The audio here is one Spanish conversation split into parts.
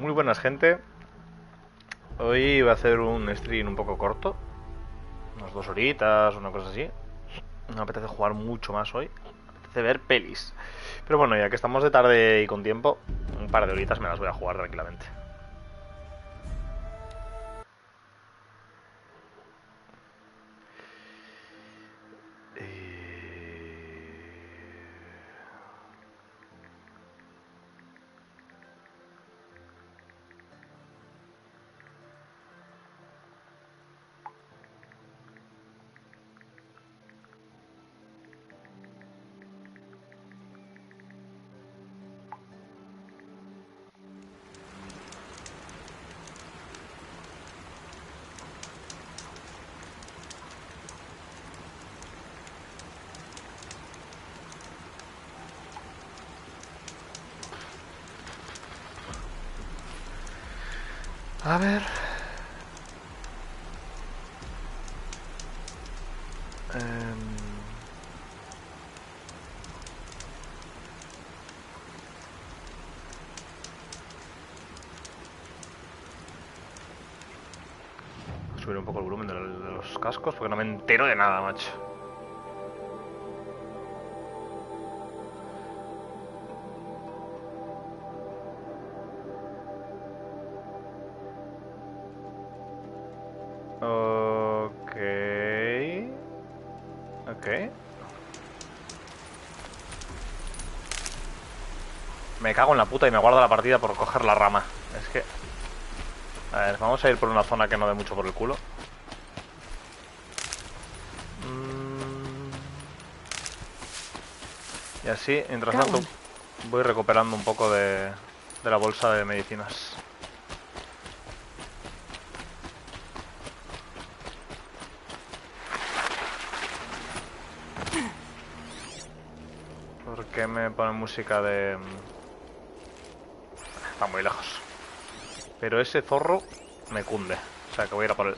Muy buenas, gente. Hoy voy a hacer un stream un poco corto, unas 2 horitas, una cosa así. No me apetece jugar mucho más hoy, me apetece ver pelis. Pero bueno, ya que estamos de tarde y con tiempo, un par de horitas me las voy a jugar tranquilamente. A ver... subir un poco el volumen de los cascos porque no me entero de nada, macho. Ok. Me cago en la puta y me guardo la partida por coger la rama. Es que... A ver, vamos a ir por una zona que no dé mucho por el culo. Y así, mientras tanto, voy recuperando un poco de la bolsa de medicinas. ¿Por qué me ponen música de...? Está muy lejos. Pero ese zorro me cunde. O sea que voy a ir a por él.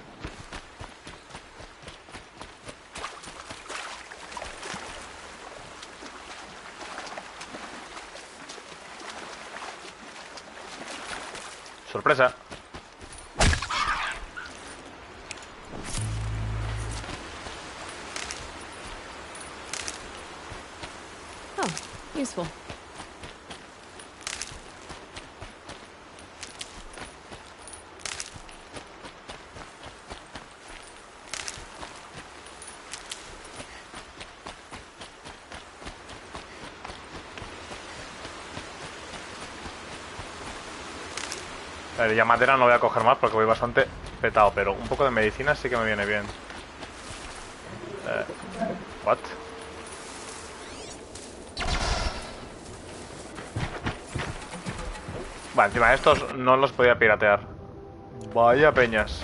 ¡Sorpresa! Oh, useful. A ver, ya madera no voy a coger más porque voy bastante petado, pero un poco de medicina sí que me viene bien. What? Vale, encima estos no los podía piratear. Vaya peñas.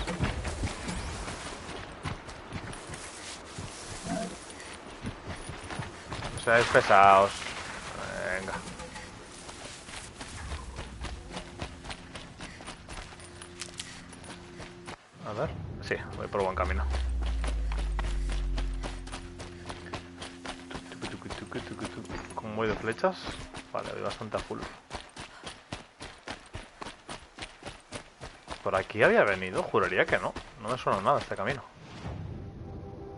O sea, es pesados. Venga. A ver. Sí, voy por buen camino. Como voy de flechas. Vale, voy bastante a full. Por aquí había venido, juraría que no. No me suena nada este camino.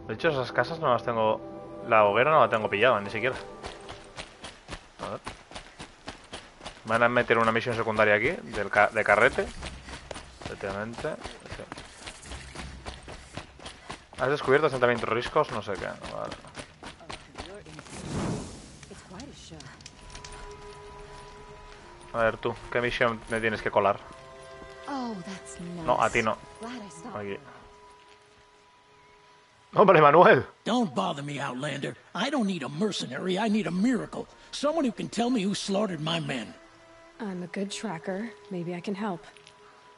De hecho, esas casas no las tengo... La hoguera no la tengo pillada, ni siquiera. A ver. Van a meter una misión secundaria aquí, de carrete. Efectivamente. Sí. ¿Has descubierto asentamientos riscos? No sé qué. Vale. A ver tú, ¿qué misión me tienes que colar? No, a ti no. Aquí. ¡Hombre, Manuel! Don't bother me, Outlander. I don't need a mercenary, I need a miracle. Someone who can tell me who slaughtered my men. I'm a good tracker. Maybe I can help.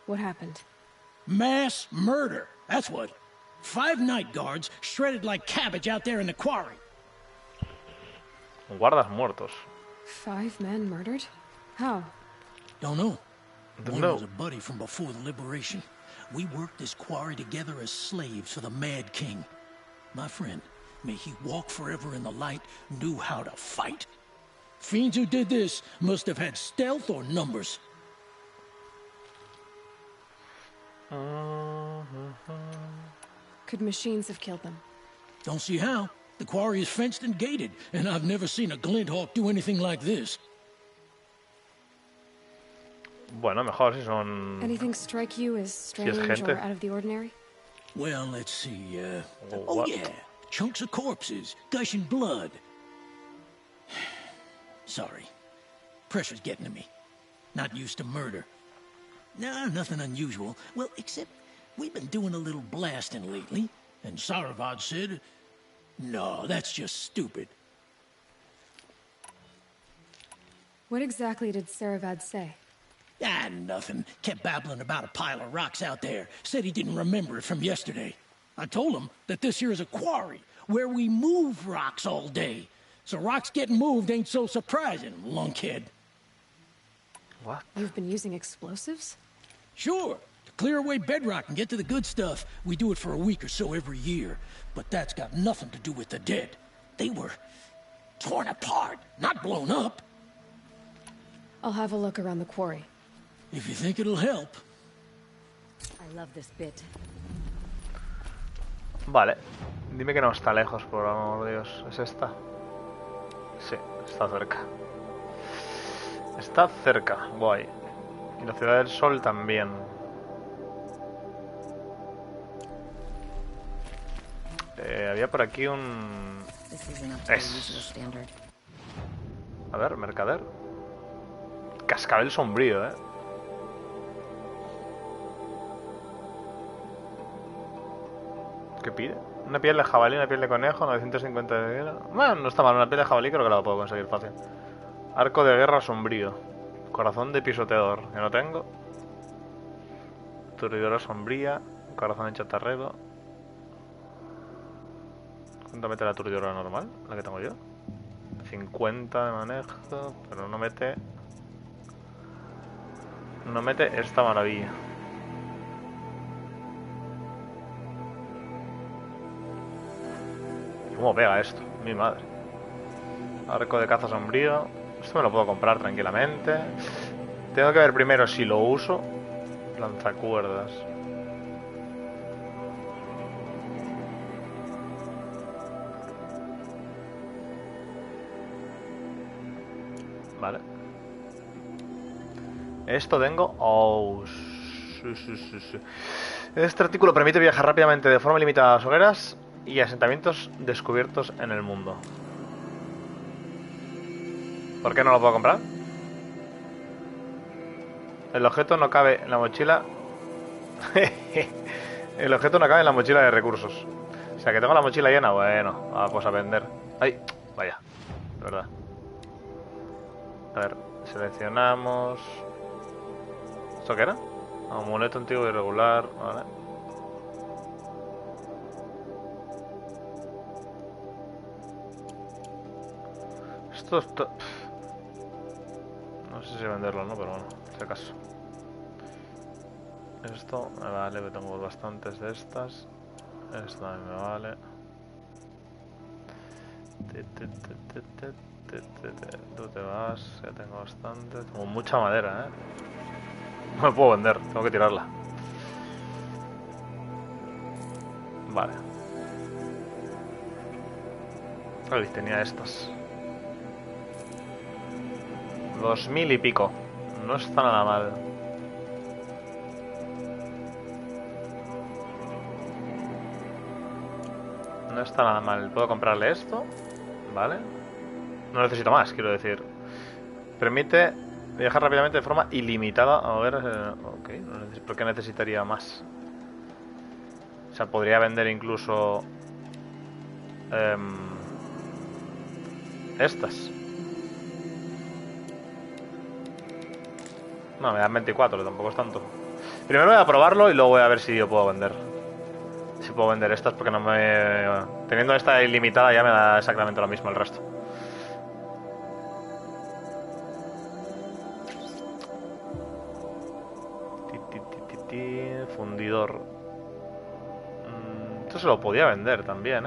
What happened? Mass murder, that's what. 5 night guards shredded like cabbage out there in the quarry. Guardas muertos. 5 men murdered? How? Don't know. Don't One know. was a buddy from before the liberation. We worked this quarry together as slaves for the Mad King. My friend, may he walk forever in the light, knew how to fight. Fiends who did this must have had stealth or numbers. Could machines have killed them? Don't see how. The quarry is fenced and gated, and I've never seen a glint hawk do anything like this. Bueno, mejor si son... Anything strike you as strange gente. or out of the ordinary? Well, let's see, Oh, oh what? yeah, chunks of corpses, gushing blood. Sorry. Pressure's getting to me. Not used to murder. Nah, nothing unusual. Well, except we've been doing a little blasting lately, and Saravad said, no, that's just stupid. What exactly did Saravad say? Ah, nothing. Kept babbling about a pile of rocks out there. Said he didn't remember it from yesterday. I told him that this here is a quarry, where we move rocks all day. So rocks getting moved ain't so surprising, lunkhead. What? You've been using explosives? Sure, to clear away bedrock and get to the good stuff, we do it for a week or so every year. But that's got nothing to do with the dead. They were torn apart, not blown up. I'll have a look around the quarry. If you think it'll help. I love this bit. Vale. Dime que no está lejos, por amor de Dios. ¿Es esta? Sí, está cerca. Está cerca, guay. Y la Ciudad del Sol también. Había por aquí un... A ver, mercader. Cascabel sombrío, ¿Qué pide? Una piel de jabalí, una piel de conejo, 950 de dinero. Bueno, no está mal, una piel de jabalí creo que la puedo conseguir fácil. Arco de guerra sombrío. Corazón de pisoteador, que no tengo. Turdidora sombría. Corazón de chatarrero. ¿Cuánto mete la turdidora normal? La que tengo yo. 50 de manejo, pero no mete... No mete esta maravilla. ¿Cómo pega esto? Mi madre. Arco de caza sombrío. Esto me lo puedo comprar tranquilamente. Tengo que ver primero si lo uso. Lanzacuerdas. Vale. Esto tengo... Oh, sí. Este artículo permite viajar rápidamente de forma limitada a las hogueras y asentamientos descubiertos en el mundo. ¿Por qué no lo puedo comprar? El objeto no cabe en la mochila. El objeto no cabe en la mochila de recursos. O sea que tengo la mochila llena. Bueno, pues a vender. Ay, vaya, de verdad. A ver, seleccionamos. ¿Esto qué era? Amuleto antiguo irregular. Vale. Esto está... No sé si venderlo o no, pero bueno, si acaso. Esto me vale, que tengo bastantes de estas. Esto también me vale. Tú te vas, ya tengo bastante. Tengo mucha madera, No me puedo vender, tengo que tirarla. Vale. Ay, tenía estas. 2000 y pico. No está nada mal. No está nada mal. Puedo comprarle esto. Vale. No necesito más, quiero decir. Permite viajar rápidamente de forma ilimitada a ver... Ok, ¿por qué necesitaría más? O sea, podría vender incluso... estas. No, me dan 24, que tampoco es tanto. Primero voy a probarlo y luego voy a ver si yo puedo vender. Si puedo vender estas, porque no me... Teniendo esta ilimitada ya me da exactamente lo mismo el resto. Fundidor. Esto se lo podía vender también,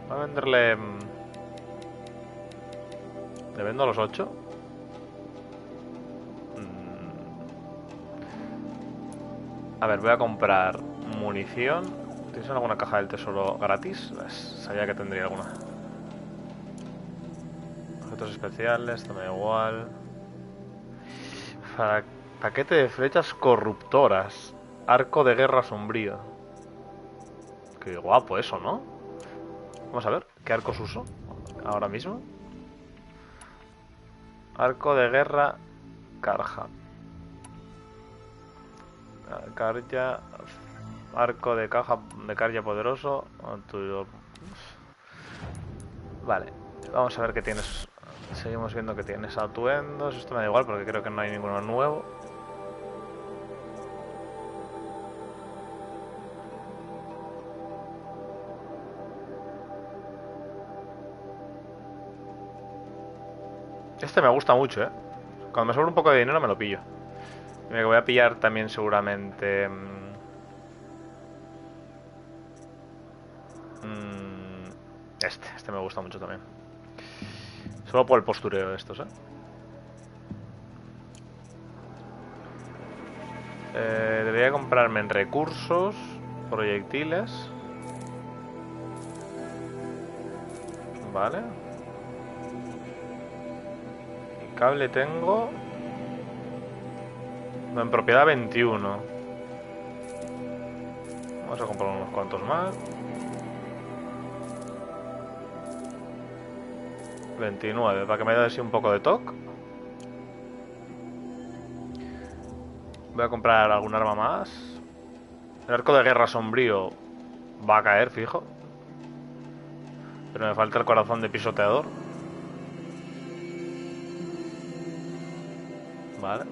Voy a venderle... ¿Le vendo a los 8? A ver, voy a comprar munición. ¿Tienes alguna caja del tesoro gratis? Pues, sabía que tendría alguna. Objetos especiales, esto me da igual. Paquete de flechas corruptoras. Arco de guerra sombrío. Qué guapo eso, ¿no? Vamos a ver, ¿qué arcos uso ahora mismo? Arco de guerra Karja. Karja. Arco de caja de Karja poderoso. Vale, vamos a ver qué tienes. Seguimos viendo que tienes atuendos. Esto me da igual porque creo que no hay ninguno nuevo. Este me gusta mucho, ¿eh? Cuando me sobra un poco de dinero me lo pillo. Me voy a pillar también seguramente... Este me gusta mucho también. Solo por el postureo de estos, ¿eh? Debería comprarme en recursos, proyectiles. Vale. Y cable tengo... No, en propiedad 21. Vamos a comprar unos cuantos más. 29, para que me dé así un poco de toque. Voy a comprar algún arma más. El arco de guerra sombrío va a caer, fijo. Pero me falta el corazón de pisoteador. Vale.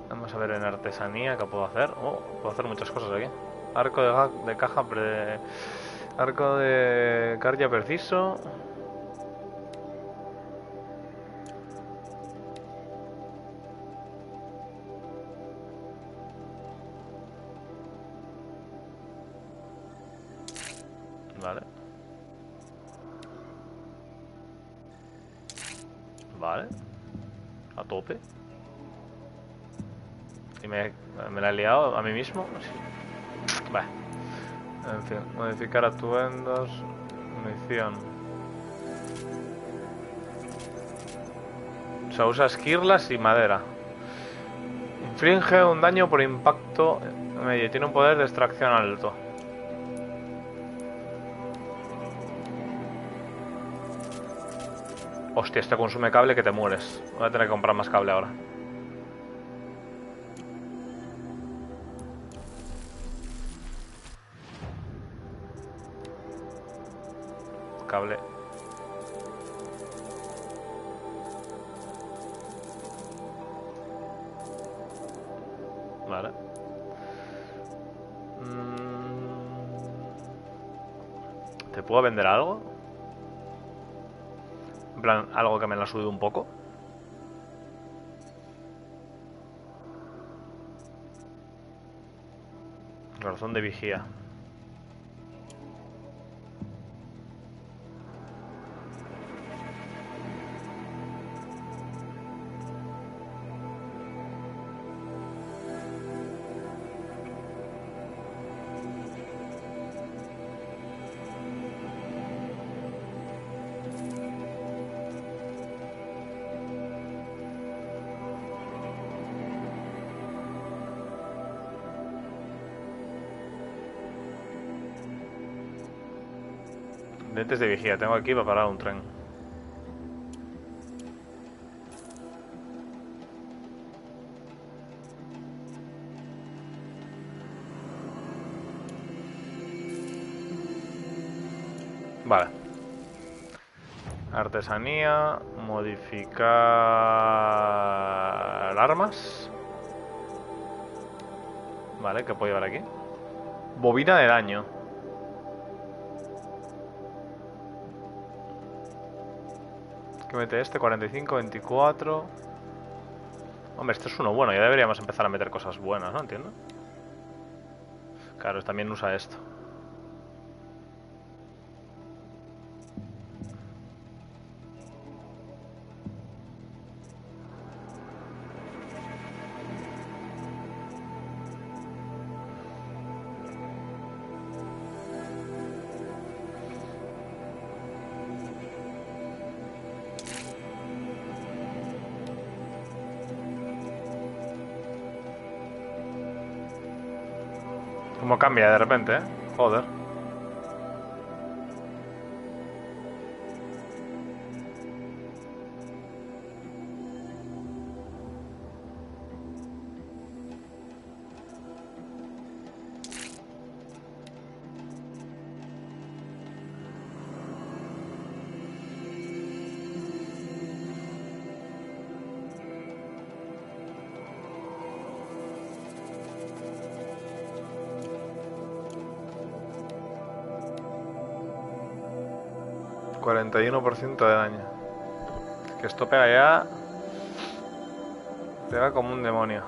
Vamos a ver en artesanía qué puedo hacer. Oh, puedo hacer muchas cosas aquí. Arco de caja Arco de carga preciso. Vale. Vale. A tope. Y me la he liado a mí mismo. Sí. Vale. En fin, modificar atuendos. Munición. O sea, usa esquirlas y madera. Inflige un daño por impacto medio. Tiene un poder de extracción alto. Hostia, este consume cable que te mueres. Voy a tener que comprar más cable ahora. Cable. Vale. ¿Te puedo vender algo? En plan, algo que me la sube un poco. Corazón de vigía. Lentes de vigía. Tengo aquí para parar un tren. Vale. Artesanía. Modificar armas. Vale, ¿qué puedo llevar aquí? Bobina de daño. ¿Qué mete este? 45, 24. Hombre, esto es uno bueno. Ya deberíamos empezar a meter cosas buenas, ¿no? Entiendo. Claro, también usa esto. Cómo cambia de repente, ¿eh? Joder. ...41% de daño. Que esto pega ya... Pega como un demonio.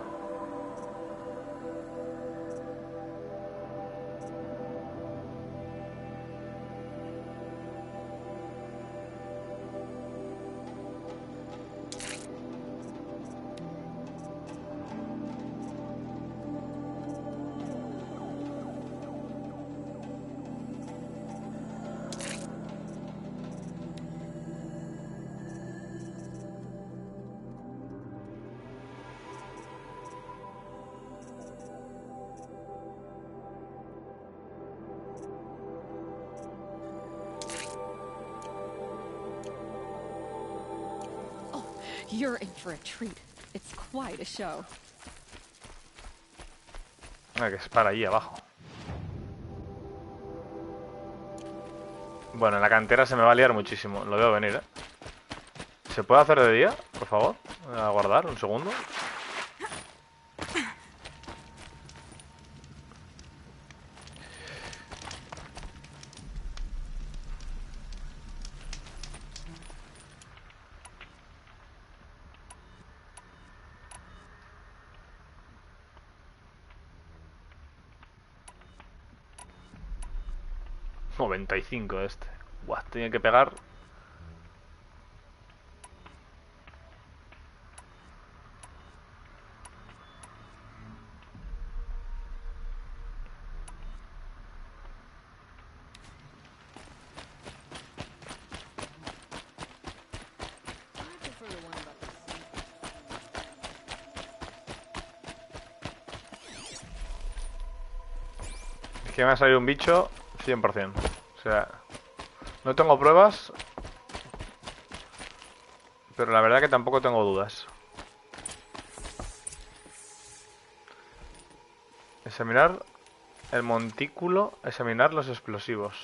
You're in for a treat. It's quite a show. Ah, que es para allí abajo. Bueno, en la cantera se me va a liar muchísimo. Lo veo venir, ¿eh? ¿Se puede hacer de día, por favor? Voy a guardar un segundo. ...95 este. Buah, tiene que pegar... Es que me ha salido un bicho 100%. O sea, no tengo pruebas, pero la verdad que tampoco tengo dudas. Examinar el montículo, examinar los explosivos.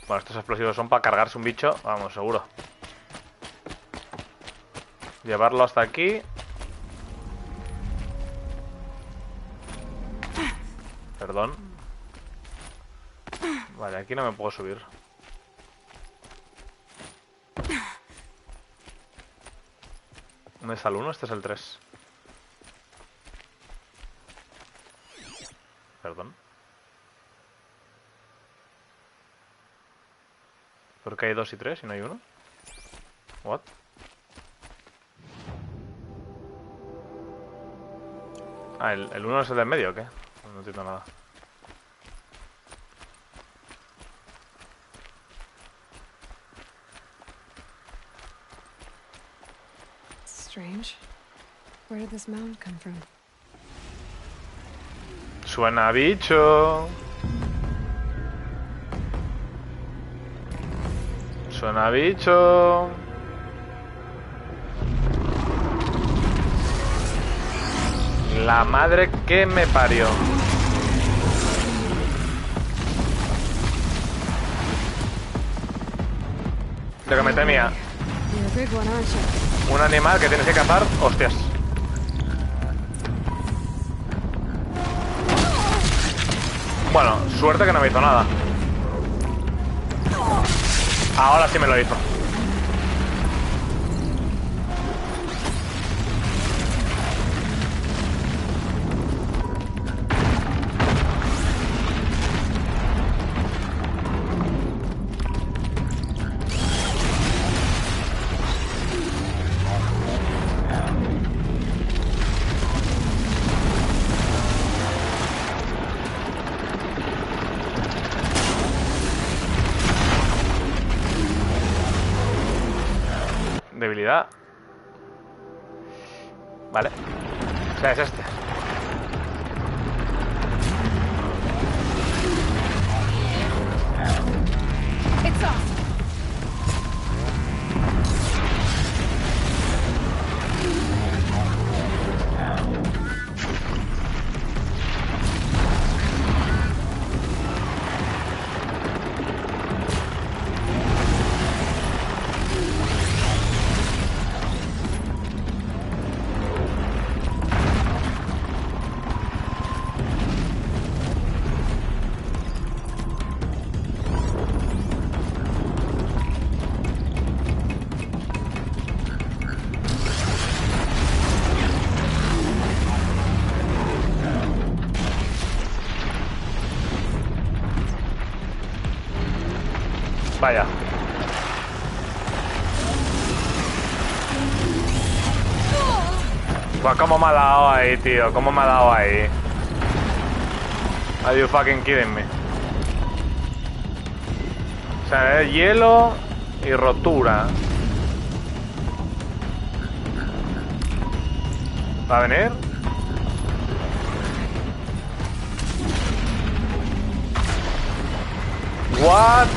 Bueno, estos explosivos son para cargarse un bicho, vamos, seguro. Llevarlo hasta aquí. Perdón. Vale, aquí no me puedo subir. ¿Dónde está el 1? Este es el 3. Perdón. ¿Por qué hay 2 y 3 y no hay 1? What? Ah, ¿el 1 es el de en medio o qué? No entiendo nada. Strange. Where did this mound come from? Suena a bicho. Suena bicho. La madre que me parió. Lo que me temía. You're a big one, aren't you? Un animal que tienes que cazar. Hostias. Bueno, suerte que no me hizo nada. Ahora sí me lo hizo. Debilidad. Vale. O sea, es este. It's off. Vaya. Pues cómo me ha dado ahí, tío. Cómo me ha dado ahí. Are you fucking kidding me? O sea, es hielo y rotura. ¿Va a venir? What?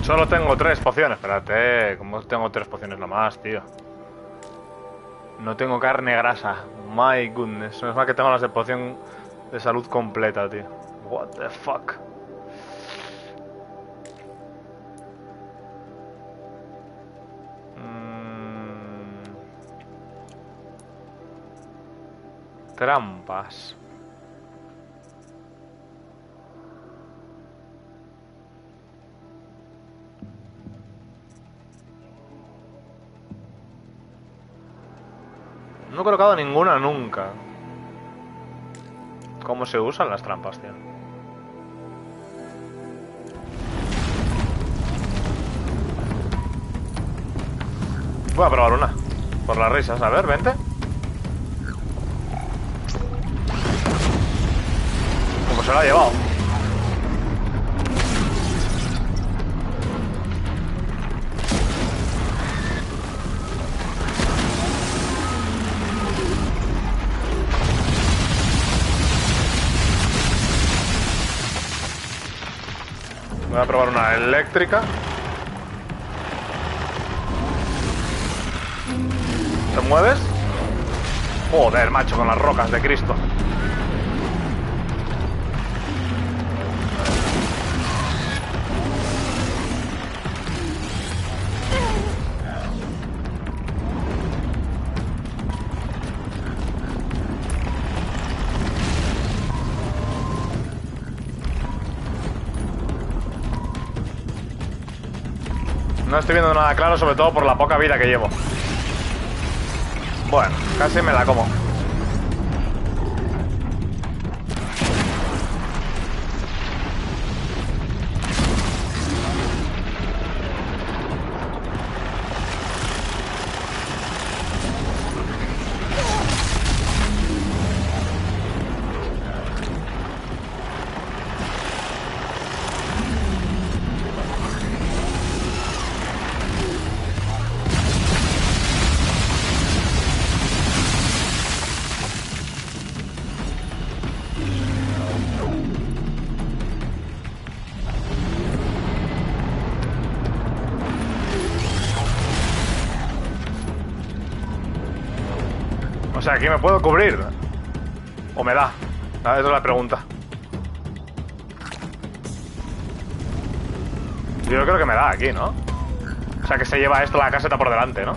Solo tengo 3 pociones, espérate, ¿cómo tengo 3 pociones nomás, tío? No tengo carne grasa, my goodness. No es más que tengo las de poción de salud completa, tío. What the fuck. Trampas. No he colocado ninguna nunca. ¿Cómo se usan las trampas, tío? Voy a probar una. Por las risas. A ver, vente. Pues se lo ha llevado. Voy a probar una eléctrica. ¿Te mueves? Joder, macho, con las rocas de Cristo. No estoy viendo nada claro, sobre todo por la poca vida que llevo. Bueno, casi me la como. O sea, ¿aquí me puedo cubrir? ¿O me da? Esa es la pregunta. Yo creo que me da aquí, ¿no? O sea, que se lleva esto la caseta por delante, ¿no?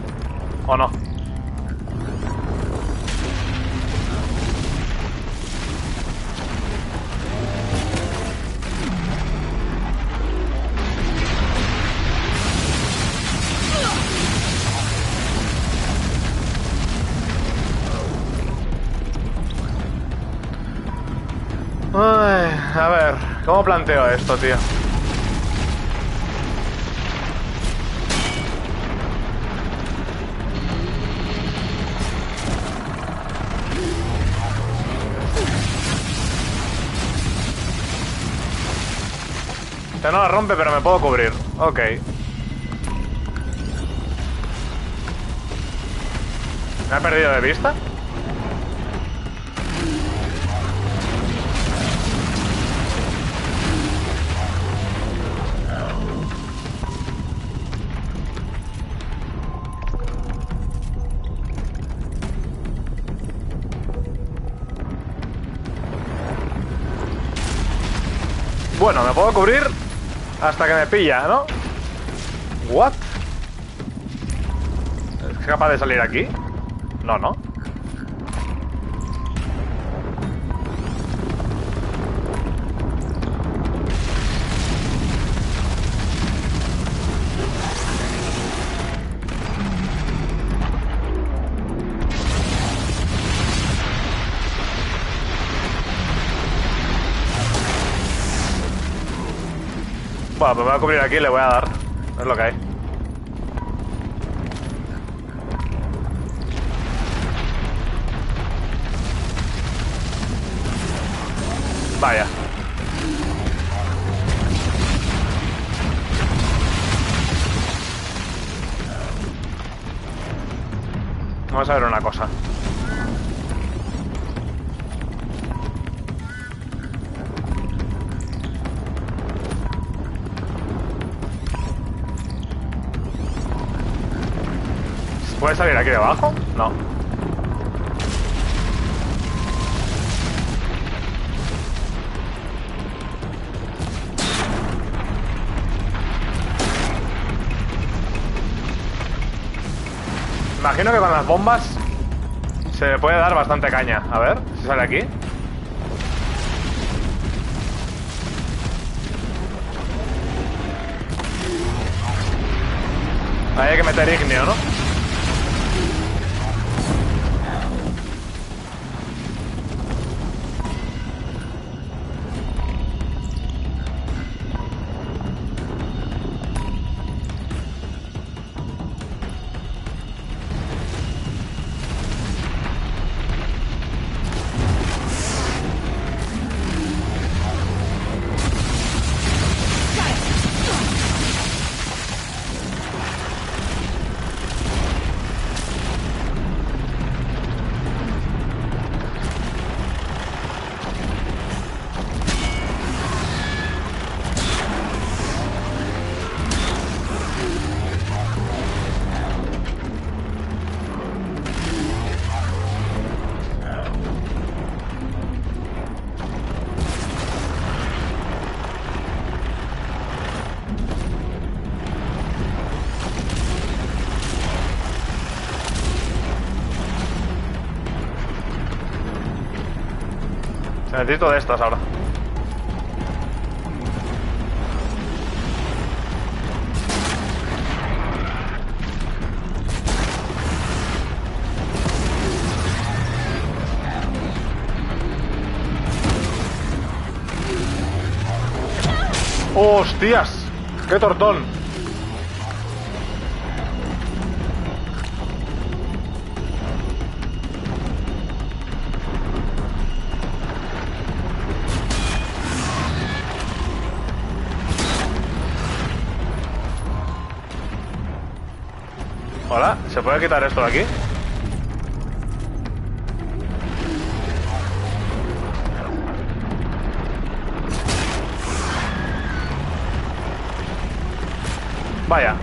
¿O no? Ay, a ver, ¿cómo planteo esto, tío? No la rompe, pero me puedo cubrir. Ok. ¿Me ha perdido de vista? Bueno, me puedo cubrir hasta que me pilla, ¿no? ¿What? ¿Es capaz de salir aquí? No, no. Bueno, pues me voy a cubrir aquí y le voy a dar. Es lo que hay. Vaya. Vamos a ver una cosa. ¿Puede salir aquí debajo? No. Imagino que con las bombas se le puede dar bastante caña. A ver, si sale aquí. Ahí hay que meter ignio, ¿no? Necesito de estas ahora. ¡Hostias! ¡Qué tortón! Hola, ¿se puede quitar esto de aquí? Vaya.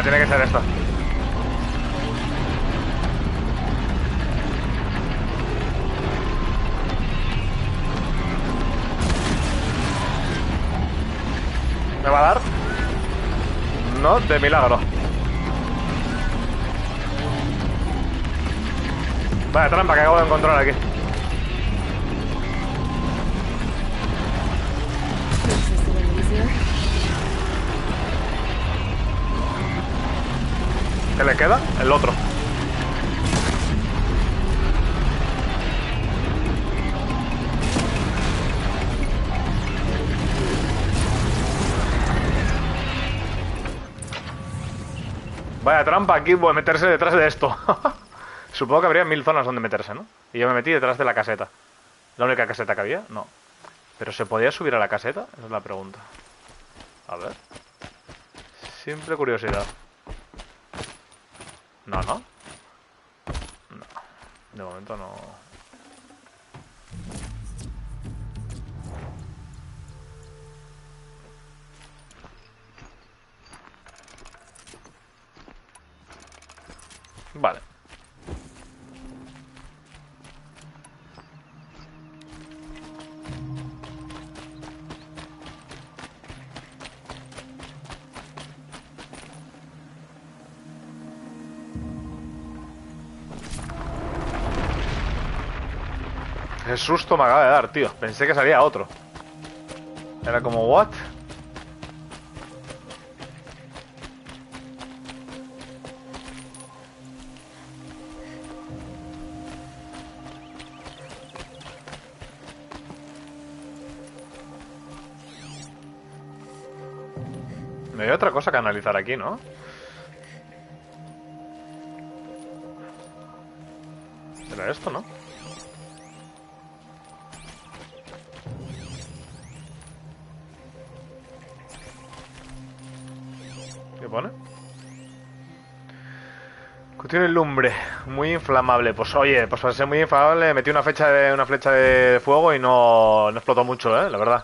Tiene que ser esto. ¿Me va a dar? No, de milagro. Vaya trampa que acabo de encontrar aquí. ¿Qué le queda? El otro. Vaya trampa aquí, voy a meterse detrás de esto. Supongo que habría 1000 zonas donde meterse, ¿no? Y yo me metí detrás de la caseta. ¿La única caseta que había? No. ¿Pero se podía subir a la caseta? Esa es la pregunta. A ver. Simple curiosidad. No, ¿no? No. De momento no. Vale. Qué susto me acaba de dar, tío. Pensé que salía otro. Era como, ¿what? No hay otra cosa que analizar aquí, ¿no? Era esto, ¿no? ¿Qué pone? Contiene lumbre, muy inflamable. Pues oye, pues para ser muy inflamable metí una flecha de fuego y no explotó mucho, la verdad.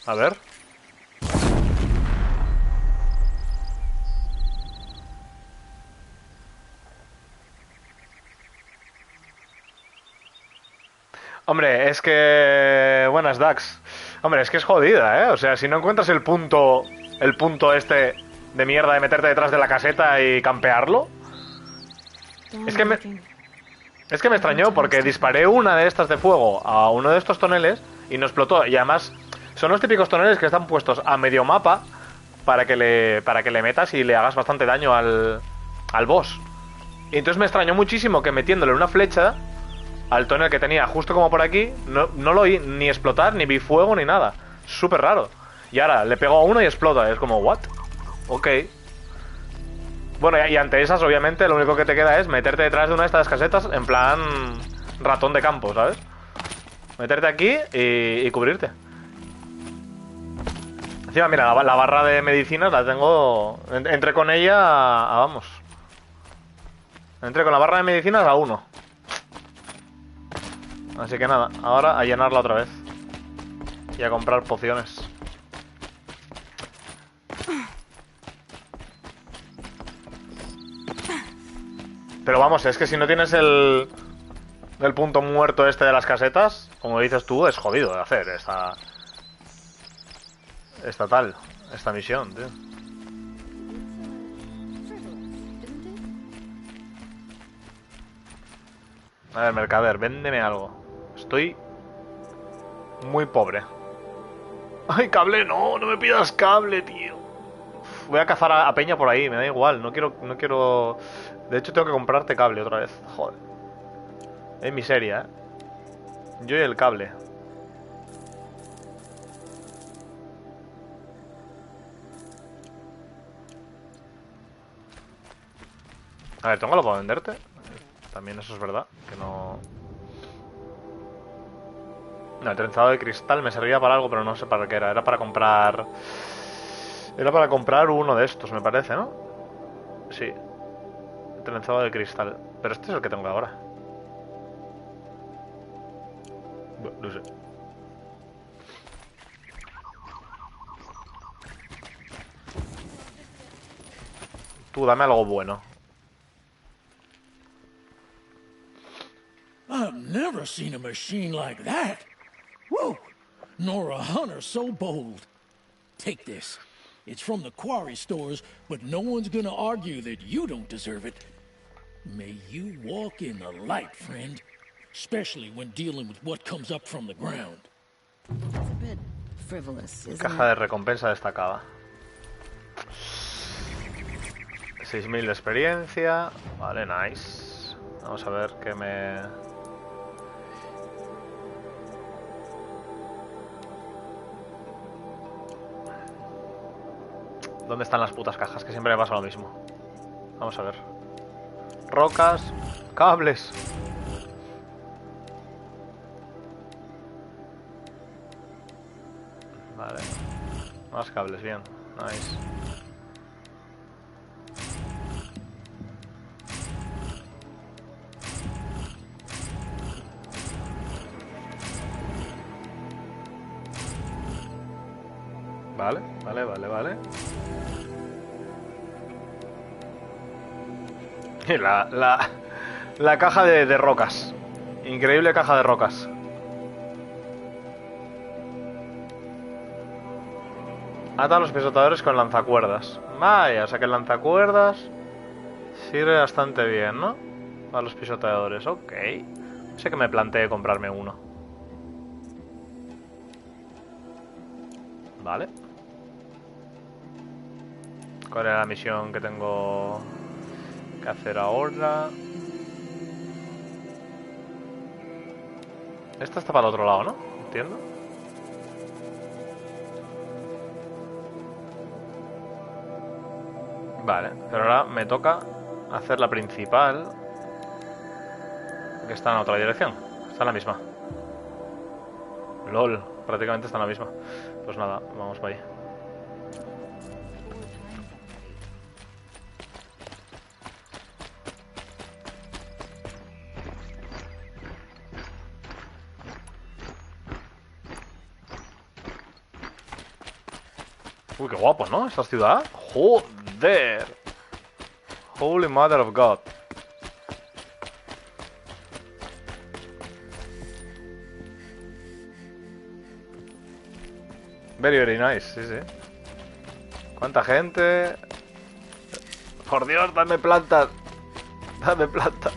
A ver. Hombre, es que... Buenas, Dax. Hombre, es que es jodida, ¿eh? O sea, si no encuentras el punto este de mierda de meterte detrás de la caseta y campearlo... Es que me extrañó porque disparé una de estas de fuego a uno de estos toneles y no explotó. Y además son los típicos toneles que están puestos a medio mapa para que le metas y le hagas bastante daño al boss. Y entonces me extrañó muchísimo que metiéndole una flecha al tonel que tenía justo como por aquí, no lo oí ni explotar, ni vi fuego, ni nada. Súper raro. Y ahora le pego a uno y explota. Es como, ¿what? Ok. Bueno, y ante esas, obviamente, lo único que te queda es meterte detrás de una de estas casetas en plan ratón de campo, ¿sabes? Meterte aquí y cubrirte. Encima, mira, la barra de medicinas la tengo... Entré con ella vamos. Entré con la barra de medicinas a 1. Así que nada, ahora a llenarla otra vez. Y a comprar pociones. Pero vamos, es que si no tienes el punto muerto este de las casetas, como dices tú, es jodido de hacer esta misión, tío. A ver, mercader, véndeme algo. Estoy muy pobre. ¡Ay, cable! No, no me pidas cable, tío. Voy a cazar a Peña por ahí, me da igual. No quiero... De hecho, tengo que comprarte cable otra vez. Joder. Es miseria, Yo y el cable. A ver, ¿tengo algo para venderte? También eso es verdad, que no... No, el trenzado de cristal me servía para algo, pero no sé para qué era. Era para comprar... Era para comprar uno de estos, me parece, ¿no? Sí. El trenzado de cristal. Pero este es el que tengo ahora. No sé. Tú, dame algo bueno. I've never seen a machine like that. Whoa! Nor a hunter so bold. Take this. It's from the quarry stores, but no one's gonna argue that you don't deserve it. May you walk in the light, friend. Especially when dealing with what comes up from the ground. It's a bit frivolous, isn't Caja de it? recompensa destacada. 6000 de experiencia. Vale, nice. Vamos a ver qué me... ¿Dónde están las putas cajas? Que siempre me pasa lo mismo. Vamos a ver. Rocas. Cables. Vale. Más cables, bien. Nice. Vale, vale, vale, vale. Y la caja de rocas. Increíble caja de rocas. Ata a los pisotadores con lanzacuerdas. Vaya, o sea que el lanzacuerdas sirve bastante bien, ¿no? A los pisotadores, ok. Sé que me planteé comprarme uno. Vale. ¿Cuál era la misión que tengo que hacer ahora? Esta está para el otro lado, ¿no? Entiendo. Vale, pero ahora me toca hacer la principal, que está en otra dirección. Está en la misma. LOL, prácticamente está en la misma. Pues nada, vamos para ahí. Uy, qué guapo, ¿no? Esta ciudad. ¡Joder! Holy Mother of God. Very, very nice, sí, sí. ¿Cuánta gente? Por Dios, dame plantas. Dame plantas.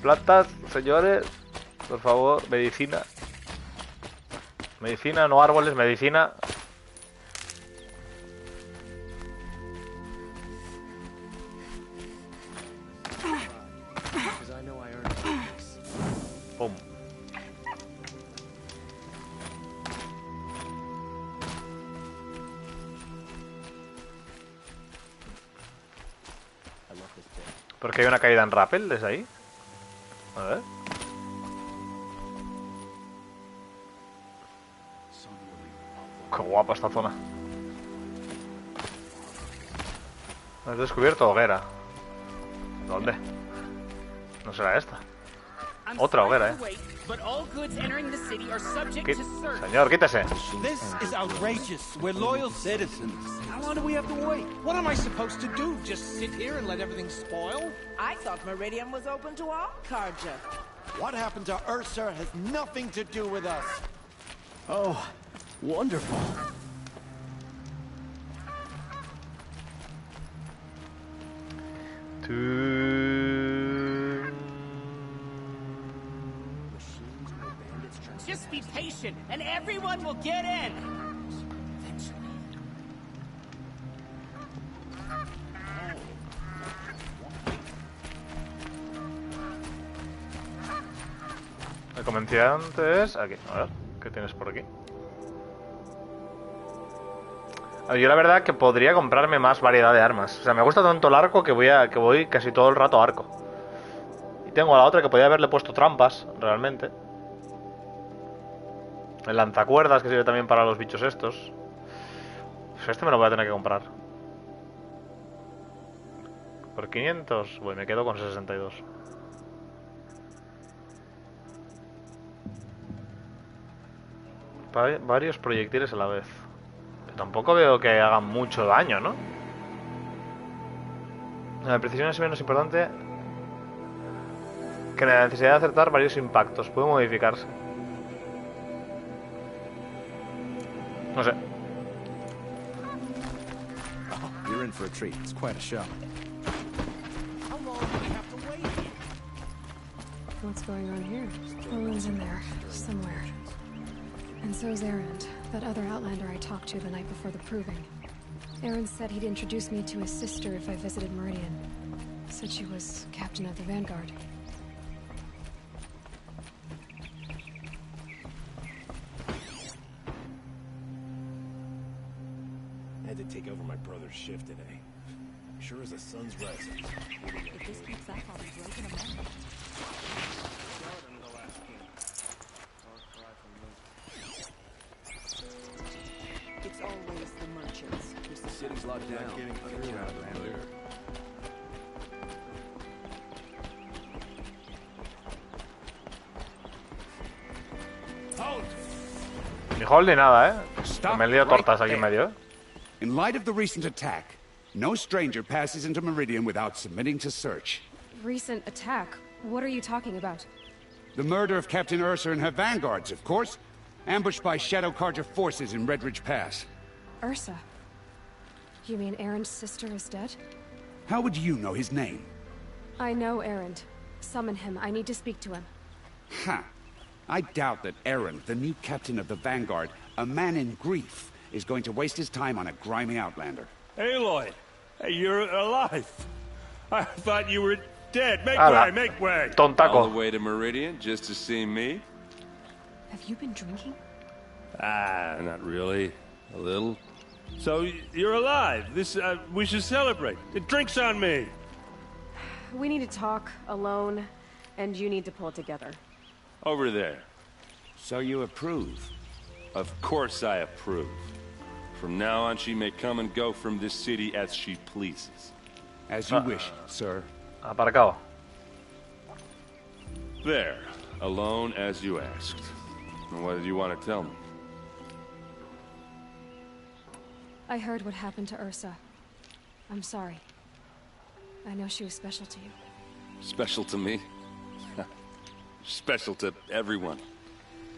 Plantas, señores. Por favor, medicina. Medicina, no árboles, medicina. Pum. ¿Por qué hay una caída en rappel desde ahí? A ver. Qué guapa esta zona. Has descubierto hoguera. ¿Dónde? No será esta. Otra hoguera, Señor, quítese. This is outrageous. We're loyal citizens. How long do we have to wait? What am I supposed to do? Just sit here and let everything spoil? I thought Meridian was open to all Carja. What happened to Ursa has nothing to do with us. Oh, wonderful. Just be patient, and everyone will get in. El comerciante es aquí. A ver, ¿qué tienes por aquí? A ver, yo la verdad que podría comprarme más variedad de armas. O sea, me gusta tanto el arco que voy casi todo el rato a arco. Y tengo a la otra que podría haberle puesto trampas, realmente. El lanzacuerdas que sirve también para los bichos estos. Pues este me lo voy a tener que comprar. Por 500, bueno, me quedo con 62. Varios proyectiles a la vez. Pero tampoco veo que hagan mucho daño, ¿no? La precisión es menos importante que la necesidad de acertar varios impactos. Puede modificarse. No sé. Oh, you're in for a treat. It's quite a show. How long do we have to wait? What's going on here? Owen's in there, somewhere. And so's Erend, that other Outlander I talked to the night before the proving. Erend said he'd introduce me to his sister if I visited Meridian. Said she was captain of the Vanguard. I had to take over my brother's shift today. Sure as the sun's rising. If this keeps up, I'll be breaking them out. It's always the merchants. The city's locked down. Getting through Outlander. Ni hold ni nada, Que me lío tortas aquí en medio, In light of the recent attack, no stranger passes into Meridian without submitting to search. Recent attack? What are you talking about? The murder of Captain Ursa and her vanguards, of course. Ambushed by Shadow Carja forces in Redridge Pass. Ursa? You mean Erend's sister is dead? How would you know his name? I know Erend. Summon him. I need to speak to him. Ha! I doubt that Erend, the new captain of the Vanguard, a man in grief, is going to waste his time on a grimy outlander. Aloy! Hey, you're alive! I thought you were dead. Make Ala. way, make way! Tontaco. All the way to Meridian just to see me? Have you been drinking? Ah, not really. A little. So, you're alive. This, we should celebrate. The drink's on me. We need to talk, alone, and you need to pull it together. Over there. So you approve? Of course I approve. From now on, she may come and go from this city as she pleases. As you wish, sir. Aparcado. There. Alone as you asked. And what did you want to tell me? I heard what happened to Ursa. I'm sorry. I know she was special to you. Special to me? Special to everyone.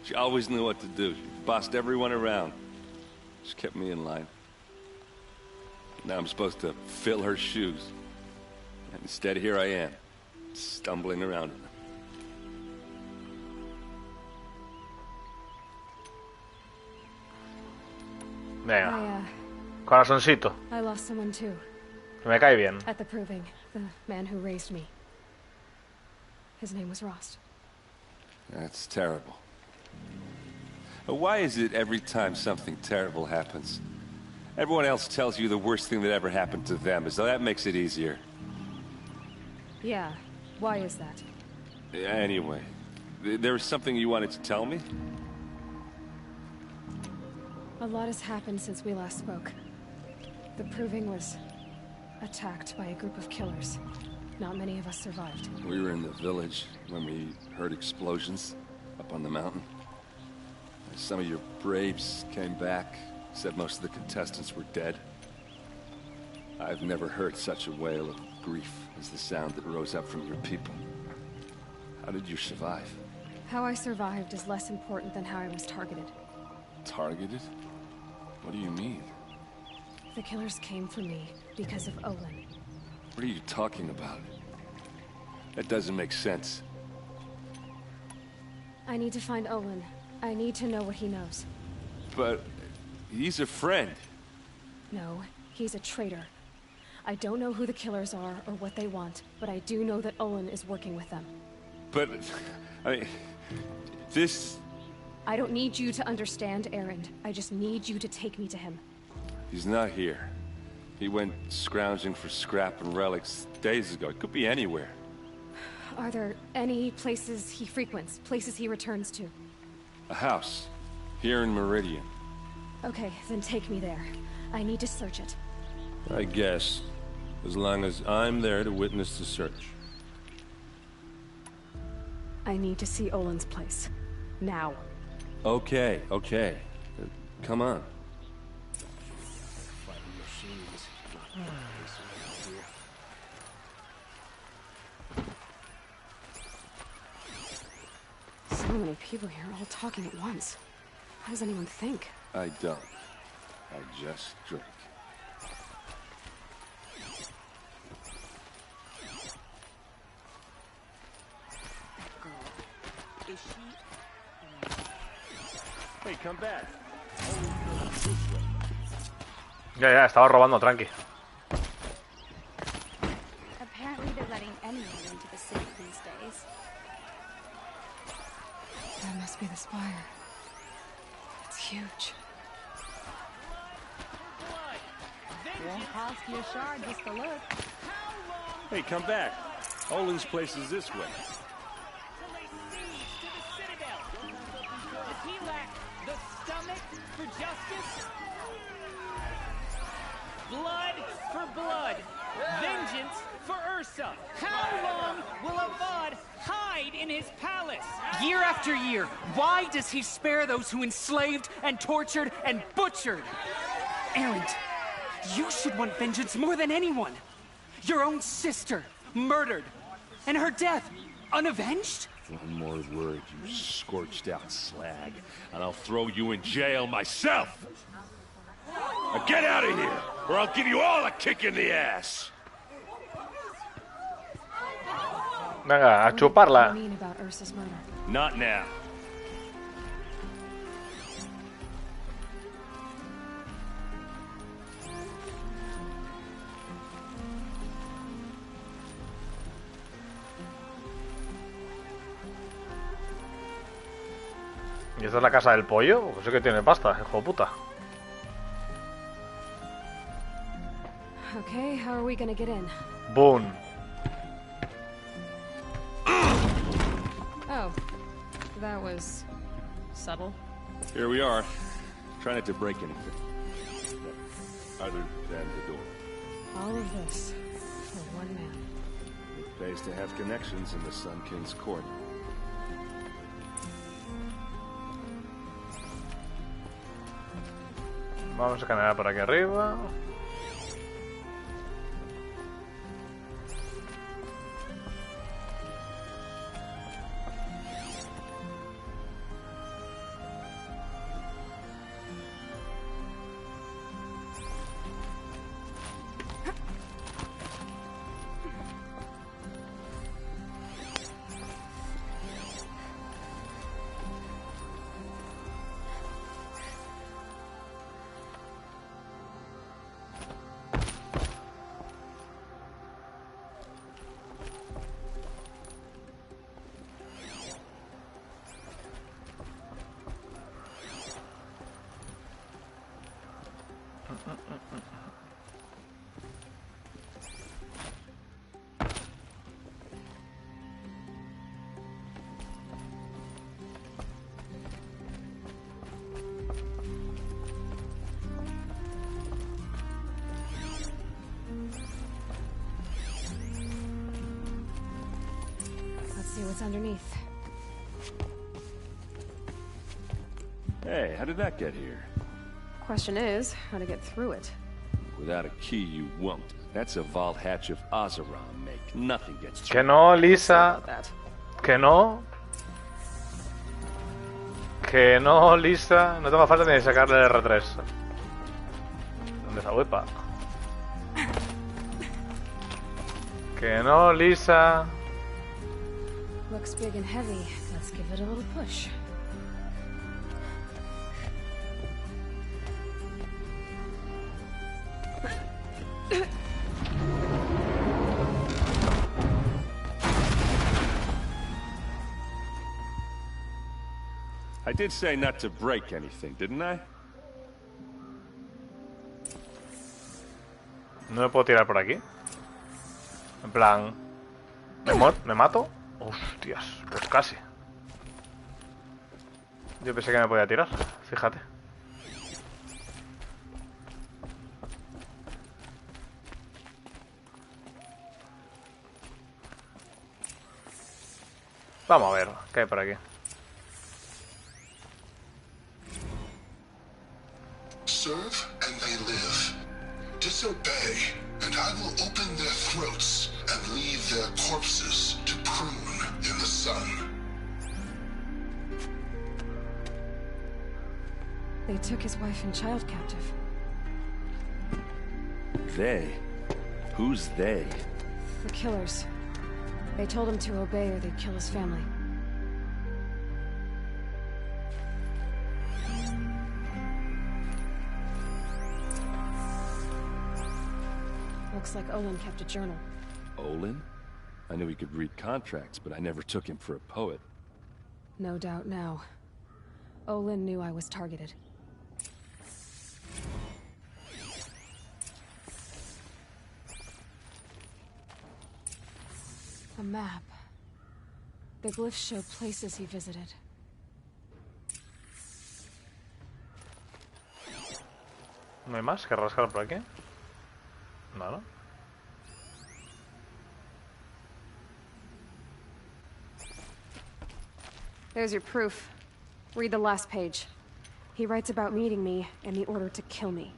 She always knew what to do. She bossed everyone around. She kept me in line. Now I'm supposed to fill her shoes. And instead, here I am, stumbling around in them. Venga. Corazoncito. I lost someone too. Que me cae bien. At the proving. The man who raised me. His name was Rost. That's terrible. But why is it every time something terrible happens, everyone else tells you the worst thing that ever happened to them, as though that makes it easier? Yeah. Why is that? Anyway, there was something you wanted to tell me? A lot has happened since we last spoke. The proving was attacked by a group of killers. Not many of us survived. We were in the village when we heard explosions up on the mountain. Some of your braves came back, said most of the contestants were dead. I've never heard such a wail of grief as the sound that rose up from your people. How did you survive? How I survived is less important than how I was targeted. Targeted? What do you mean? The killers came for me because of Olin. What are you talking about? That doesn't make sense. I need to find Olin. I need to know what he knows. But he's a friend. No, he's a traitor. I don't know who the killers are or what they want, but I do know that Olin is working with them. But, I mean, this... I don't need you to understand, Erend. I just need you to take me to him. He's not here. He went scrounging for scrap and relics days ago. It could be anywhere. Are there any places he frequents, places he returns to? A house. Here in Meridian. Okay, then take me there. I need to search it. I guess. As long as I'm there to witness the search. I need to see Olin's place. Now. Okay, okay. Come on. So many people here, all talking at once. How does anyone think? I don't. I just drink. Is she... Hey, come back. Ya, estaba robando, tranqui. Apparently they're letting anyone into the city these days. That must be the spire. It's huge. Won't cost you a shard just to look. Hey, come back. Olin's place is this way. Does he lack the stomach for justice? Blood for blood. Vengeance for Ursa. How long will Avad hide in his palace? Year after year, why does he spare those who enslaved and tortured and butchered? Erend, you should want vengeance more than anyone. Your own sister, murdered. And her death, unavenged? One more word, you scorched out slag, and I'll throw you in jail myself! Now get out of here, or I'll give you all a kick in the ass! Venga, a What do chuparla. you mean about Ursa's murder? Not now. ¿Y esta es la casa del pollo? Pues sí que tiene pasta, hijo de puta. Okay, how are we gonna get in? Boom. Oh, that was subtle. Here we are. Try not to break anything. Other than the door. All of this for one man. It pays to have connections in the Sun King's court. Vamos a caminar por aquí arriba. what's underneath. Hey, how did that get here? Question is, how to get through it. Without a key, you won't. That's a vault hatch of Ozeron make. Nothing gets through. Que no, Lisa. Que no. Que no, Lisa. No tengo falta ni de sacarle el R3. ¿Dónde está huepa? Que no, Lisa. Looks big and heavy. Let's give it a little push. I did say not to break anything, didn't I? No me puedo tirar por aquí. En plan... ¿Me mato? Hostias, pues casi. Yo pensé que me podía tirar, fíjate. Vamos a ver, ¿qué hay por aquí? Serve and they live. Disobey, and I will open their throats and leave their corpses to prune in the sun. They took his wife and child captive. They? Who's they? The killers. They told him to obey or they'd kill his family. Looks like Olin kept a journal. Olin? I knew he could read contracts, but I never took him for a poet. No doubt now. Olin knew I was targeted. A map. The glyphs show places he visited. ¿No hay más que rascar por aquí? Nada. There's your proof. Read the last page. He writes about meeting me and the order to kill me.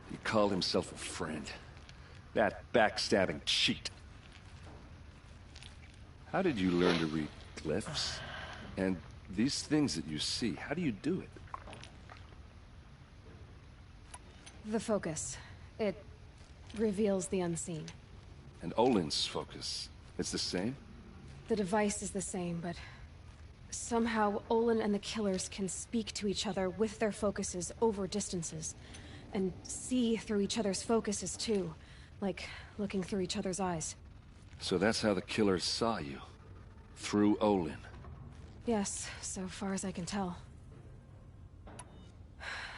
He called himself a friend. That backstabbing cheat. How did you learn to read glyphs? And these things that you see, how do you do it? The focus. It reveals the unseen. And Olin's focus, it's the same? The device is the same, but somehow Olin and the killers can speak to each other with their focuses over distances. And see through each other's focuses too. Like looking through each other's eyes. So that's how the killers saw you. Through Olin. Yes, so far as I can tell.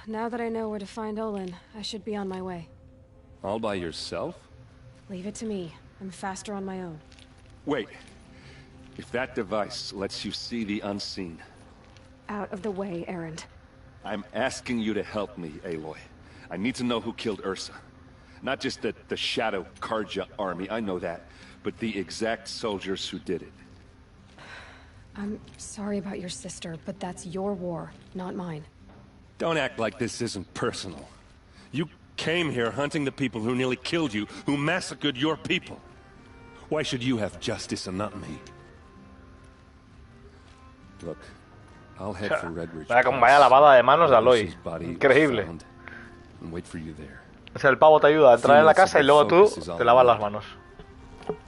Now that I know where to find Olin, I should be on my way. All by yourself? Leave it to me. I'm faster on my own. Wait. If that device lets you see the unseen... Out of the way, Erend. I'm asking you to help me, Aloy. I need to know who killed Ursa. Not just the Shadow Karja army, I know that, but the exact soldiers who did it. I'm sorry about your sister, but that's your war, not mine. Don't act like this isn't personal. You came here hunting the people who nearly killed you, who massacred your people. Why should you have justice and not me? Look, I'll head for Redridge. Vaya lavada de manos de Aloy. Increíble. And wait for you there. O sea, el pavo te ayuda a entrar en la casa y luego tú te lavas las manos.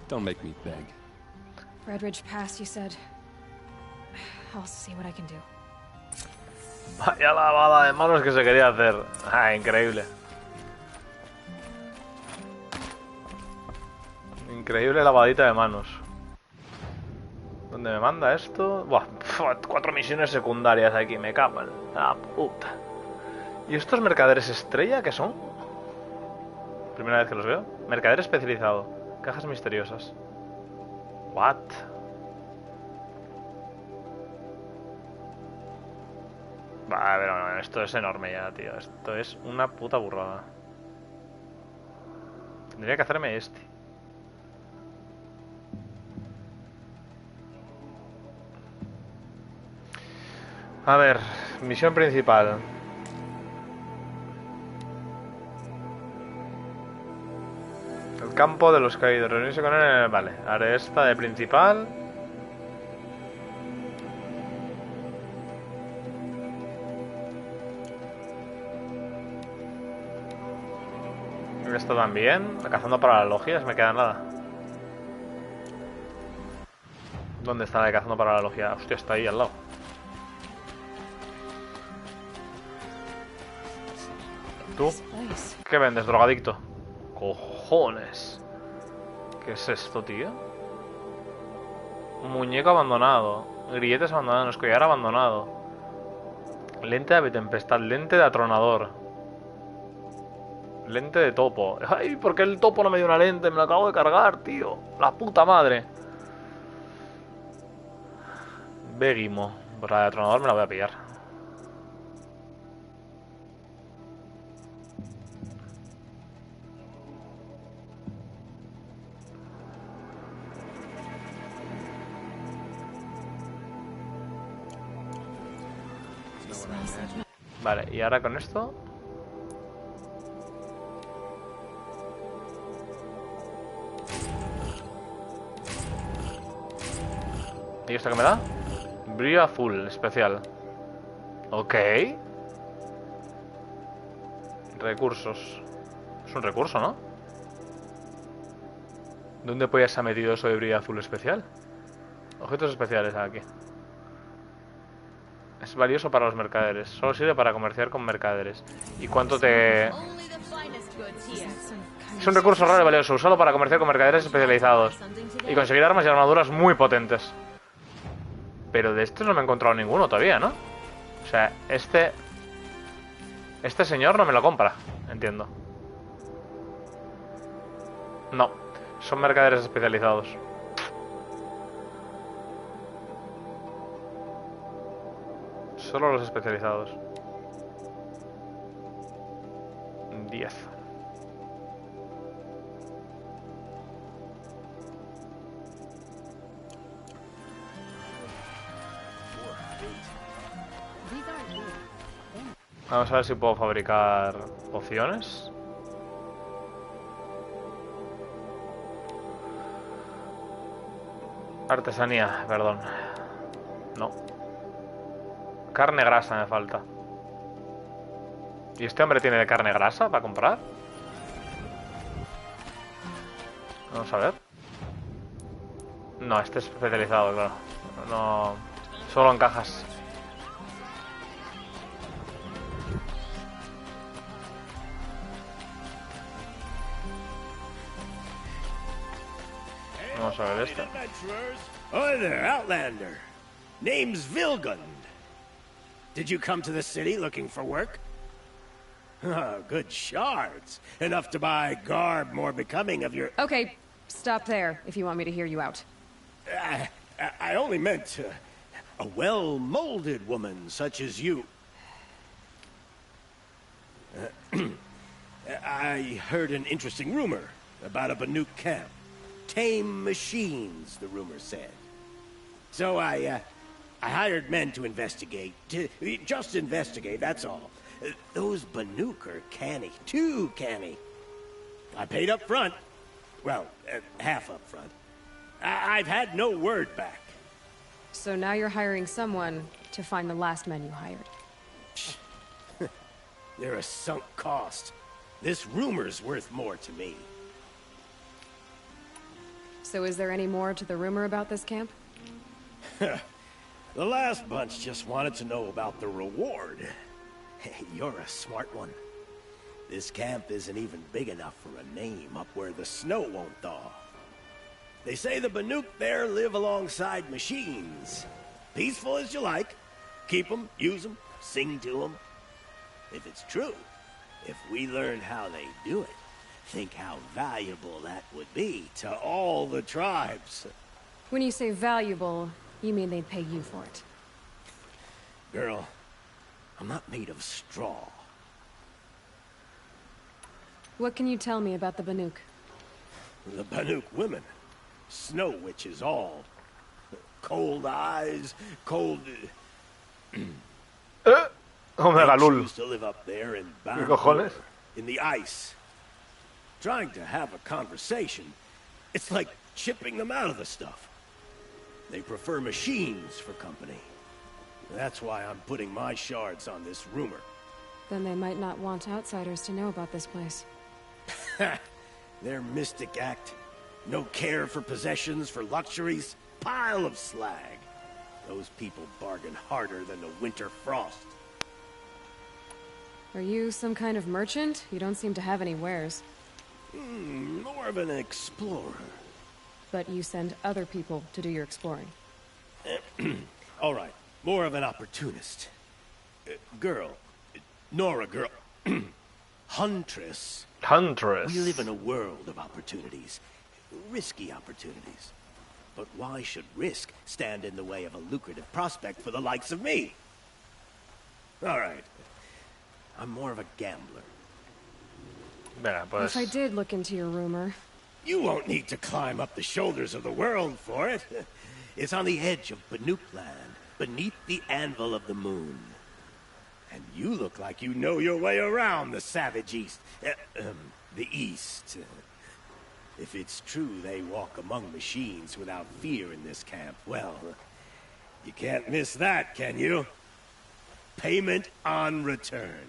Don't make me beg. Redridge Pass, you said. I'll see what I can do. Vaya lavada de manos que se quería hacer. Ah, increíble. Increíble lavadita de manos. ¿Dónde me manda esto? Buah, 4 misiones secundarias aquí, me cago en la puta. ¿Y estos mercaderes estrella qué son? Primera vez que los veo. Mercader especializado. Cajas misteriosas. What? Va, pero esto es enorme ya, tío. Esto es una puta burrada. Tendría que hacerme este. A ver, misión principal. El campo de los caídos. Reunirse con él. Vale, haré esta de principal. Esto también. Cazando para las logias, me queda nada. ¿Dónde está la de cazando para la logia? Hostia, está ahí al lado. ¿Tú? ¿Qué vendes, drogadicto? Cojones. ¿Qué es esto, tío? Muñeco abandonado. Grilletes abandonados. Collar abandonado. Lente de ave tempestad. Lente de atronador. Lente de topo. Ay, ¿por qué el topo no me dio una lente? Me lo acabo de cargar, tío. La puta madre. Begimo. Pues la de atronador me la voy a pillar. Vale, y ahora con esto. ¿Y esto qué me da? Brillo azul, especial. Ok. Recursos. Es un recurso, ¿no? ¿Dónde pues se ha metido eso de brillo azul especial? Objetos especiales aquí. Es valioso para los mercaderes. Solo sirve para comerciar con mercaderes. ¿Y cuánto te...? Es un recurso raro y valioso, usado para comerciar con mercaderes especializados y conseguir armas y armaduras muy potentes. Pero de estos no me he encontrado ninguno todavía, ¿no? O sea, este señor no me lo compra, entiendo. No, son mercaderes especializados. Solo los especializados. 10. Vamos a ver si puedo fabricar pociones. Artesanía, perdón. No. Carne grasa me falta. ¿Y este hombre tiene carne grasa para comprar? Vamos a ver. No, este es especializado, claro. No. Solo en cajas. Vamos a ver esto. Hi there, Outlander. Name's Vilgund. Did you come to the city looking for work? Oh, good shards. Enough to buy garb more becoming of your... Okay, stop there if you want me to hear you out. I only meant a well-molded woman such as you. I heard an interesting rumor about a Banuk camp. Tame machines, the rumor said. So I hired men to investigate. Just investigate, that's all. Those Banuk are canny. Too canny. I paid up front. Well, half up front. I've had no word back. So now you're hiring someone to find the last men you hired. They're a sunk cost. This rumor's worth more to me. So is there any more to the rumor about this camp? The last bunch just wanted to know about the reward. Hey, you're a smart one. This camp isn't even big enough for a name up where the snow won't thaw. They say the Banuk there live alongside machines. Peaceful as you like. Keep them, use them, sing to them. If it's true, if we learn how they do it, think how valuable that would be to all the tribes. When you say valuable, you mean they'd pay you for it. Girl, I'm not made of straw. What can you tell me about the Banuk? The Banuk women. Snow witches all. Cold eyes, cold... Omega They Lul. choose to live up there in ¿Qué cojones? in the ice. Trying to have a conversation, it's like chipping them out of the stuff. They prefer machines for company. That's why I'm putting my shards on this rumor. Then they might not want outsiders to know about this place. Their mystic act. No care for possessions, for luxuries. Pile of slag. Those people bargain harder than the winter frost. Are you some kind of merchant? You don't seem to have any wares. More of an explorer. But you send other people to do your exploring. All right, more of an opportunist. Girl. Nora girl. Huntress. Huntress. We live in a world of opportunities. Risky opportunities. But why should risk stand in the way of a lucrative prospect for the likes of me? All right. I'm more of a gambler. Venga, pues... If I did look into your rumor... You won't need to climb up the shoulders of the world for it. It's on the edge of Banuk land, beneath the anvil of the moon. And you look like you know your way around the savage east. The east. If it's true they walk among machines without fear in this camp, well, you can't miss that, can you? Payment on return.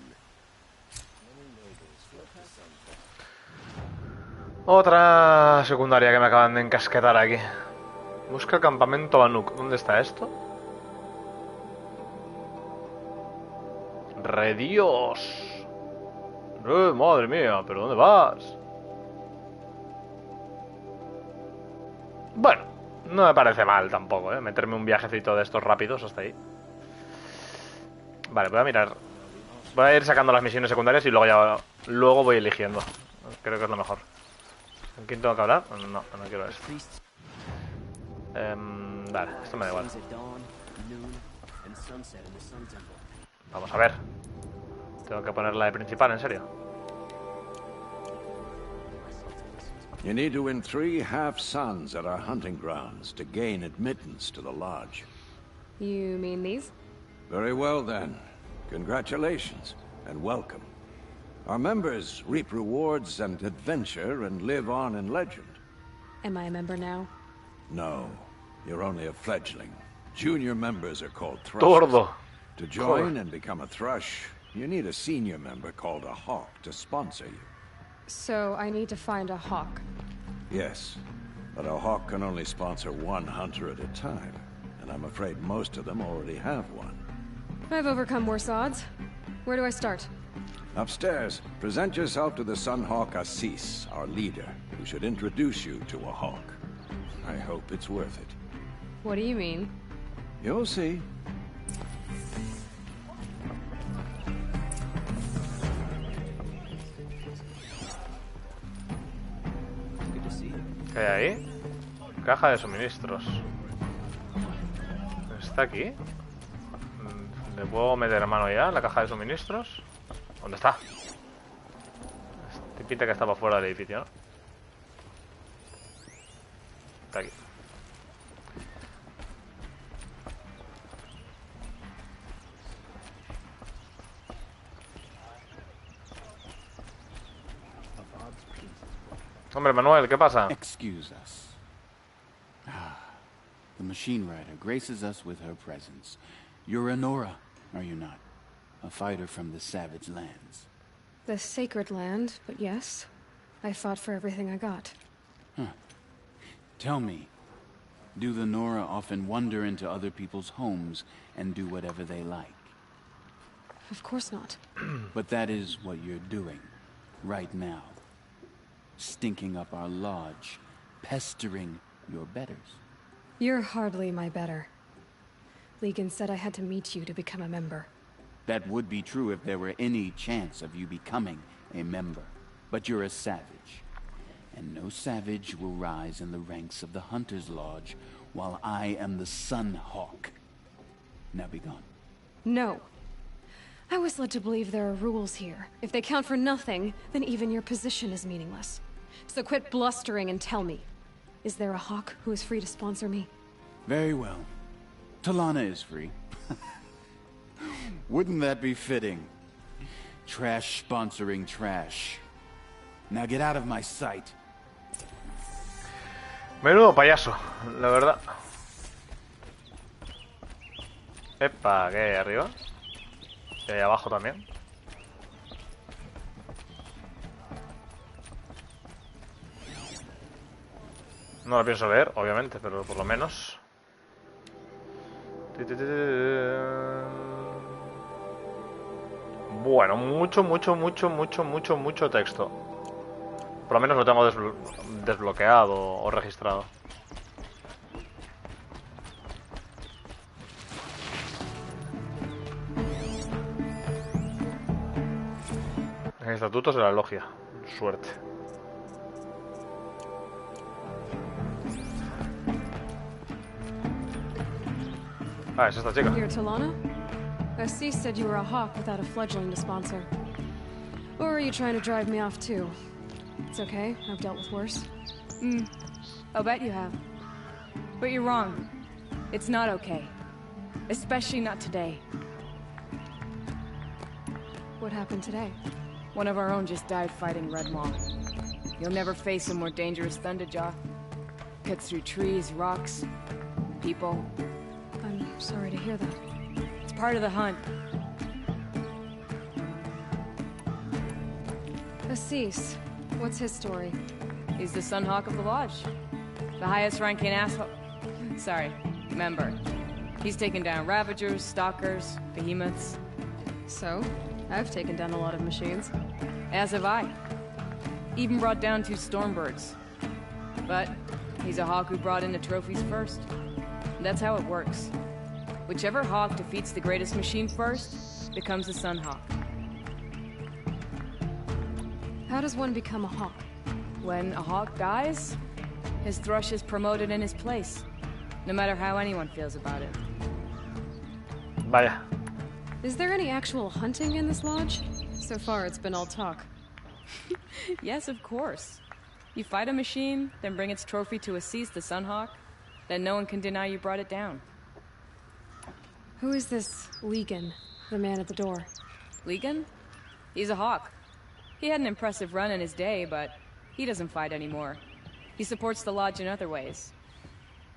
Otra secundaria que me acaban de encasquetar aquí. Busca el campamento Banuk. ¿Dónde está esto? ¡Redios! Madre mía, ¿pero dónde vas? Bueno, no me parece mal tampoco, ¿eh? Meterme un viajecito de estos rápidos hasta ahí. Vale, voy a mirar. Voy a ir sacando las misiones secundarias y luego voy eligiendo. Creo que es lo mejor. ¿Con quién tengo que hablar? No, no quiero esto. Vale, esto me da igual. Vamos a ver. Tengo que ponerla de principal, ¿en serio? You need to win 3 half-suns at our hunting grounds to gain admittance to the lodge. You mean these? Very well, then. Congratulations, and welcome. Our members reap rewards and adventure and live on in legend. Am I a member now? No, you're only a fledgling. Junior members are called thrushes. Tordo. To join and become a thrush, you need a senior member called a hawk to sponsor you. So I need to find a hawk. Yes, but a hawk can only sponsor 1 hunter at a time, and I'm afraid most of them already have one. I've overcome worse odds. Where do I start? Upstairs, present yourself to the Sunhawk Assis, our leader, who should introduce you to a hawk. I hope it's worth it. What do you mean? You'll see. ¿Qué hay ahí? Caja de suministros. ¿Está aquí? ¿Le puedo meter mano ya en la caja de suministros? ¿Dónde está? Este pinta que estaba fuera del edificio, ¿no? Está aquí. Hombre, Manuel, ¿qué pasa? Excuse us. The machine rider graces us with her presence. You're a Nora, are you not? A fighter from the savage lands. The sacred land, but yes. I fought for everything I got. Huh. Tell me, do the Nora often wander into other people's homes and do whatever they like? Of course not. But that is what you're doing, right now. Stinking up our lodge, pestering your betters. You're hardly my better. Legan said I had to meet you to become a member. That would be true if there were any chance of you becoming a member. But you're a savage. And no savage will rise in the ranks of the Hunter's Lodge while I am the Sun Hawk. Now be gone. No. I was led to believe there are rules here. If they count for nothing, then even your position is meaningless. So quit blustering and tell me. Is there a hawk who is free to sponsor me? Very well. Talana is free. Wouldn't that be fitting? Trash sponsoring trash. Now get out of my sight. Menudo payaso, la verdad. Epa, ¿qué hay arriba? Y ahí abajo también. No lo pienso ver, obviamente, pero por lo menos. Bueno, mucho texto. Por lo menos lo tengo desbloqueado o registrado. Estatutos de la logia. Suerte. Ah, es esta chica. Here, Talana? Assis said you were a hawk without a fledgling to sponsor. Or are you trying to drive me off too? It's okay, I've dealt with worse. I'll bet you have. But you're wrong. It's not okay. Especially not today. What happened today? One of our own just died fighting Red Maw. You'll never face a more dangerous Thunderjaw. Cuts through trees, rocks, people. I'm sorry to hear that. It's part of the hunt. Assis, what's his story? He's the Sunhawk of the Lodge. The highest ranking asshole... Sorry, member. He's taken down Ravagers, Stalkers, Behemoths. So? I've taken down a lot of machines. As have I. Even brought down 2 Stormbirds. But he's a hawk who brought in the trophies first. And that's how it works. Whichever hawk defeats the greatest machine first becomes a Sunhawk. How does one become a hawk? When a hawk dies, his thrush is promoted in his place. No matter how anyone feels about it. Vaya. Is there any actual hunting in this lodge? So far, it's been all talk. Yes, of course. You fight a machine, then bring its trophy to Assis the Sunhawk, then no one can deny you brought it down. Who is this Legan, the man at the door? Legan? He's a hawk. He had an impressive run in his day, but he doesn't fight anymore. He supports the lodge in other ways.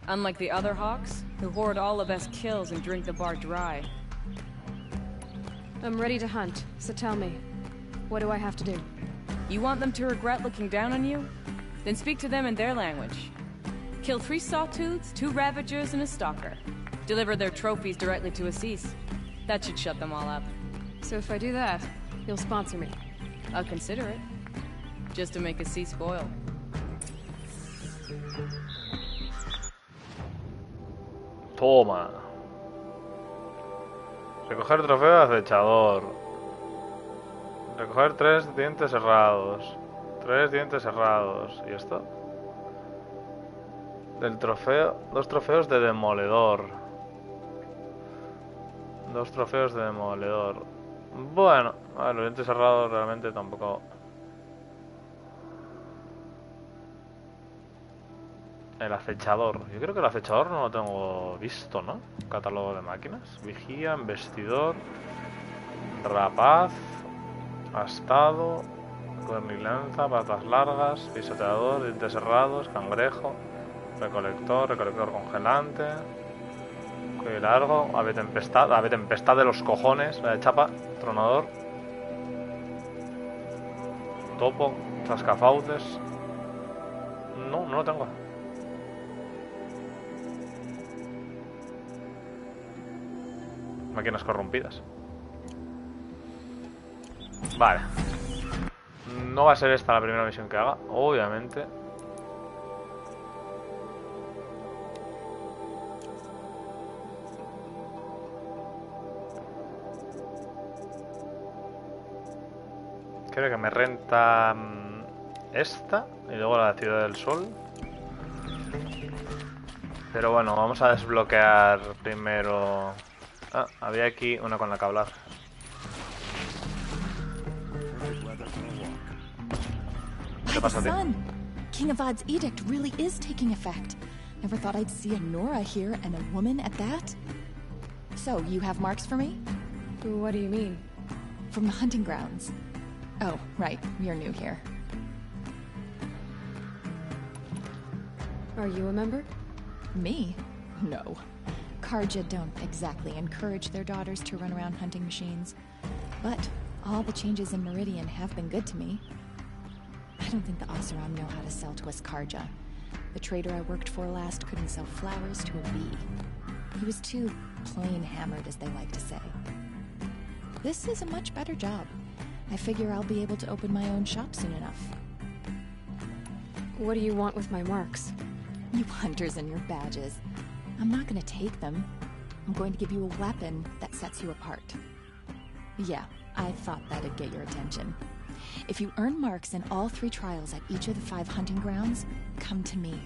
Unlike the other hawks, who hoard all the best kills and drink the bar dry. I'm ready to hunt, so tell me, what do I have to do? You want them to regret looking down on you? Then speak to them in their language. Kill 3 Sawtooths, 2 Ravagers, and a Stalker. Deliver their trophies directly to Assis. That should shut them all up. So if I do that, you'll sponsor me? I'll consider it. Just to make Assis spoil. Toma. Recoger trofeo de acechador. Recoger 3 dientes cerrados. 3 dientes cerrados. ¿Y esto? Del trofeo... 2 trofeos de demoledor. 2 trofeos de demoledor. Bueno, a ver, los dientes cerrados realmente tampoco... El acechador. Yo creo que el acechador no lo tengo visto, ¿no? Catálogo de máquinas. Vigía, embestidor, rapaz, astado, cuernilanza, patas largas, pisoteador, dientes cerrados, cangrejo, recolector congelante, cuello largo, ave tempestad de los cojones, la de chapa, tronador, topo, chascafauces. No lo tengo. Máquinas corrompidas. Vale. No va a ser esta la primera misión que haga, obviamente. Creo que me renta esta y luego la Ciudad del Sol. Pero bueno, vamos a desbloquear primero... Ah, había aquí una con la que hablar. ¿Qué pasa a ti? Son, King Avad's edict really is taking effect. Never thought I'd see a Nora here and a woman at that. So, you have marks for me? What do you mean? From the hunting grounds. Oh, right. You're new here. Are you a member? Me? No. Karja don't exactly encourage their daughters to run around hunting machines. But all the changes in Meridian have been good to me. I don't think the Oseram know how to sell to us Karja. The trader I worked for last couldn't sell flowers to a bee. He was too plain hammered, as they like to say. This is a much better job. I figure I'll be able to open my own shop soon enough. What do you want with my marks? You hunters and your badges. I'm not gonna take them. I'm going to give you a weapon that sets you apart. Yeah, I thought that'd get your attention. If you earn marks in all 3 trials at each of the 5 hunting grounds, come to me.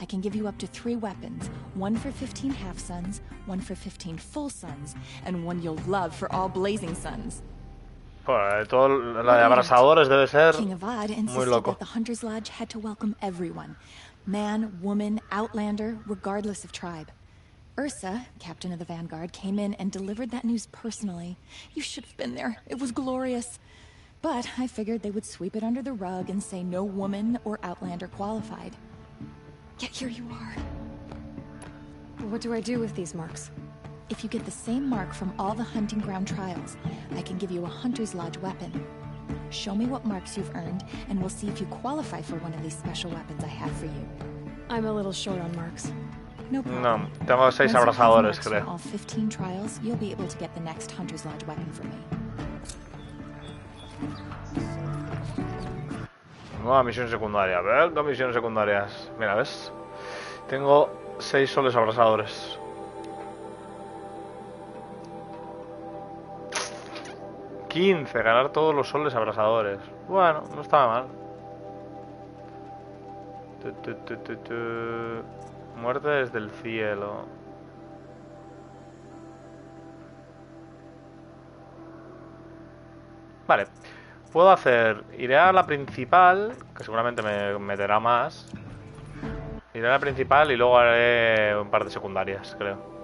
I can give you up to 3 weapons, 1 for 15 half-suns, 1 for 15 full suns, and 1 you'll love for all blazing suns. Pues todo la de abrasadores debe ser King Avad muy insisted loco. that the Hunter's Lodge had to welcome everyone. Man, woman, outlander, regardless of tribe. Ursa, captain of the Vanguard, came in and delivered that news personally. You should have been there. It was glorious. But I figured they would sweep it under the rug and say no woman or outlander qualified. Yet here you are. What do I do with these marks? If you get the same mark from all the hunting ground trials, I can give you a Hunter's Lodge weapon. Show me what marks you've earned, and we'll see if you qualify for one of these special weapons I have for you. I'm a little short on marks. No problem. No, tengo 6 Once you have abrasadores, marks from creo. all 15 trials, you'll be able to get the next Hunter's Lodge weapon from me. Nueva misión secundaria. Venga, misiones secundarias. Mira, ¿ves? Tengo 6 soles abrasadores. Ganar todos los soles abrasadores. Bueno, no estaba mal. Muerte desde el cielo. Vale. Puedo hacer... Iré a la principal, que seguramente me meterá más. Iré a la principal y luego haré un par de secundarias, creo.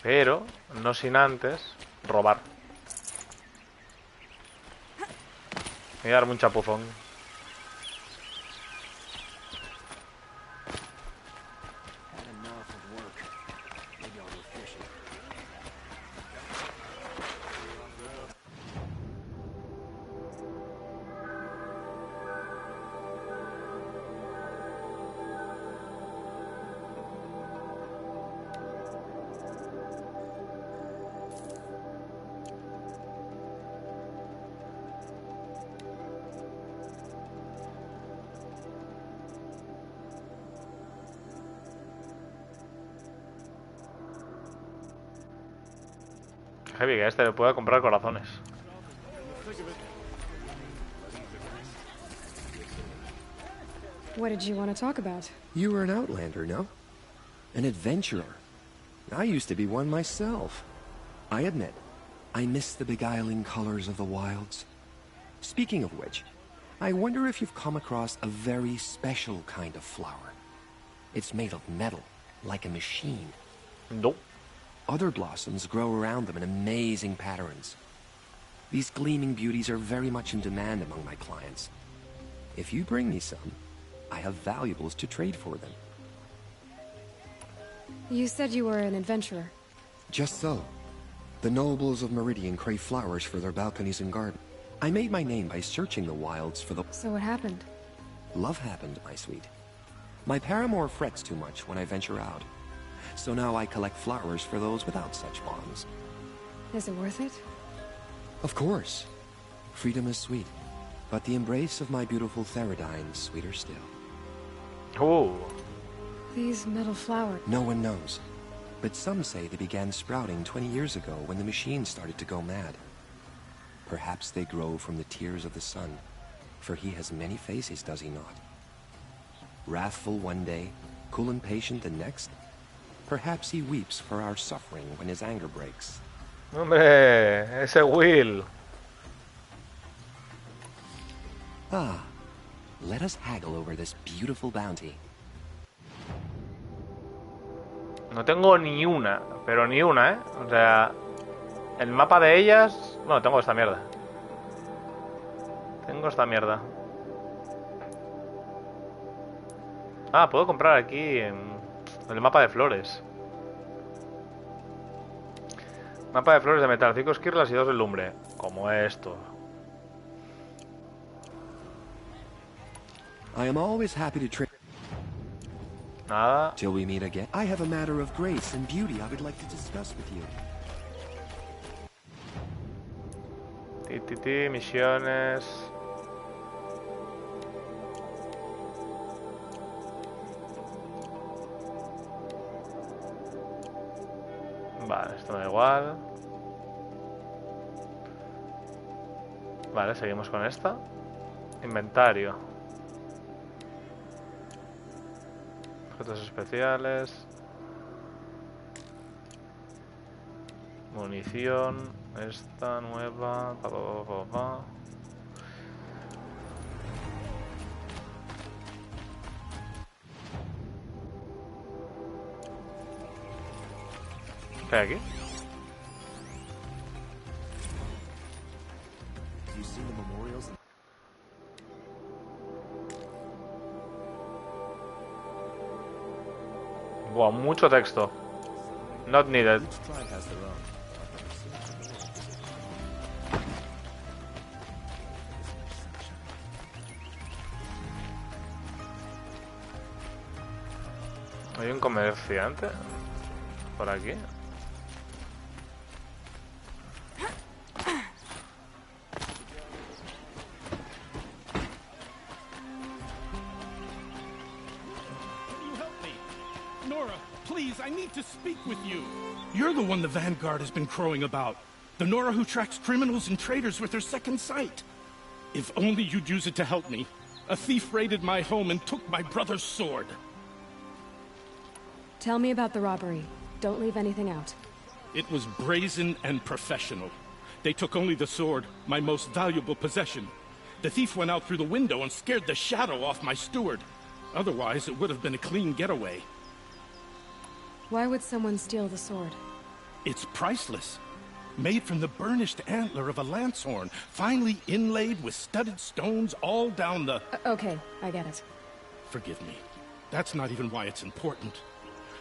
Pero no sin antes robar. Voy a darme un chapuzón. Heavy, que a este le pueda comprar corazones. What did you want to talk about? You were an outlander, no? An adventurer. I used to be one myself. I admit, I miss the beguiling colors of the wilds. Speaking of which, I wonder if you've come across a very special kind of flower. It's made of metal, like a machine. No. Other blossoms grow around them in amazing patterns. These gleaming beauties are very much in demand among my clients. If you bring me some, I have valuables to trade for them. You said you were an adventurer. Just so. The nobles of Meridian crave flowers for their balconies and gardens. I made my name by searching the wilds for the... So what happened? Love happened, my sweet. My paramour frets too much when I venture out. So now I collect flowers for those without such bonds. Is it worth it? Of course. Freedom is sweet, but the embrace of my beautiful Theridine sweeter still. Oh. These metal flowers... No one knows, but some say they began sprouting 20 years ago when the machine started to go mad. Perhaps they grow from the tears of the sun, for he has many faces, does he not? Wrathful one day, cool and patient the next. Perhaps he weeps for our suffering when his anger breaks. Hombre, ese Will. Ah, let us haggle over this beautiful bounty. No tengo ni una, pero ni una, ¿eh? O sea, el mapa de ellas... Bueno, tengo esta mierda. Tengo esta mierda. Ah, puedo comprar aquí en el mapa de flores. Mapa de flores de metal, 5 esquirlas y 2 de lumbre. Como esto. I am always happy to trade. Nada. Till we meet again. I have a matter of grace and beauty I would like to discuss with you. Misiones. Vale, esto me da igual. Vale, seguimos con esta. Inventario. Objetos especiales. Munición. Esta nueva. ¿Qué hay aquí? Buah, mucho texto. Not needed. Hay un comerciante por aquí. Nora, please, I need to speak with you. You're the one the Vanguard has been crowing about. The Nora who tracks criminals and traitors with her second sight. If only you'd use it to help me. A thief raided my home and took my brother's sword. Tell me about the robbery. Don't leave anything out. It was brazen and professional. They took only the sword, my most valuable possession. The thief went out through the window and scared the shadow off my steward. Otherwise, it would have been a clean getaway. Why would someone steal the sword? It's priceless. Made from the burnished antler of a lancehorn, finely inlaid with studded stones all down the... Okay, I get it. Forgive me. That's not even why it's important.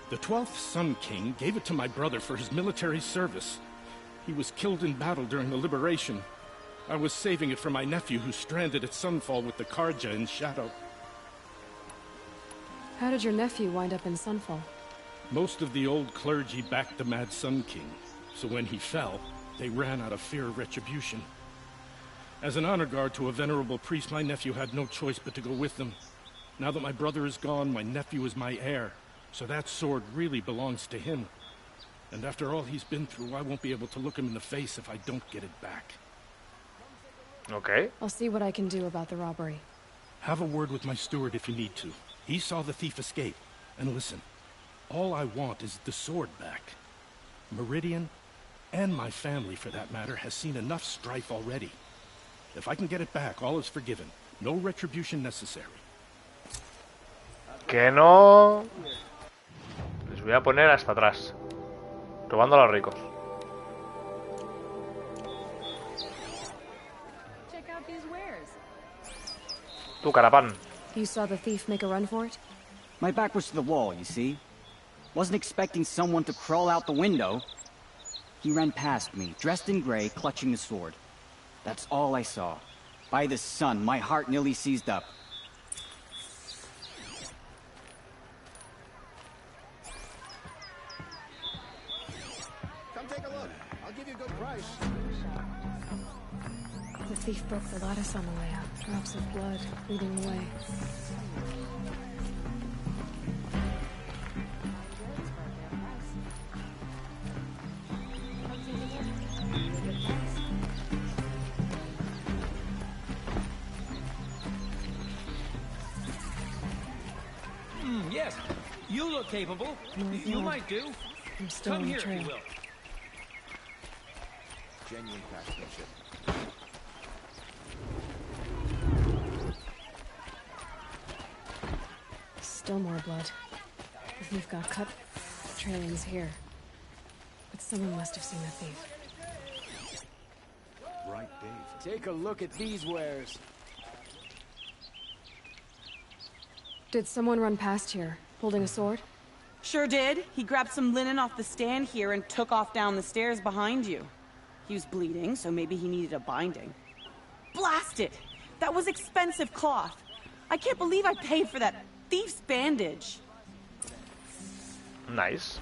The 12th Sun King gave it to my brother for his military service. He was killed in battle during the liberation. I was saving it for my nephew who's stranded at Sunfall with the Karja in Shadow. How did your nephew wind up in Sunfall? Most of the old clergy backed the Mad Sun King, so when he fell, they ran out of fear of retribution. As an honor guard to a venerable priest, my nephew had no choice but to go with them. Now that my brother is gone, my nephew is my heir, so that sword really belongs to him. And after all he's been through, I won't be able to look him in the face if I don't get it back. Okay. I'll see what I can do about the robbery. Have a word with my steward if you need to. He saw the thief escape. And listen, all I want is the sword back. Meridian, and my family for that matter, has seen enough strife already. If I can get it back, all is forgiven. No retribution necessary. Que no... Les voy a poner hasta atrás. Robando a los ricos. Check out these wares. Tu carapán. You saw the thief make a run for it? My back was to the wall, you see? Wasn't expecting someone to crawl out the window. He ran past me, dressed in gray, clutching the sword. That's all I saw. By the sun, my heart nearly seized up. Come take a look. I'll give you a good price. The thief broke the lattice on the way out. Drops of blood leading the way. Yes, you look capable. You might do. I'm still Come on the here, if trail. you will. Genuine craftsmanship. still more blood. The thief got cut. The trailing's here. But someone must have seen the thief. Bright day. Take a look at these wares. Did someone run past here, holding a sword? Sure did. He grabbed some linen off the stand here and took off down the stairs behind you. He was bleeding, so maybe he needed a binding. Blast it! That was expensive cloth. I can't believe I paid for that thief's bandage. Nice.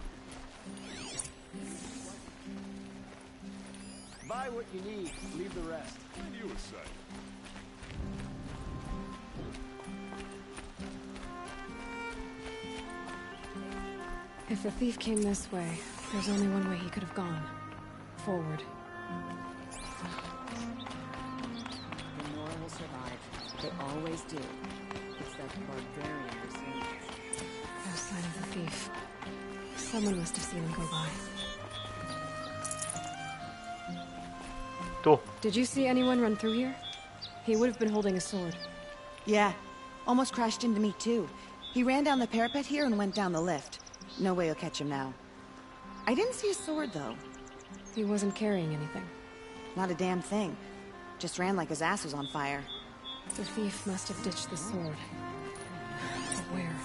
Buy what you need, leave the rest. You were saying. If the thief came this way, there's only one way he could have gone. Forward. The Nora will survive. They always do. It's that barbarian resilience. No sign of the thief. Someone must have seen him go by. Tú. Did you see anyone run through here? He would have been holding a sword. Yeah. Almost crashed into me, too. He ran down the parapet here and went down the lift. No way you'll catch him now. I didn't see a sword, though. He wasn't carrying anything. Not a damn thing. Just ran like his ass was on fire. The thief must have ditched the sword. But where?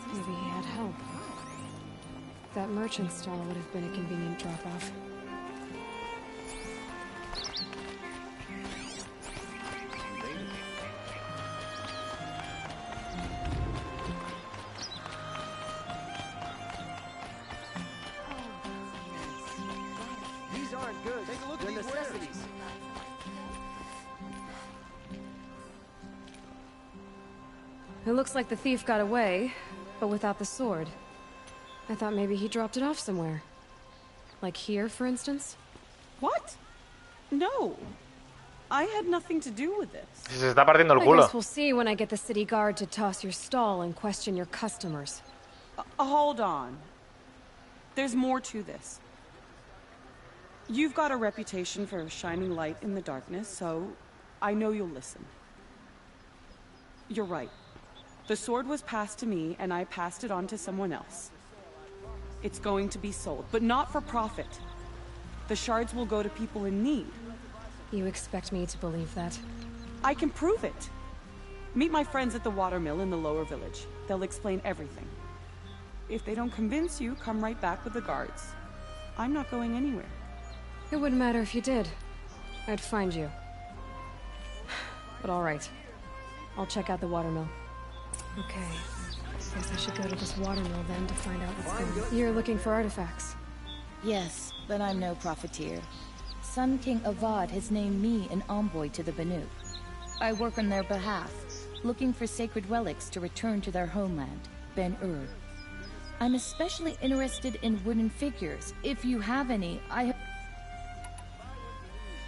Maybe he had help. That merchant stall would have been a convenient drop-off. These aren't good. Take a look at these necessities. It looks like the thief got away, but without the sword. I thought maybe he dropped it off somewhere. Like here, for instance? What? No. I had nothing to do with this. Se está partiendo el I culo. guess we'll see when I get the city guard to toss your stall and question your customers. Hold on. There's more to this. You've got a reputation for shining light in the darkness, so I know you'll listen. You're right. The sword was passed to me, and I passed it on to someone else. It's going to be sold, but not for profit. The shards will go to people in need. You expect me to believe that? I can prove it. Meet my friends at the watermill in the lower village. They'll explain everything. If they don't convince you, come right back with the guards. I'm not going anywhere. It wouldn't matter if you did. I'd find you. But all right. I'll check out the watermill. Okay. Guess I should go to this watermill then to find out what's going on. You're looking for artifacts. Yes, but I'm no profiteer. Sun King Avad has named me an envoy to the Banuk. I work on their behalf, looking for sacred relics to return to their homeland, Ben-Ur. I'm especially interested in wooden figures. If you have any,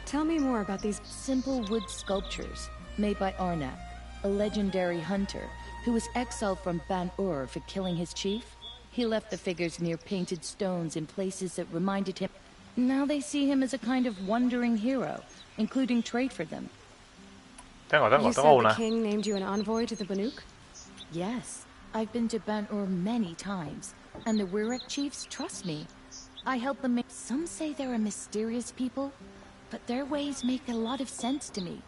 Tell me more about these simple wood sculptures made by Arnak, a legendary hunter who was exiled from Ban-Ur for killing his chief. He left the figures near painted stones in places that reminded him. Now they see him as a kind of wandering hero, including trade for them. You said the king named you an envoy to the Banuk? Yes, I've been to Ban-Ur many times, and the Wirek chiefs trust me. I help them make. Some say they're a mysterious people, but their ways make a lot of sense to me.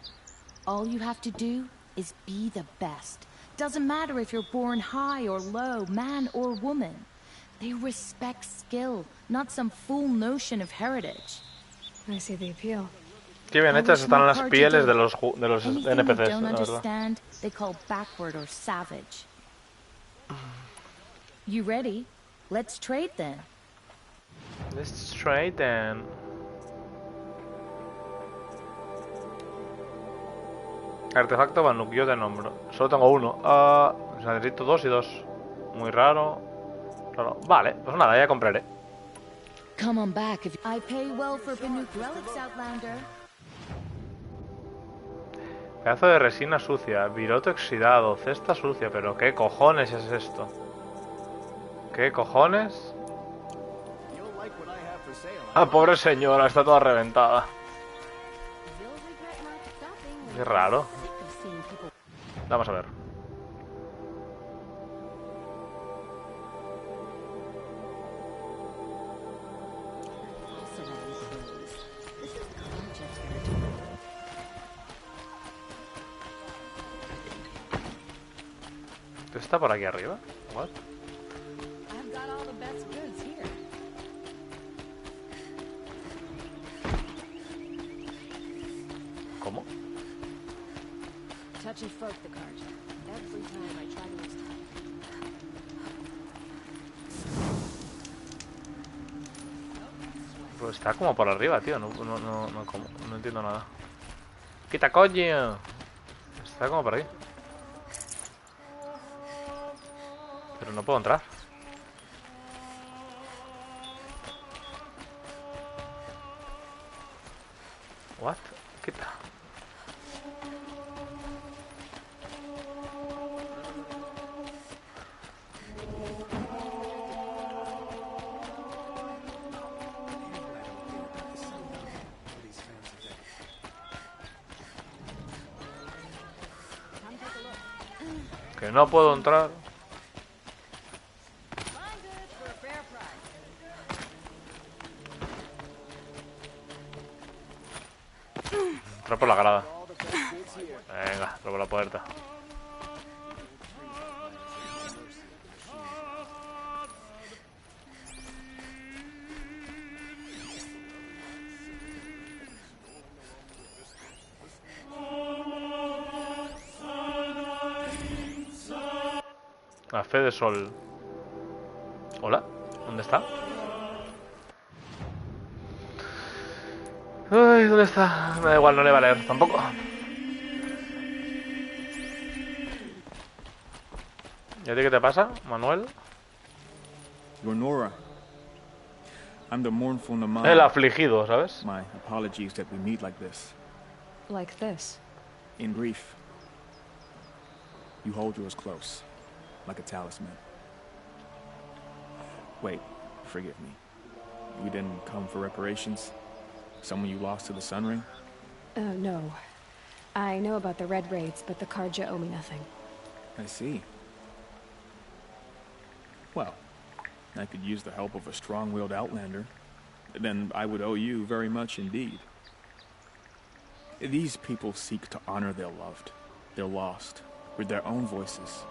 All you have to do is be the best. Doesn't matter if you're born high or low, man or woman. They respect skill, not some fool notion of heritage. I see the appeal. Qué bien hechas están las pieles de los Anything NPCs, they don't la verdad. understand, they call backward or savage. You ready? Let's trade then. Let's trade then. Artefacto Banuk, yo te nombro. Solo tengo uno. O sea, necesito dos y dos. Muy raro. Raro. Vale, pues nada, ya compraré. Come on back if I pay well for Banuk relics, Outlander. Pedazo de resina sucia, virote oxidado, cesta sucia, pero ¿qué cojones es esto? ¿Qué cojones? Ah, pobre señora, está toda reventada. Qué raro. Vamos a ver. está por aquí arriba? What? I've got all the best goods here. ¿Cómo? Touchy folk, the card. Every time I try to explain. Pues está como por arriba, tío. No entiendo nada. ¡Quita, coño! Está como por ahí. Pero no puedo entrar. What? Quita. Que no puedo entrar. Entra por la grada. Venga, entra por la puerta. La fe de sol. ¿Hola? ¿Dónde está? Ay, ¿dónde está? Me da igual, no le va a leer tampoco. ¿Y a ti qué te pasa, Manuel? Lenora. I'm the mournful Naman. El afligido, ¿sabes? My apologies that we meet like this. Like this. In brief, you hold yours close, like a talisman. Wait, forgive me. You didn't come for reparations? Someone you lost to the Sun Ring? No. I know about the Red Raids, but the Karja owe me nothing. I see. Well, I could use the help of a strong-willed outlander. Then I would owe you very much indeed. These people seek to honor their loved, their lost, with their own voices,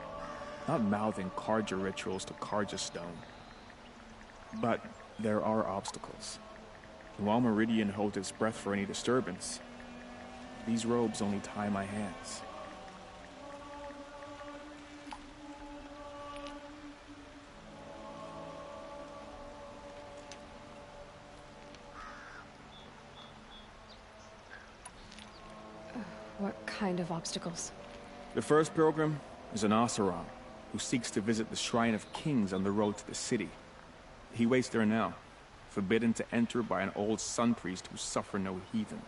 not mouthing Karja rituals to Karja stone. But there are obstacles. While Meridian holds its breath for any disturbance, these robes only tie my hands. What kind of obstacles? The first pilgrim is an Oseram who seeks to visit the Shrine of Kings on the road to the city. He waits there now, forbidden to enter by an old sun priest who suffer no heathen.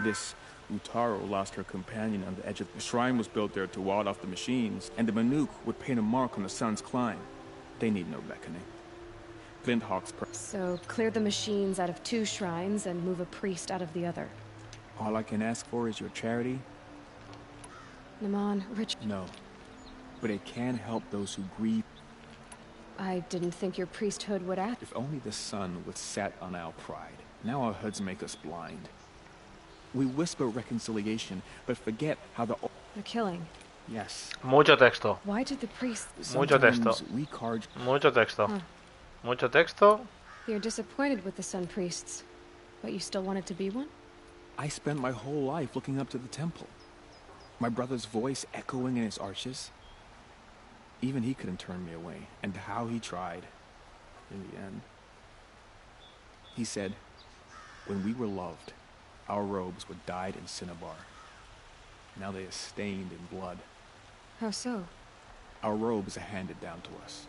This Utaro lost her companion on the edge of the shrine was built there to ward off the machines, and the Manuk would paint a mark on the sun's climb. They need no beckoning. Flinthawk's So clear the machines out of 2 shrines and move a priest out of the other. All I can ask for is your charity? Naman, Rich... No. But it can help those who grieve. I didn't think your priesthood would act. If only the sun would set on our pride. Now our hoods make us blind. We whisper reconciliation, but forget how the killing. Yes. Mucho texto. Why did the priests... Mucho texto. Mucho texto. Huh. Mucho texto. You're disappointed with the sun priests, but you still wanted to be one? I spent my whole life looking up to the temple. My brother's voice echoing in its arches. Even he couldn't turn me away, and how he tried. In the end. He said, when we were loved, our robes were dyed in cinnabar. Now they are stained in blood. How so? Our robes are handed down to us.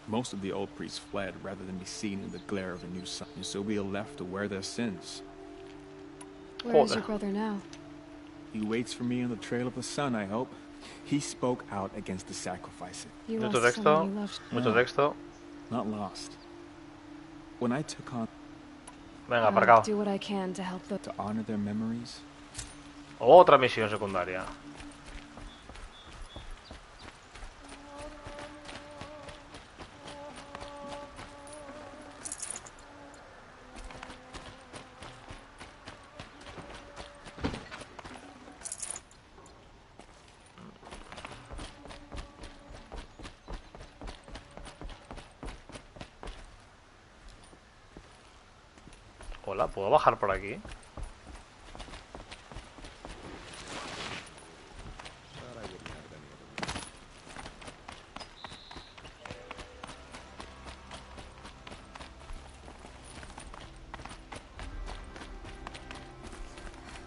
Most of the old priests fled rather than be seen in the glare of a new sun, and so we are left to wear their sins. Where is your brother now? He waits for me on the trail of the sun, I hope. He spoke out against the sacrifices. You Mucho lost texto. someone you loved. Mucho texto. Not lost. When I took on... Venga, I'll aparcado. do what I can to help the... To honor their memories. Otra misión secundaria. Hola, ¿puedo bajar por aquí?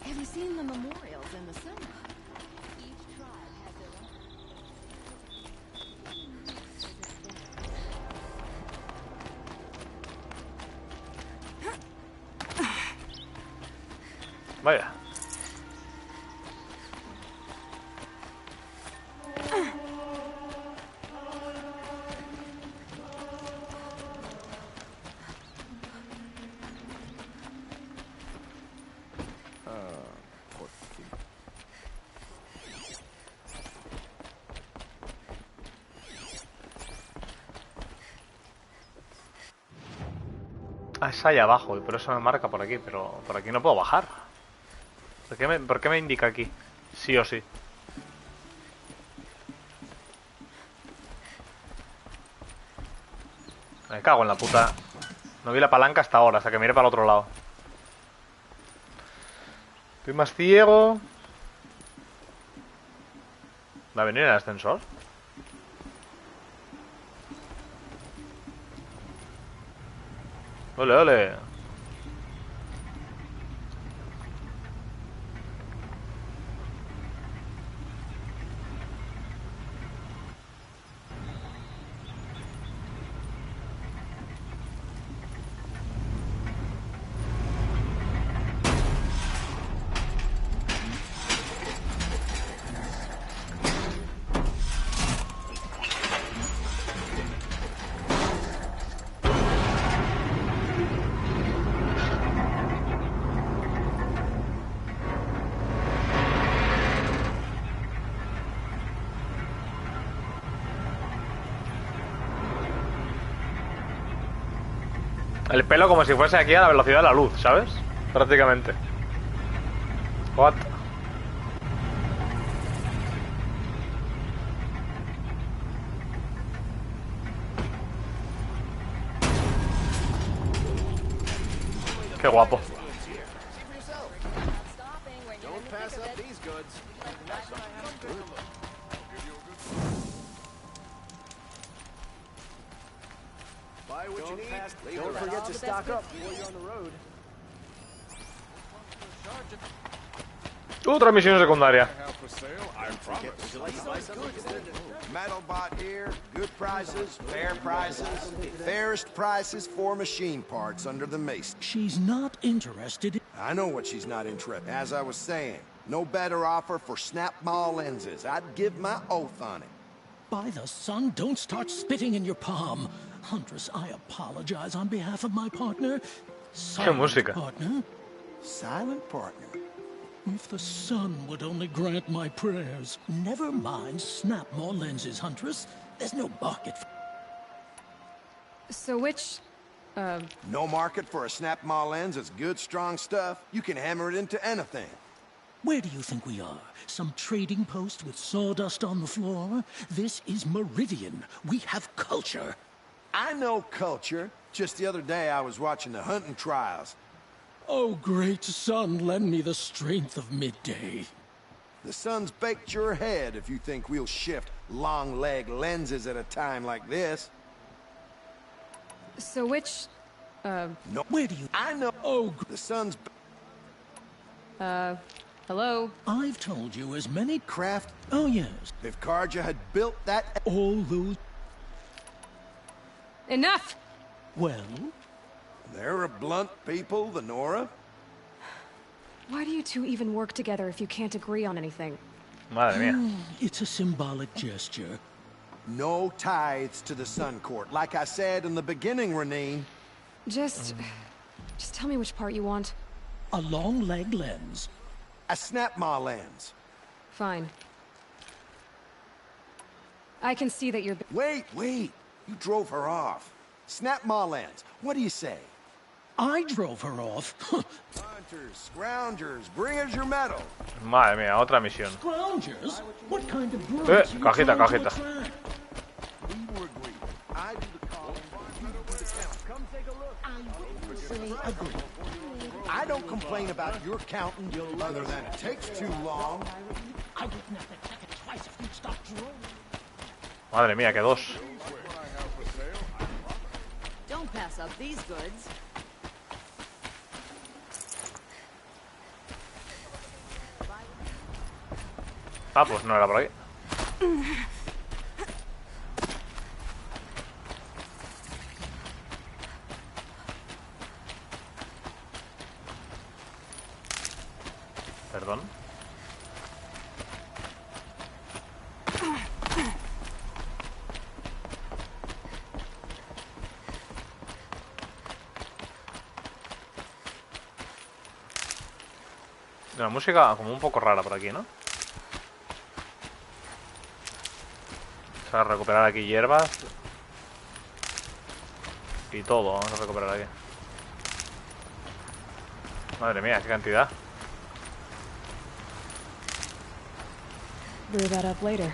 Have you seen the memorials in the center? Each tribe has their own. Vaya. Ah, es ahí abajo y por eso me marca por aquí, pero por aquí no puedo bajar. ¿Por qué me indica aquí? Sí o sí. Me cago en la puta. No vi la palanca hasta ahora, hasta que miré para el otro lado. Estoy más ciego. ¿Va a venir el ascensor? Ole, ole. El pelo como si fuese aquí a la velocidad de la luz, ¿sabes? Prácticamente. What? Qué guapo. Don't forget to stock up before you're on the road. Otra misión secundaria. Metal bot here, good prices, fair prices, fairest prices for machine parts under the mace. She's not interested. I know what she's not interested. As I was saying, no better offer for snap mall lenses. I'd give my oath on it. By the sun, don't start spitting in your palm. Huntress, I apologize on behalf of my partner. Silent partner. Silent partner. If the sun would only grant my prayers. Never mind snap more lenses, Huntress. There's no market for... So which, No market for a snap mall lens. It's good, strong stuff. You can hammer it into anything. Where do you think we are? Some trading post with sawdust on the floor? This is Meridian. We have culture. I know culture. Just the other day I was watching the hunting trials. Oh, great sun, lend me the strength of midday. The sun's baked your head if you think we'll shift long leg lenses at a time like this. So which, No, where do you... I know... Oh, the sun's... hello? I've told you as many craft... Oh, yes. If Karja had built that... All those... Enough! Well? They're a blunt people, the Nora. Why do you two even work together if you can't agree on anything? Madre mía. It's a symbolic gesture. No tithes to the Sun Court. Like I said in the beginning, Renine. Just tell me which part you want. A long leg lens. A snap ma lens. Fine. I can see that you're... Wait. You drove her off. Snap ma lens. What do you say? I drove her off. Hunters, scroungers, bring us your medal. Madre mía, otra misión. Scroungers? What kind of brutes are you Cajita, trying to cajita. attract? We were agreed. I do the calling, you do the count. Come take a look. I wouldn't say agree. I don't complain about your counting, other than it takes too long. I wouldn't have to check it twice if you'd stop drooling. Madre mía, que dos. Don't pass up these goods. Ah, pues no era por aquí. Perdón. La música como un poco rara por aquí, ¿no? O sea, recuperar aquí hierbas. Y todo, vamos a recuperar aquí. Madre mía, qué cantidad. Brew that up later.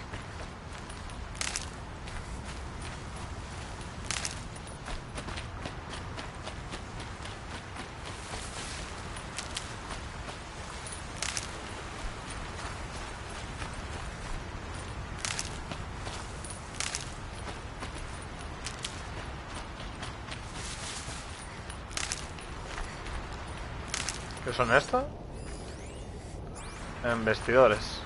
¿Qué son estos? En vestidores.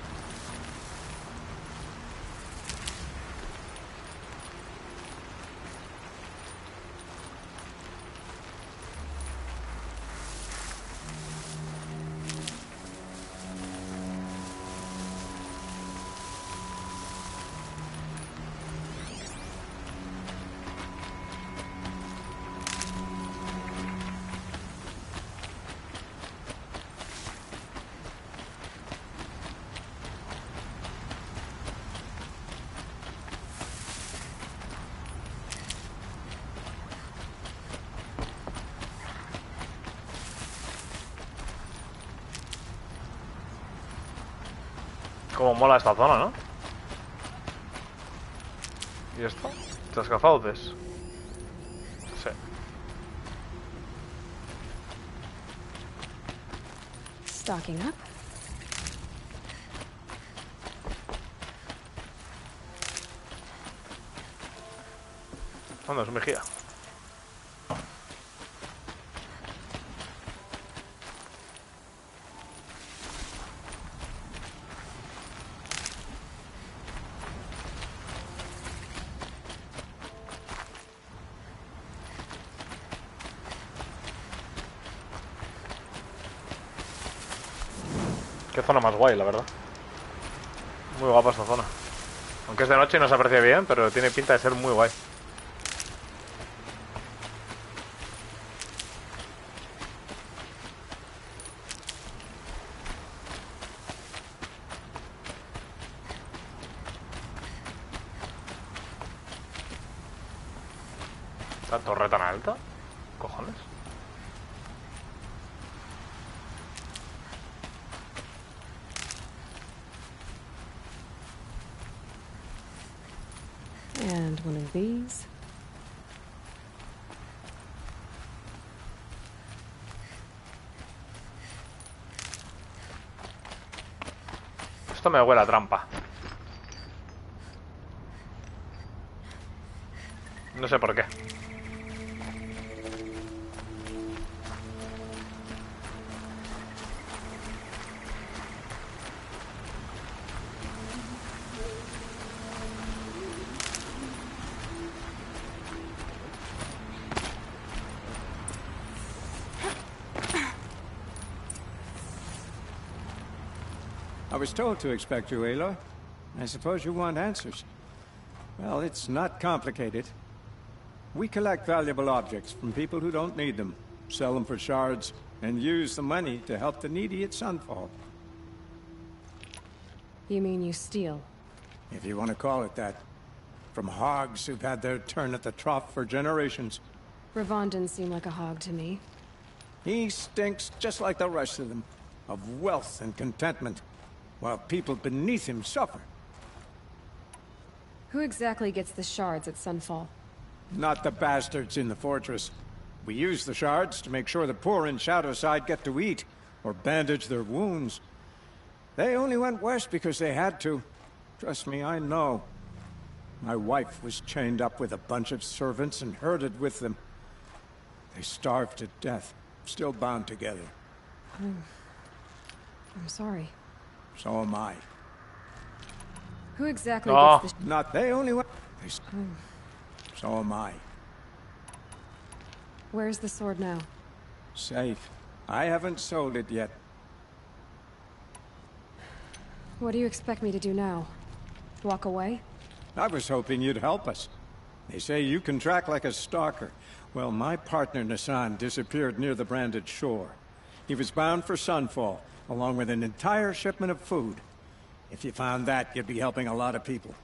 Como mola esta zona, ¿no? ¿Y esto? Chascafauces. Sí. Stocking up. ¿Dónde es Mejía? Qué zona más guay, la verdad. Muy guapa esta zona. Aunque es de noche y no se aprecia bien, pero tiene pinta de ser muy guay. ¿Esta torre tan alta? ¿Cojones? And one of these. Esto me huele a trampa. No sé por qué. I was told to expect you, Aloy. I suppose you want answers. Well, it's not complicated. We collect valuable objects from people who don't need them, sell them for shards, and use the money to help the needy at Sunfall. You mean you steal? If you want to call it that. From hogs who've had their turn at the trough for generations. Ravon didn't seem like a hog to me. He stinks just like the rest of them, of wealth and contentment, while people beneath him suffer. Who exactly gets the shards at Sunfall? Not the bastards in the fortress. We use the shards to make sure the poor in Shadowside get to eat, or bandage their wounds. They only went west because they had to. Trust me, I know. My wife was chained up with a bunch of servants and herded with them. They starved to death, still bound together. I'm sorry. So am I. Who exactly gets this? Not they only went. So am I. Where's the sword now? Safe. I haven't sold it yet. What do you expect me to do now? Walk away? I was hoping you'd help us. They say you can track like a stalker. Well, my partner Nassan disappeared near the branded shore. He was bound for Sunfall, along with an entire shipment of food. If you found that, you'd be helping a lot of people.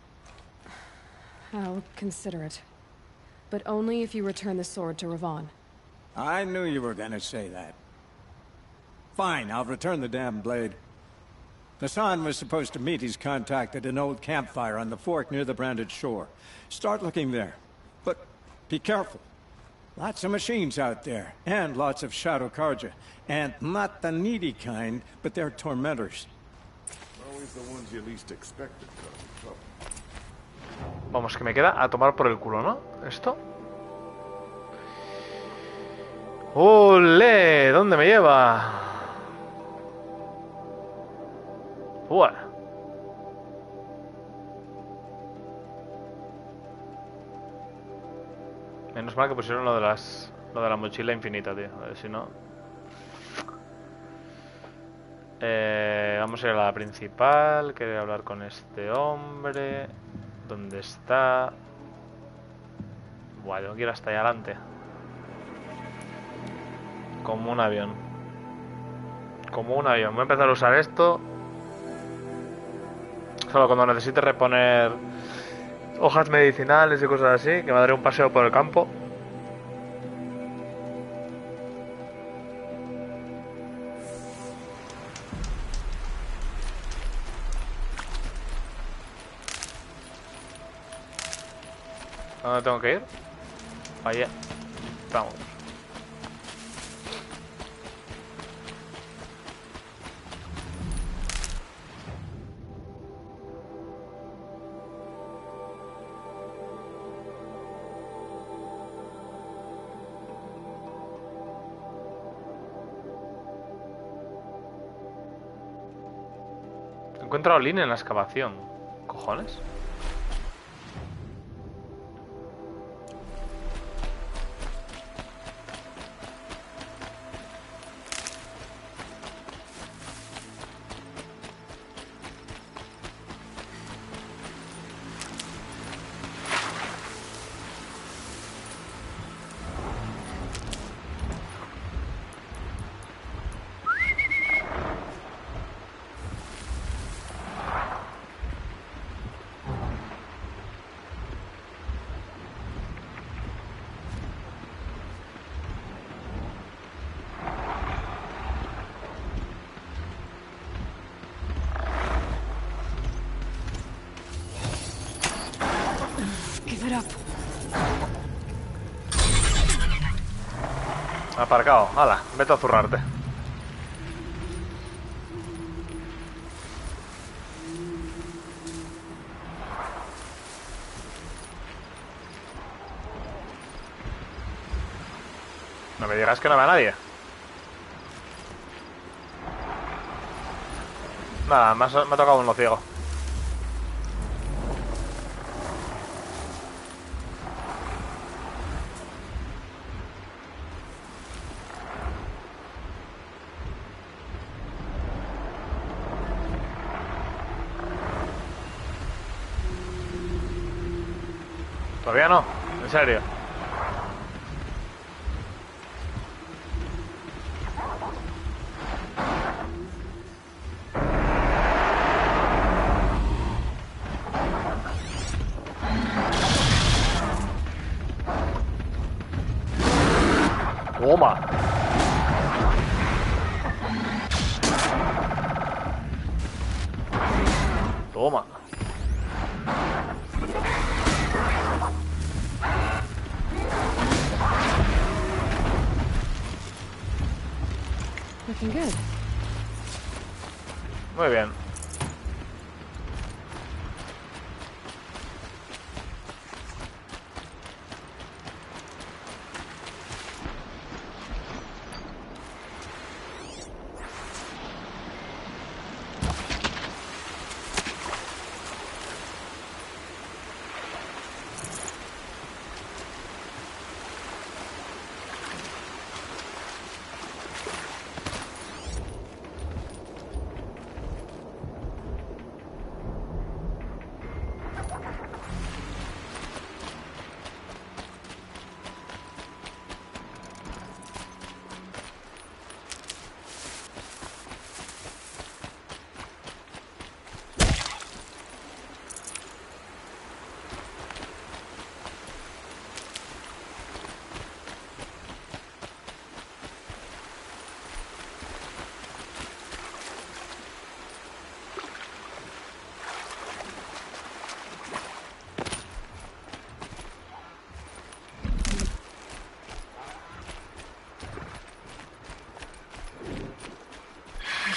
I'll consider it. But only if you return the sword to Ravon. I knew you were gonna say that. Fine, I'll return the damn blade. Nassan was supposed to meet his contact at an old campfire on the fork near the branded shore. Start looking there. But be careful. Lots of machines out there, and lots of Shadow Karja. And not the needy kind, but they're tormentors. Always the ones you least expected. Vamos, que me queda a tomar por el culo, ¿no? ¿Esto? ¡Olé! ¿Dónde me lleva? ¡Uah! Menos mal que pusieron lo de la mochila infinita, tío. A ver si no. Vamos a ir a la principal. Quería hablar con este hombre. ¿Dónde está? Buah, tengo que ir hasta allá adelante. Como un avión. Como un avión. Voy a empezar a usar esto. Solo cuando necesite reponer hojas medicinales y cosas así. Que me daré un paseo por el campo. ¿A dónde tengo que ir? Allá. Vamos. Encuentro a Olin en la excavación. ¿Cojones? Aparcado, hala, vete a zurrarte. No me digas que no ve a nadie. Nada, me ha tocado uno ciego. Todavía no, en serio. Toma. Toma. looking good. Muy bien.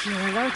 You're alert.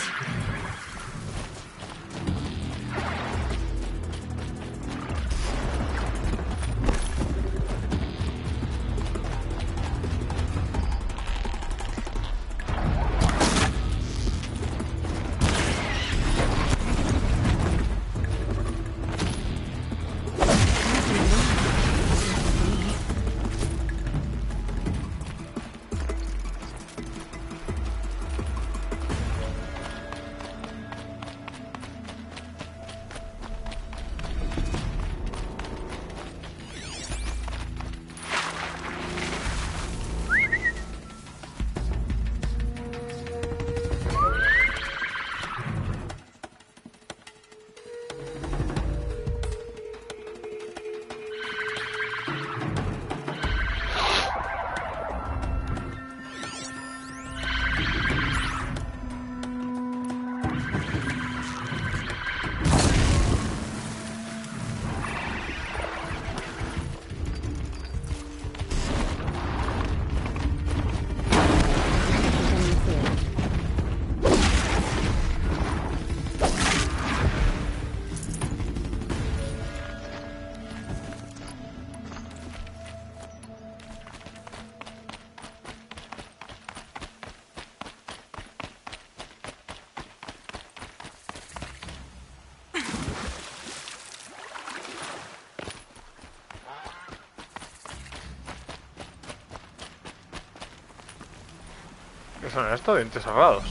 ¿Qué son esto? Dientes sagrados.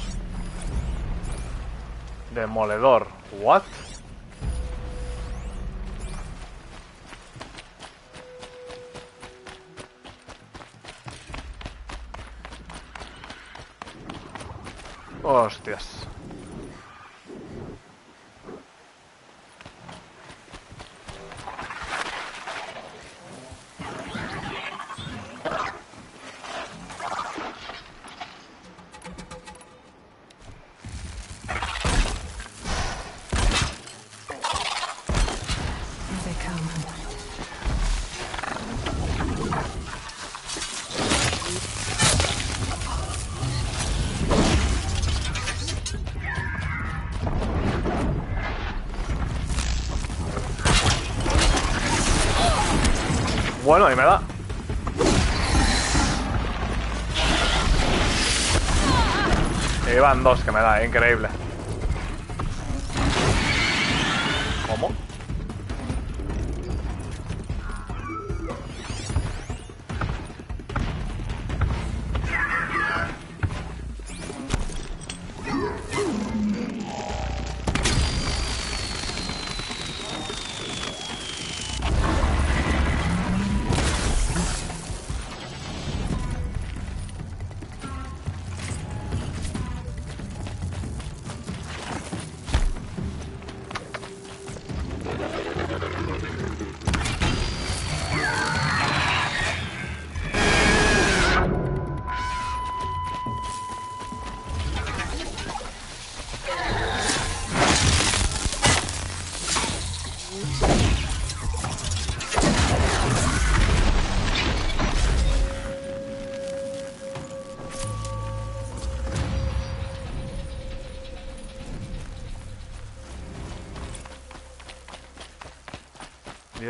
Demoledor. ¿What? Hostias. Bueno, ahí me da. Y van dos que me da, increíble. ¿Cómo?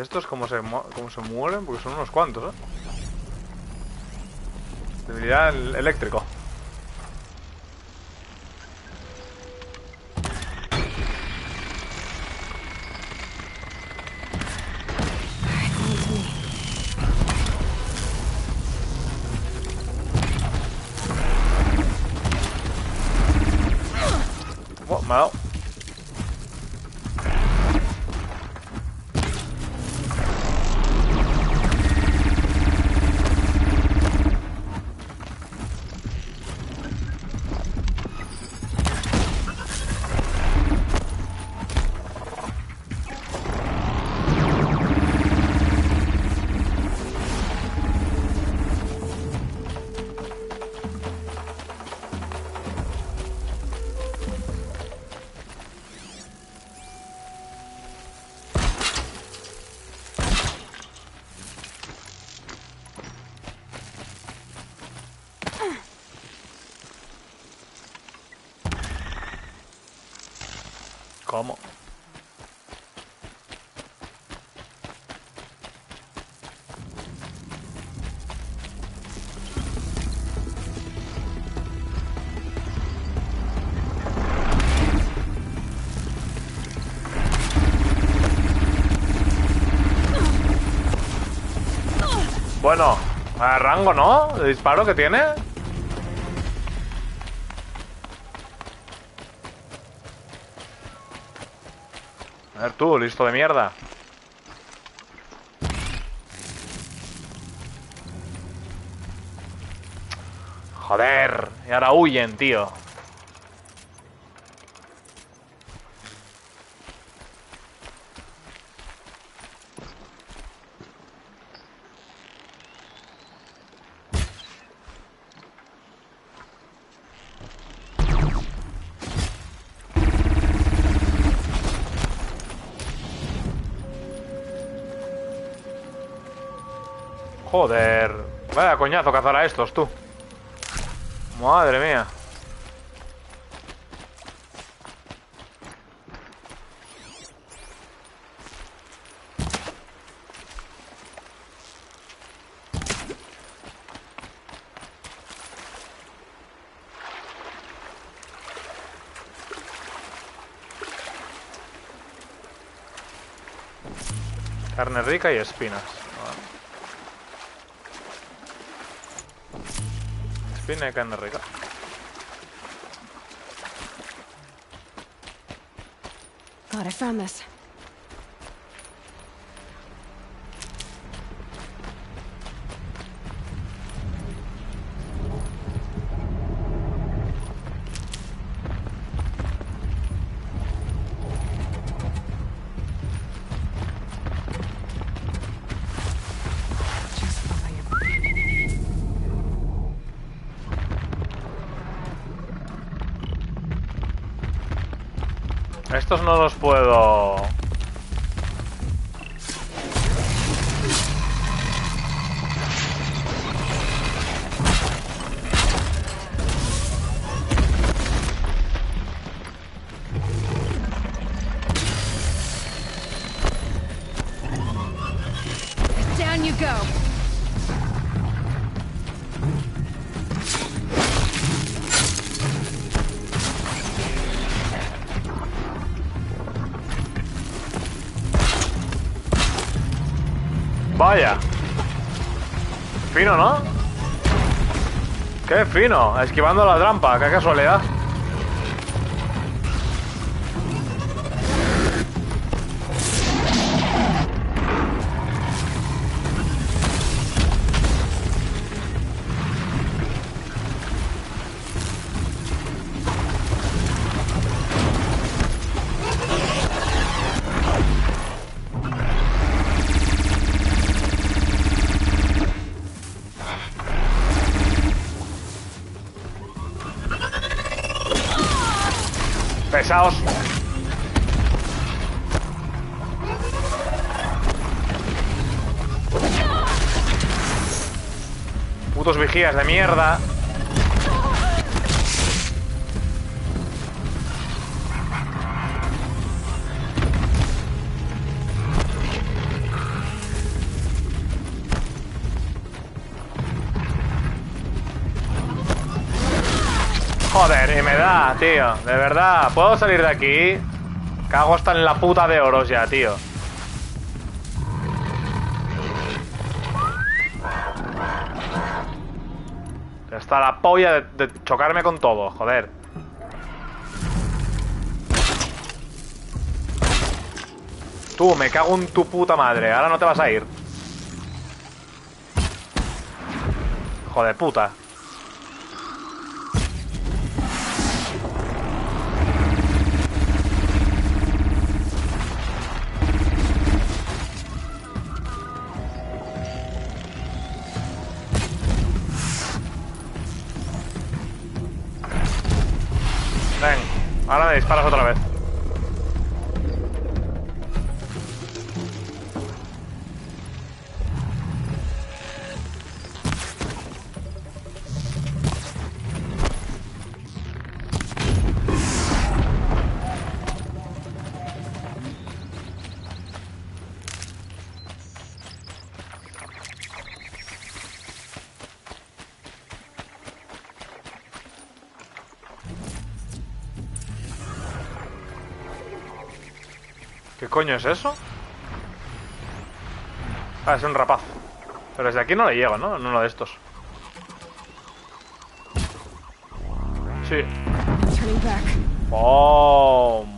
estos cómo se mueren? Porque son unos cuantos, ¿eh? Debilidad eléctrico. Oh, me ha dado. ¿Cómo? Bueno, a rango, ¿no? ¿De disparo que tiene? A ver tú, listo de mierda. Joder, y ahora huyen, tío. Joder, vaya coñazo cazar a estos, tú. Madre mía. Carne rica y espinas. Espina y carne rica. God, I found this. Estos no los puedo... Down you go. Vaya. Fino, ¿no? Qué fino. Esquivando la trampa. Qué casualidad. Pesaos. Putos vigías de mierda. Joder, y me da, tío. De verdad, ¿puedo salir de aquí? Cago hasta en la puta de oros ya, tío. Está la polla de chocarme con todo, joder. Tú, me cago en tu puta madre. Ahora no te vas a ir. Hijo de puta. Ven, ahora me disparas otra vez. ¿Qué coño es eso? Ah, es un rapaz. Pero desde aquí no le llego, ¿no? En uno de estos. Sí. ¡Bom!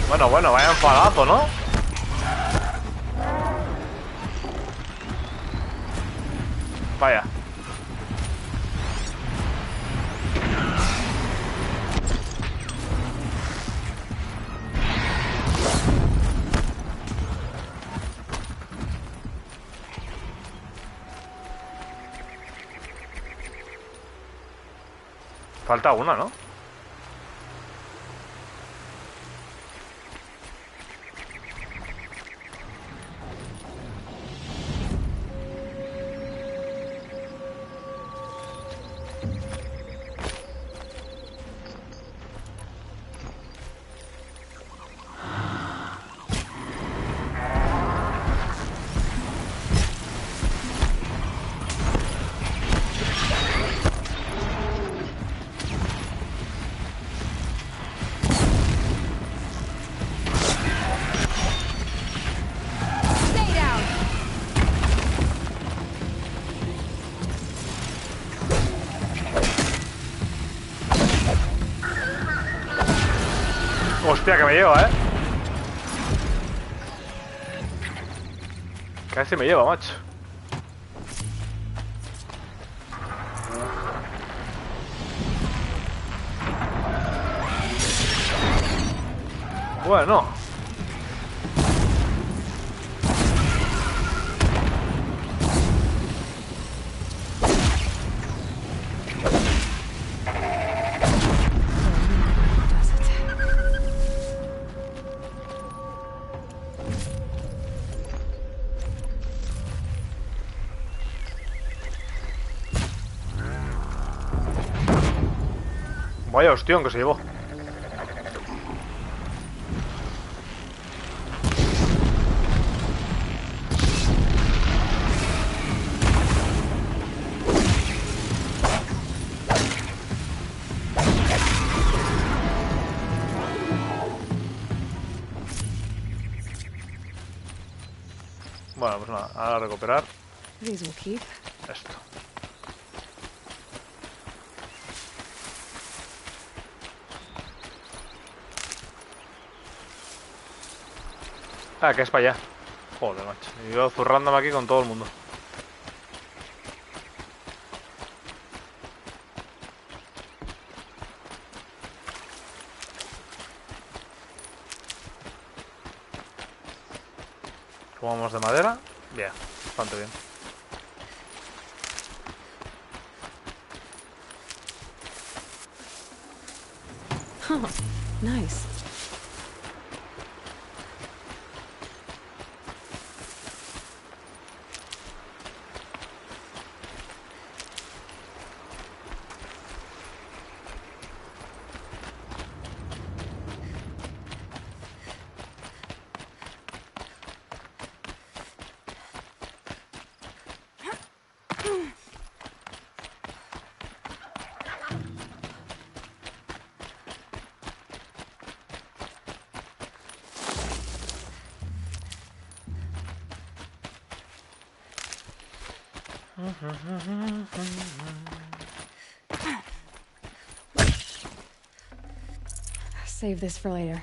Bueno, vaya enfadazo, ¿no? Vaya. Falta una, ¿no? Hostia, que me lleva, ¿eh? Casi me lleva, macho. Bueno. Vaya hostión que se llevó. Bueno, pues nada, ahora a recuperar esto. Ah, que es para allá. Joder, macho. Y yo zurrándome aquí con todo el mundo. Tomamos de madera. Bien, bastante bien. Oh, nice. Save this for later.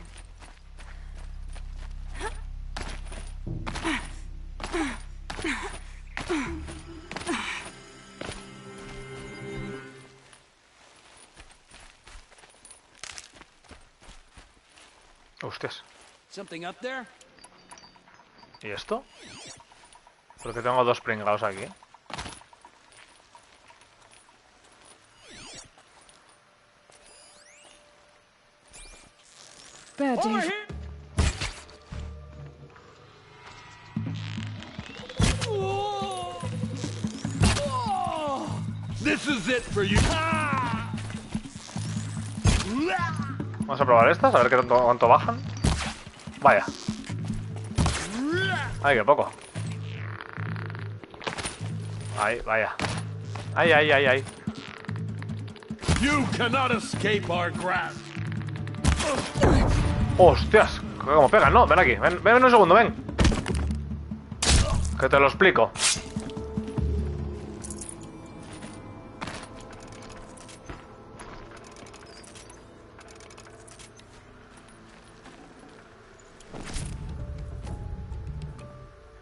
Hostias. Something up there? ¿Y esto? Porque tengo dos pringados aquí. Bad Dave. This is it for you. Vamos a probar estas, a ver cuánto bajan. Vaya. Ay, qué poco. Ay, vaya. Ay, ay, ay, ay. You cannot escape our grasp. Hostias, como pegan, ¿no? Ven aquí, ven un segundo, ven. Que te lo explico.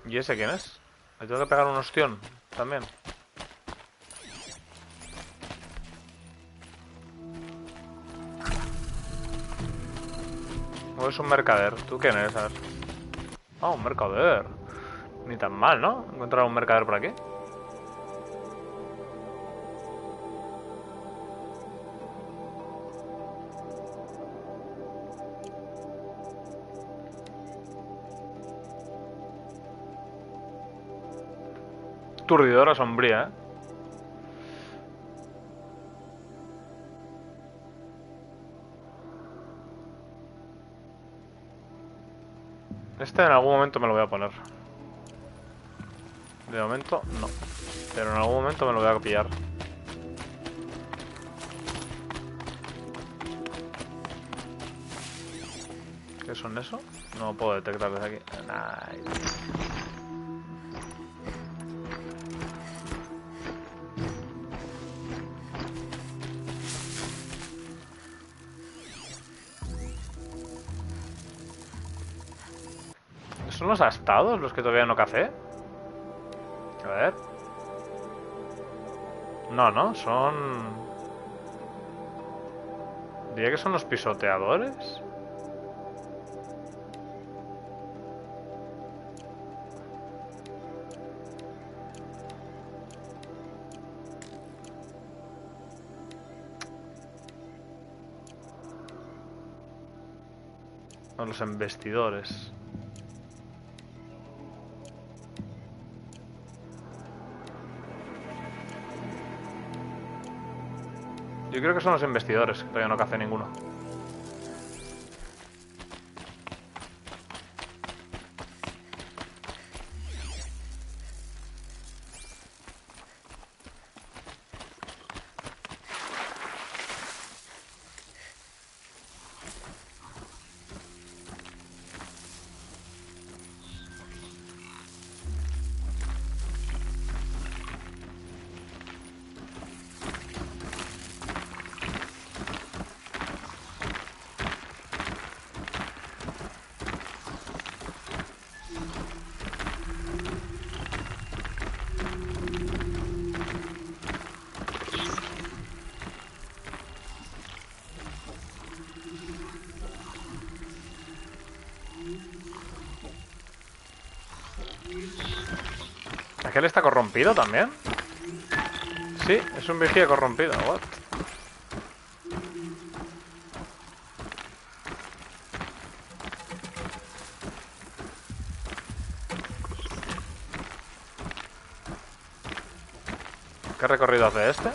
¿Y ese quién es? Le tengo que pegar un ostión también. ¿O es un mercader? ¿Tú quién eres? A ver. Ah, un mercader. Ni tan mal, ¿no? Encontrar un mercader por aquí. Turdidora sombría, ¿eh? Este en algún momento me lo voy a poner. De momento, no. Pero en algún momento me lo voy a pillar. ¿Qué son eso? No puedo detectar desde aquí. Nice. ¿Son los astados los que todavía no café? A ver. No, son... Diría que son los pisoteadores. O los embestidores. Yo creo que son los investidores, que todavía no cacé ninguno. ¿Aquel está corrompido también? Sí, es un vigía corrompido. What? ¿Qué recorrido hace este?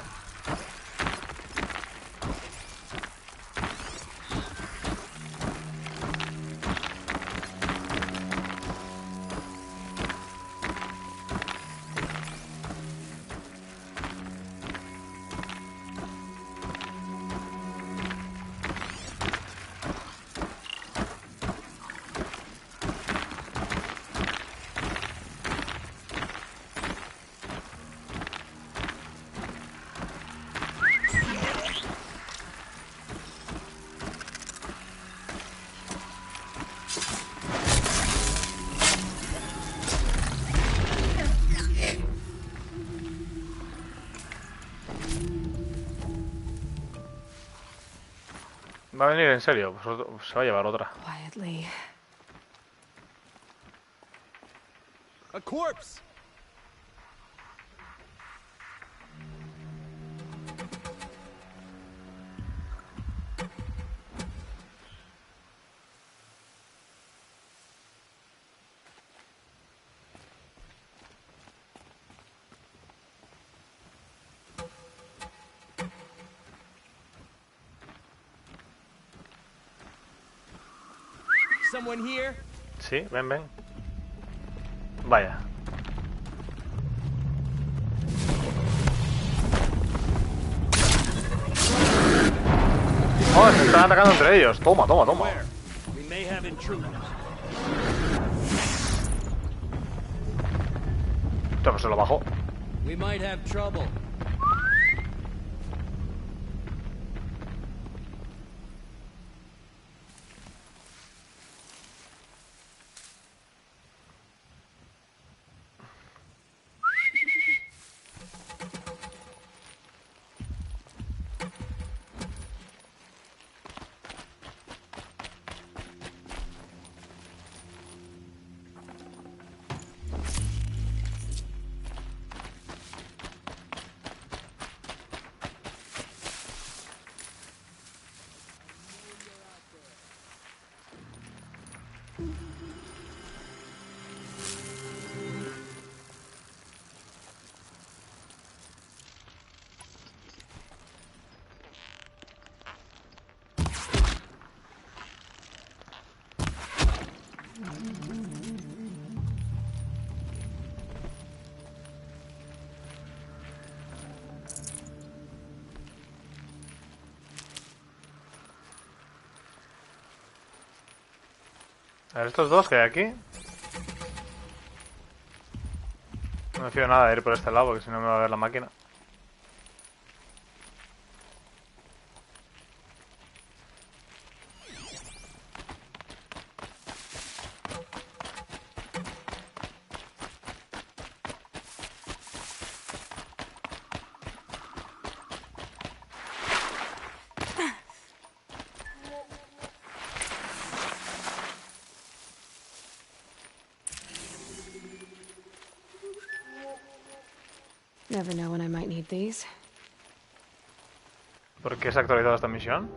Va a venir en serio, pues se va a llevar otra. Quietly. A corpse! Someone here? Sí, ven, ven. Vaya. Oh, se están atacando entre ellos. Toma, toma, toma. We may have intruders. Hostia, pues se lo bajó. We might have trouble. A ver, estos dos que hay aquí. No me fío nada de ir por este lado porque si no me va a ver la máquina. Never know when I might need these. ¿Por qué se ha actualizado esta misión?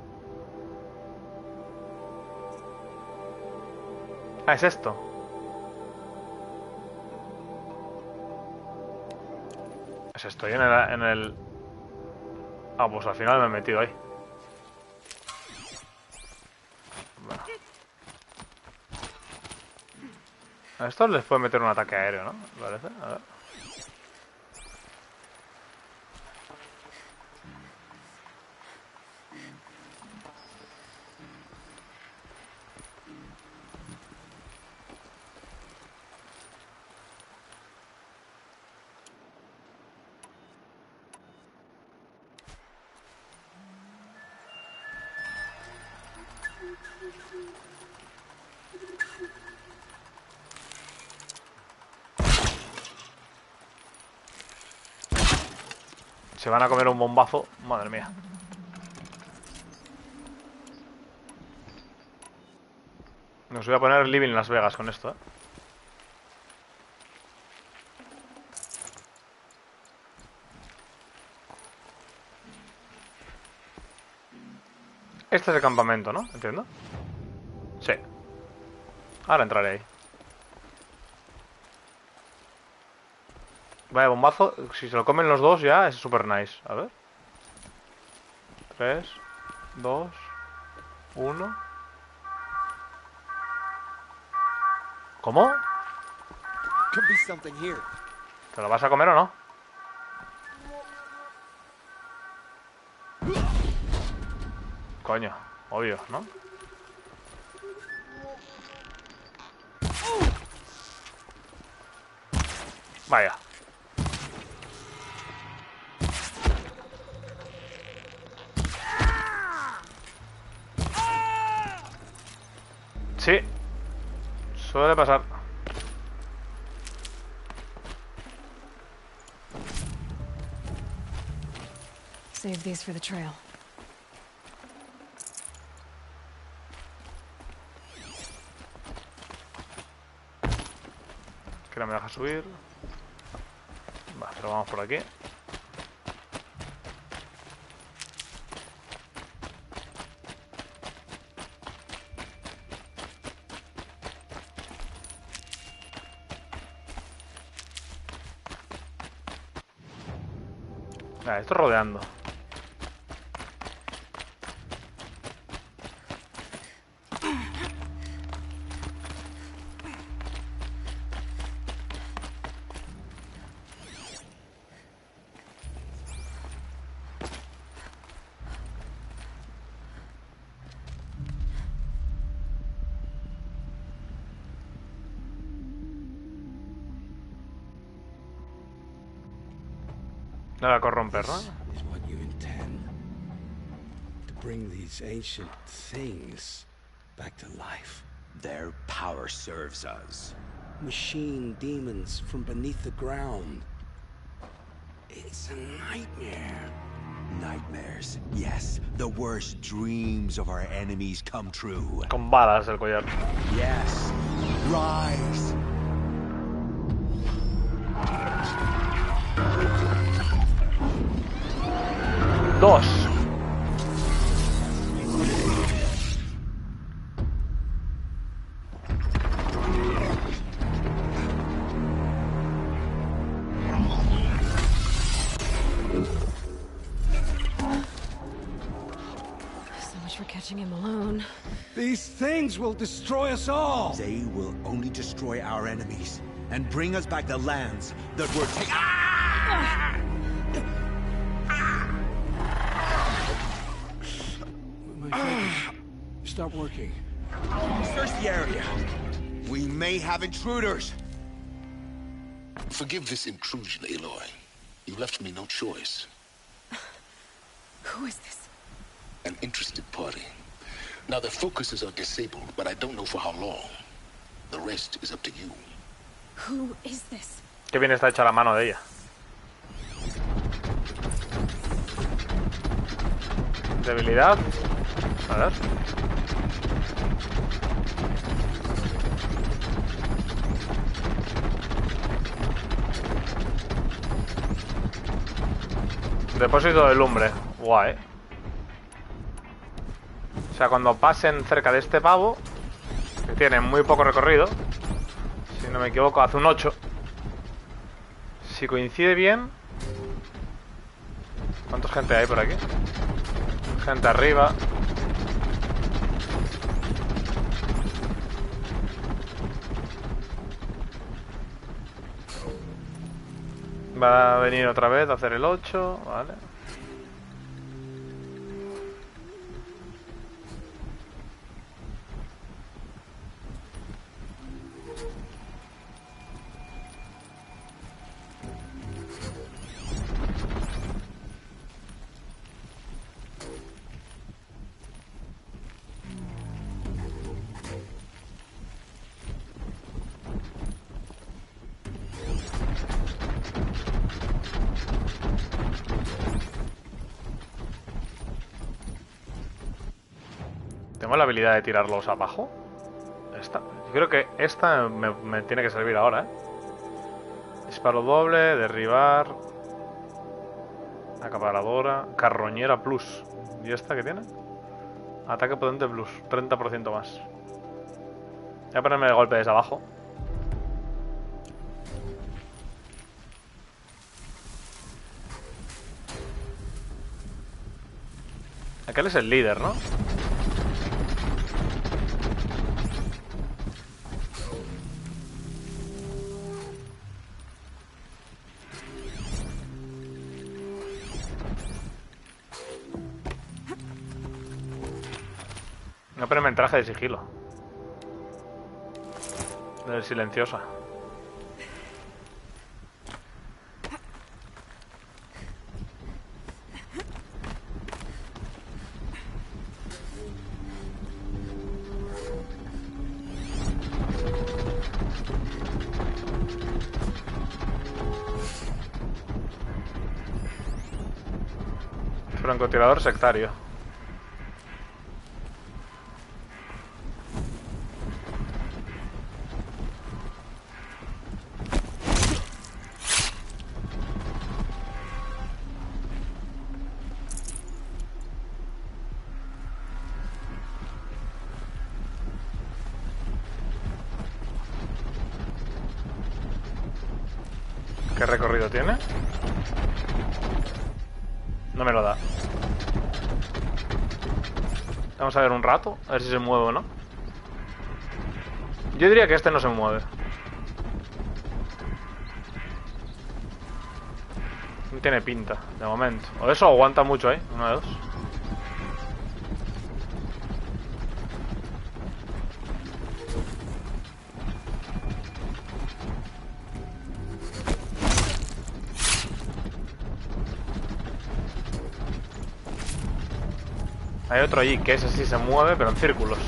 Ah, es esto. Es esto, y en el... Ah, pues al final me he metido ahí. Bueno. A estos les puede meter un ataque aéreo, ¿no? Parece. A ver. Se van a comer un bombazo. Madre mía. Nos voy a poner Living Las Vegas con esto, ¿eh? Este es el campamento, ¿no? Entiendo. Sí. Ahora entraré ahí. Vaya bombazo. Si se lo comen los dos ya es super nice. A ver. 3, 2, 1. ¿Cómo? Could be something here. ¿Te lo vas a comer o no? Coño, obvio, ¿no? Vaya. Sí. Suele pasar. Save these for the trail. Que no me deja subir. Va, pero vamos por aquí. Vale, esto rodeando. No la corromper, ¿no? Is what you intend. To bring these ancient things back to life. Their power serves us. Machine demons from beneath the ground. It's a nightmare. Nightmares. Yes, the worst dreams of our enemies come true. Con balas el collar. Yes. Rise. Dos. So much for catching him alone. These things will destroy us all. They will only destroy our enemies and bring us back the lands that were taken. My fingers stop working. Search the area. We may have intruders. Forgive this intrusion, Aloy. You left me no choice. Who is this? An interested party. Now their focuses are disabled, but I don't know for how long. The rest is up to you. Who is this? Qué bien está hecha la mano de ella. Debilidad. A ver. Depósito de lumbre. Guay. O sea, cuando pasen cerca de este pavo, que tiene muy poco recorrido, si no me equivoco, hace un 8. Si coincide bien... ¿Cuánta gente hay por aquí? Gente arriba. Va a venir otra vez a hacer el 8, vale. ¿Tengo la habilidad de tirarlos abajo? Esta. Yo creo que esta me tiene que servir ahora, ¿eh? Disparo doble, derribar... Acaparadora... Carroñera plus. ¿Y esta qué tiene? Ataque potente plus. 30% más. Voy a ponerme de golpe desde abajo. Aquel es el líder, ¿no? No, pero me traje de sigilo. De silenciosa. Francotirador sectario. ¿Qué recorrido tiene? No me lo da. Vamos a ver un rato, a ver si se mueve o no. Yo diría que este no se mueve. No tiene pinta, de momento. O eso aguanta mucho ahí, uno de dos. Hay otro allí que ese sí se mueve, pero en círculos.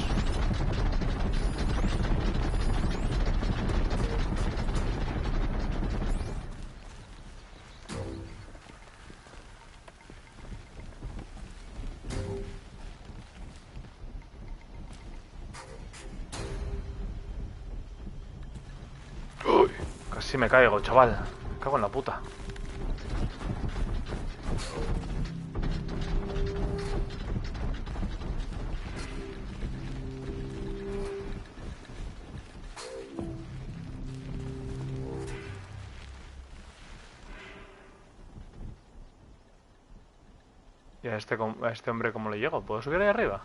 Uy, casi me caigo, chaval. Me cago en la puta. ¿Y a este hombre cómo le llego? ¿Puedo subir ahí arriba?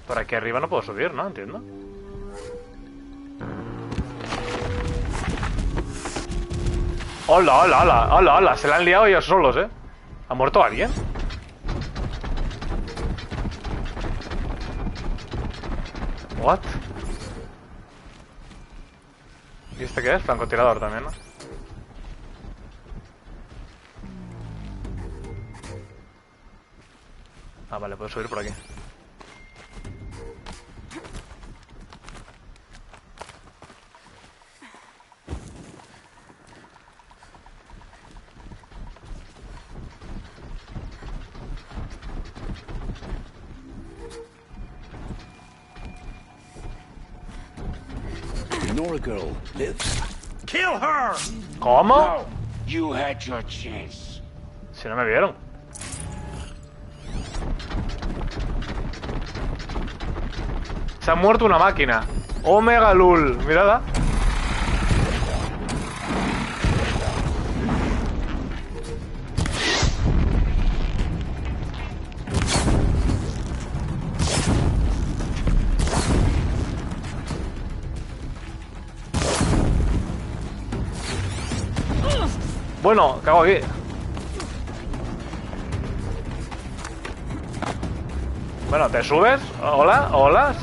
Por aquí arriba no puedo subir, ¿no? Entiendo. ¡Hola, hola, hola! ¡Hola, hola! Se la han liado ellos solos, ¿eh? ¿Ha muerto alguien? ¿What? ¿Y este qué es? Francotirador también, ¿no? Ah, vale, puedo subir por aquí. Nora girl lives. Kill her! ¿Cómo? No, you had your chance. Si no me vieron. Se ha muerto una máquina. Omega Lul, mirada. Bueno, cago aquí. Bueno, ¿te subes? Hola, hola.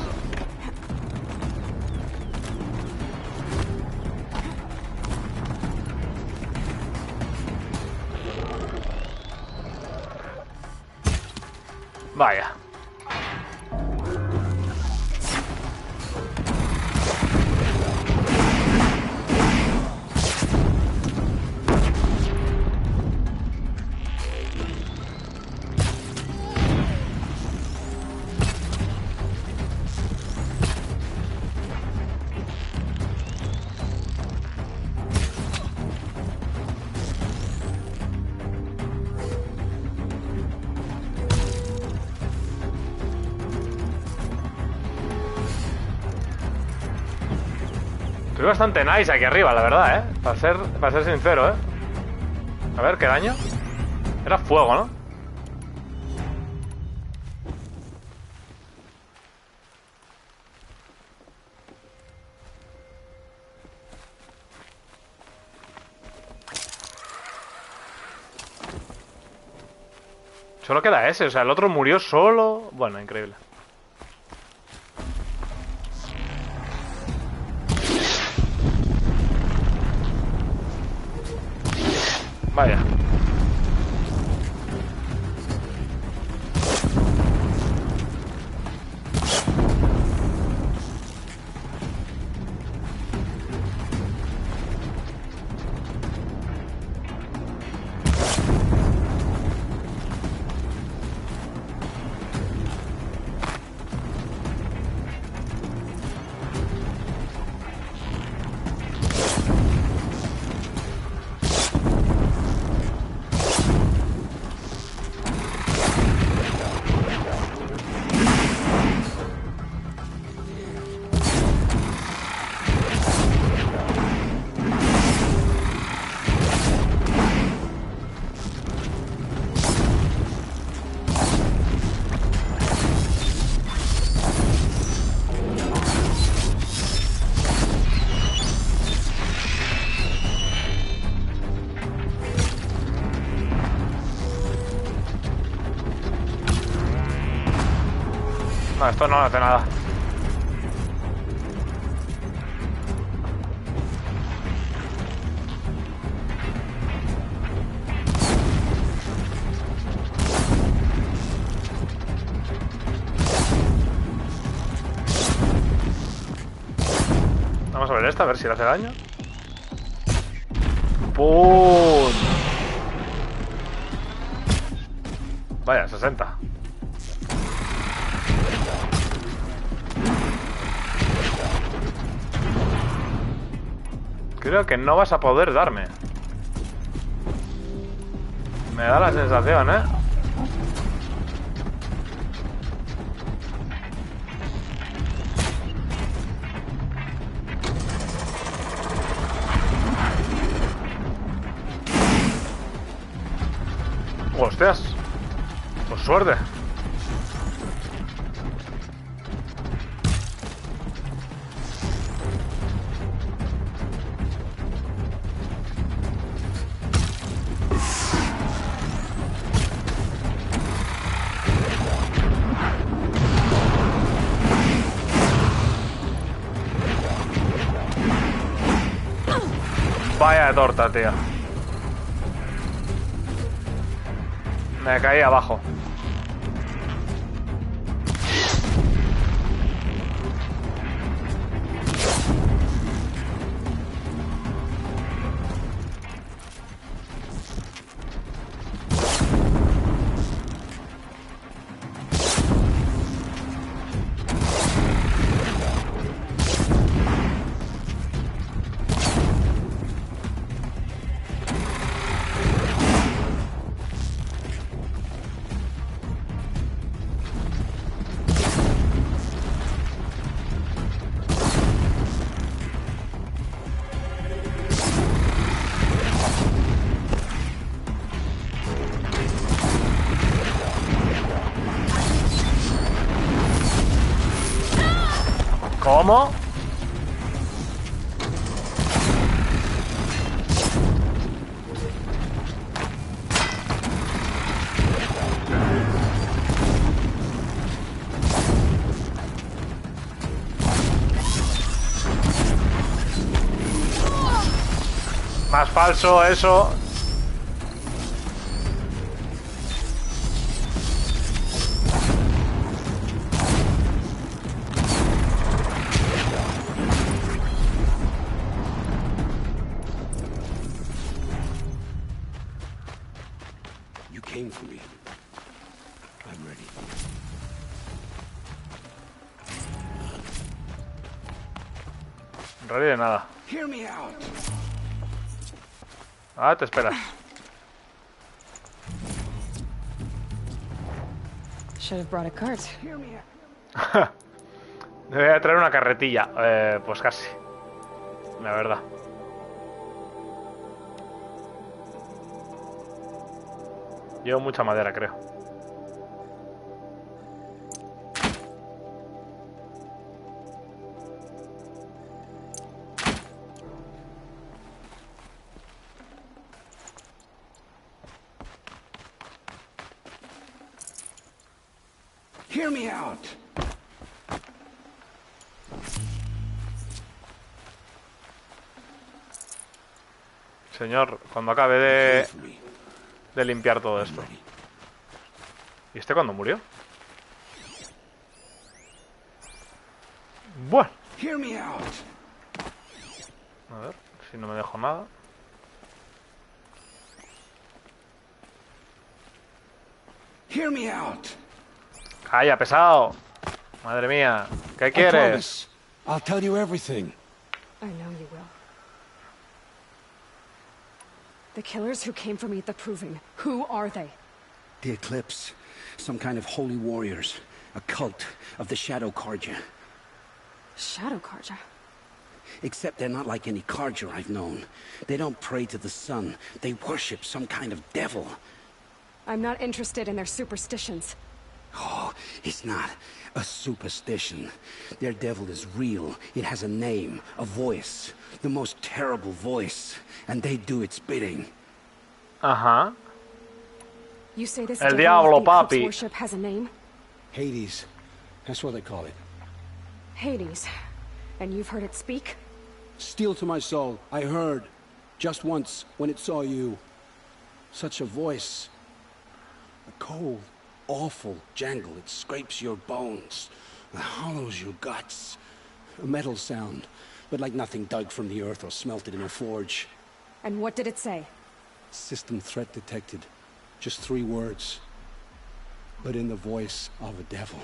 Vaya. Estoy bastante nice aquí arriba, la verdad, ¿eh? Para ser sincero, ¿eh? A ver, ¿qué daño? Era fuego, ¿no? Solo queda ese, o sea, el otro murió solo. Bueno, increíble. Vaya. No, esto no hace nada. Vamos a ver esta, a ver si le hace daño. ¡Pum! Vaya, 60. Creo que no vas a poder darme. Me da la sensación, ¿eh? ¡Hostias! Pues suerte. Vaya de torta, tío. Me caí abajo. ¿Cómo? Más falso eso. Came for me. I'm ready. Ready de nada. Hear me out. Ah, te esperas. Should have brought a cart. Hear me out. Debería traer una carretilla. Pues casi. La verdad. Llevo mucha madera, creo. Hear me out. Señor, cuando acabe de limpiar todo esto. ¿Y este cuándo murió? Bueno. Hear me out. A ver, si no me dejo nada. Hear me out. Calla, pesado. Madre mía, ¿qué quieres? I'll tell you everything. I know you will. The killers who came for me at the Proving, who are they? The Eclipse. Some kind of holy warriors. A cult of the Shadow Carja. Shadow Carja? Except they're not like any Carja I've known. They don't pray to the sun. They worship some kind of devil. I'm not interested in their superstitions. Oh, it's not a superstition. Their devil is real. It has a name, a voice. The most terrible voice. And they do its bidding. Ajá. You say this El devil diablo, of Eclipse papi. worship has a name? Hades. That's what they call it. Hades. And you've heard it speak? Steel to my soul. I heard. Just once, when it saw you. Such a voice. A cold, awful jangle. It scrapes your bones. It hollows your guts. A metal sound, but like nothing dug from the earth or smelted in a forge. And what did it say? System threat detected. Just 3 words. But in the voice of a devil.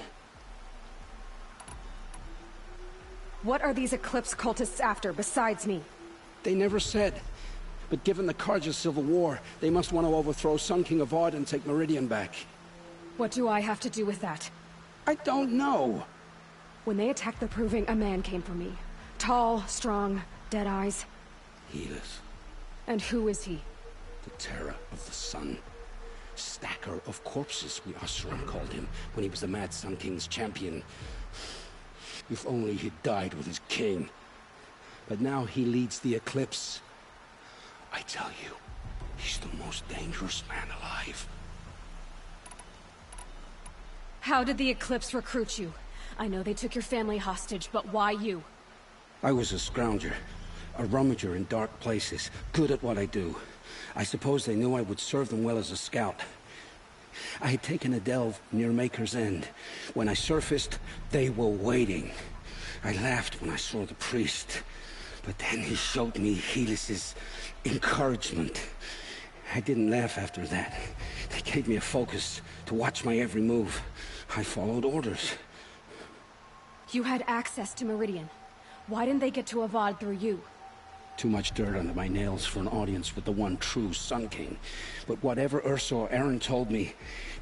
What are these Eclipse cultists after, besides me? They never said. But given the Carja civil war, they must want to overthrow Sun King Avad and take Meridian back. What do I have to do with that? I don't know. When they attacked the Proving, a man came for me. Tall, strong, dead eyes. Helis. And who is he? The terror of the sun. Stacker of corpses, we Oseram called him, when he was the Mad Sun King's champion. If only he'd died with his king. But now he leads the Eclipse. I tell you, he's the most dangerous man alive. How did the Eclipse recruit you? I know they took your family hostage, but why you? I was a scrounger, a rummager in dark places, good at what I do. I suppose they knew I would serve them well as a scout. I had taken a delve near Maker's End. When I surfaced, they were waiting. I laughed when I saw the priest, but then he showed me Helis's encouragement. I didn't laugh after that. They gave me a focus to watch my every move. I followed orders. You had access to Meridian. Why didn't they get to Avad through you? Too much dirt under my nails for an audience with the one true Sun King. But whatever Ursa or Aaron told me,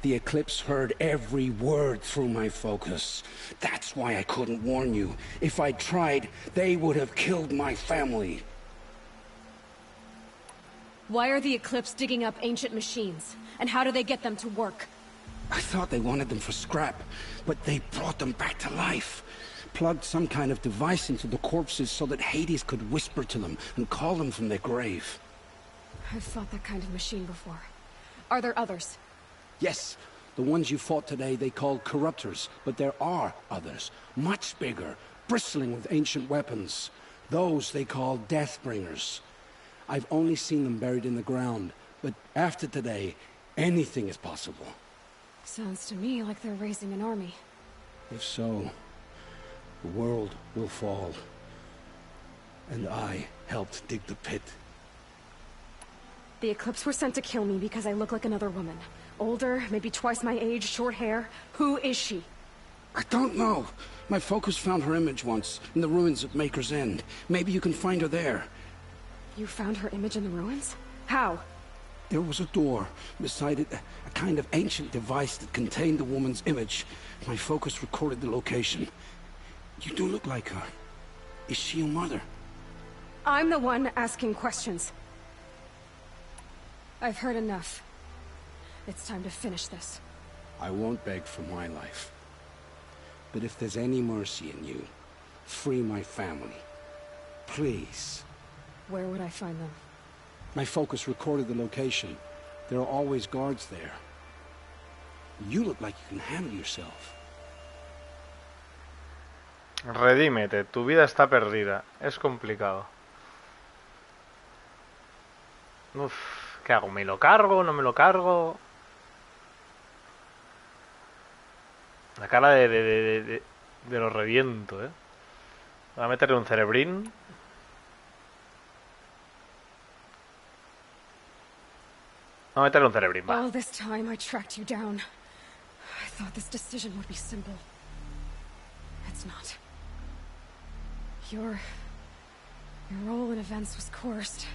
the Eclipse heard every word through my focus. That's why I couldn't warn you. If I'd tried, they would have killed my family. Why are the Eclipse digging up ancient machines? And how do they get them to work? I thought they wanted them for scrap, but they brought them back to life. Plugged some kind of device into the corpses so that Hades could whisper to them and call them from their grave. I've fought that kind of machine before. Are there others? Yes, the ones you fought today they called corruptors, but there are others, much bigger, bristling with ancient weapons. Those they call Deathbringers. I've only seen them buried in the ground, but after today, anything is possible. Sounds to me like they're raising an army. If so, the world will fall. And I helped dig the pit. The Eclipse were sent to kill me because I look like another woman. Older, maybe twice my age, short hair. Who is she? I don't know. My focus found her image once, in the ruins at Maker's End. Maybe you can find her there. You found her image in the ruins? How? There was a door. Beside it, a kind of ancient device that contained the woman's image. My focus recorded the location. You do look like her. Is she your mother? I'm the one asking questions. I've heard enough. It's time to finish this. I won't beg for my life. But if there's any mercy in you, free my family. Please. Where would I find them? My focus recorded the location. There are always guards there. You look like you can handle yourself. Redímete, tu vida está perdida. Es complicado. Uf, ¿qué hago? ¿Me lo cargo? ¿No me lo cargo? La cara de lo reviento, ¿eh? Voy a meterle un cerebrín. Voy a meterle un cerebrín, va. All this time I tracked you down. I thought this decision would be simple. It's not. Your role in events was coerced.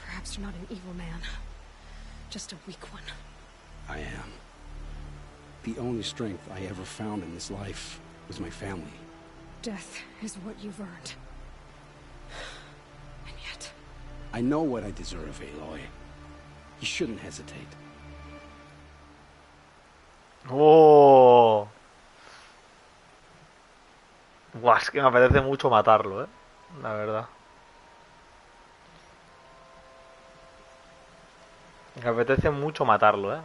Perhaps you're not an evil man. Just a weak one. I am. The only strength I ever found in this life was my family. Death is what you've earned. And yet... I know what I deserve, Aloy. You shouldn't hesitate. ¡Oh! Buah, es que me apetece mucho matarlo, la verdad. Me apetece mucho matarlo,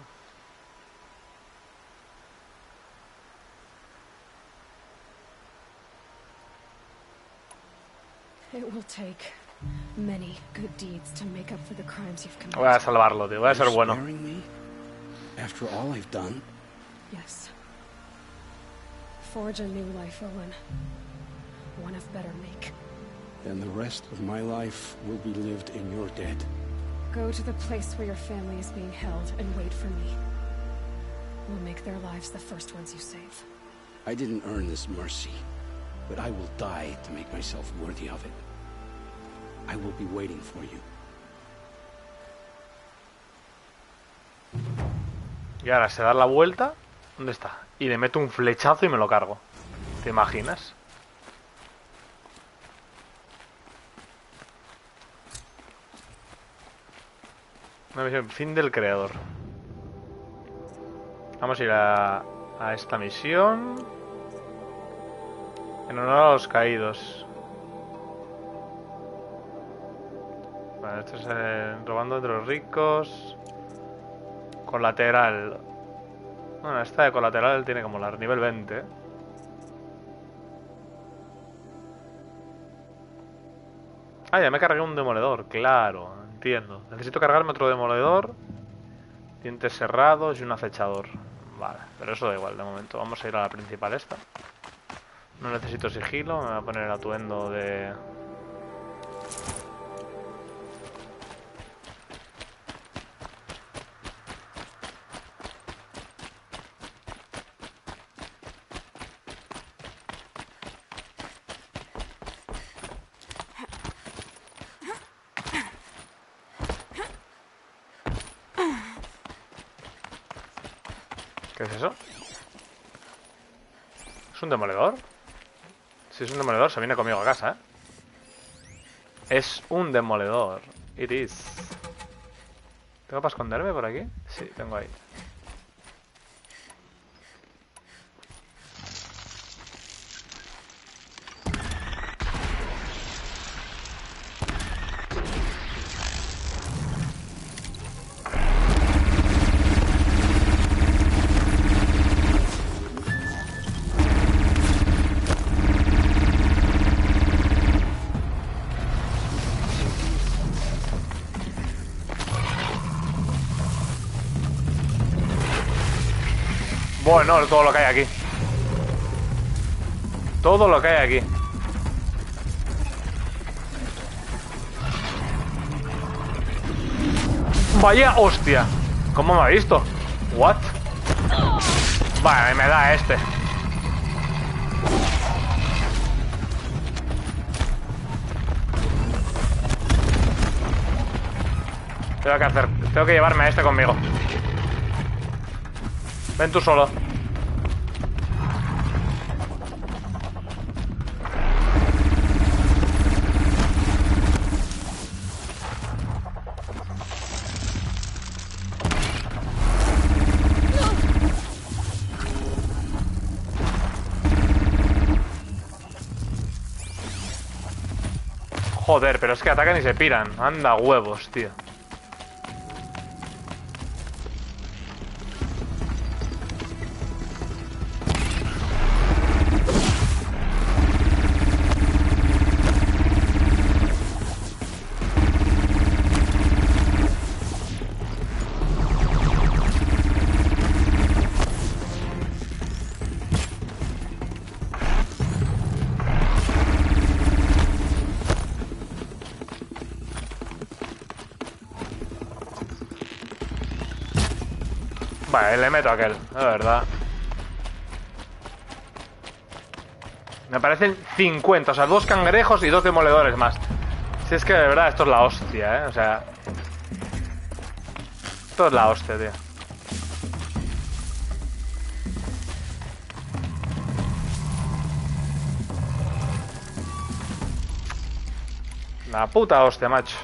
It will take many good deeds to make up for the crimes you've committed. Voy a salvarlo, tío. Voy a ser bueno. Sparing me? After all I've done? Yes. Forge a new life, Owen. One of better make. Then the rest of my life will be lived in your debt. Go to the place where your family is being held and wait for me. We'll make their lives the first ones you save. I didn't earn this mercy, but I will die to make myself worthy of it. I will be waiting for you. Y ahora se da la vuelta. ¿Dónde está? Y le meto un flechazo y me lo cargo. ¿Te imaginas? Una misión, fin del creador. Vamos a ir a esta misión. En honor a los caídos. Vale, esto es robando entre los ricos. Colateral. Bueno, esta de colateral tiene como la nivel 20. Ah, ya me cargué un demoledor, claro, entiendo. Necesito cargarme otro demoledor. Dientes cerrados y un acechador. Vale, pero eso da igual de momento. Vamos a ir a la principal esta. No necesito sigilo, me voy a poner el atuendo de... ¿Qué es eso? ¿Es un demoledor? Si es un demoledor, se viene conmigo a casa, ¿eh? Es un demoledor. It is. ¿Tengo para esconderme por aquí? Sí, tengo ahí. Bueno, todo lo que hay aquí. Todo lo que hay aquí. Vaya hostia. ¿Cómo me ha visto? What? Vale, me da este. Tengo que hacer. Tengo que llevarme a este conmigo. Ven tú solo. Joder, pero es que atacan y se piran. Anda huevos, tío. Vale, le meto a aquel, de verdad. Me parecen 50, o sea, 2 cangrejos y 2 demoledores más. Si es que de verdad esto es la hostia, o sea... Esto es la hostia, tío. La puta hostia, macho.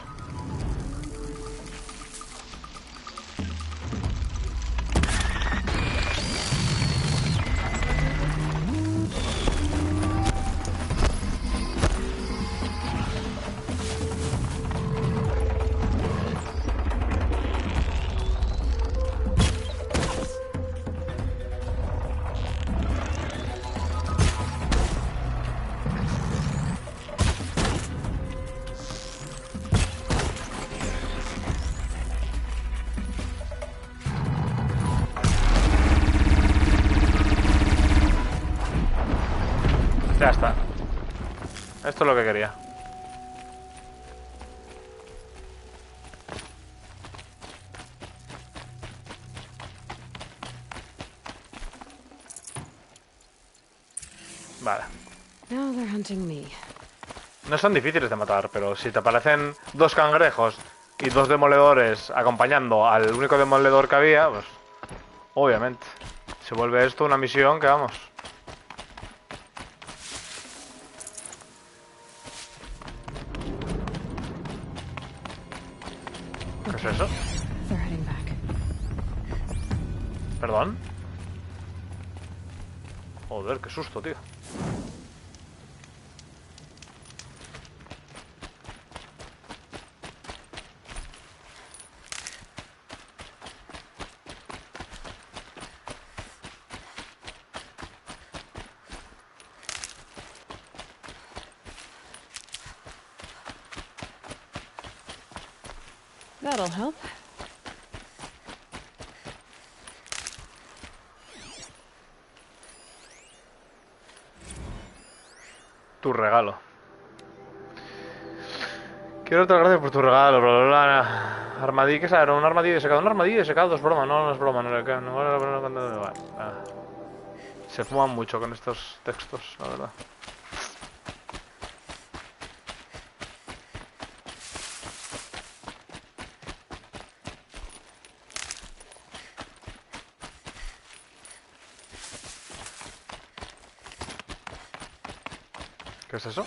Ya está. Esto es lo que quería. Vale. Now they're hunting me. No son difíciles de matar, pero si te aparecen dos cangrejos y dos demoledores acompañando al único demoledor que había, pues obviamente se vuelve esto una misión que vamos. ¿Qué es eso? They're heading back. ¿Perdón? Joder, qué susto, tío. That'll help. Tu regalo. Quiero darte las gracias por tu regalo, bla, bla, bla. Armadillo, ¿qué es? Un armadillo de secado. Un armadillo de secado, es broma, no es broma. Se fuman mucho con estos textos, la verdad. ¿Qué es eso?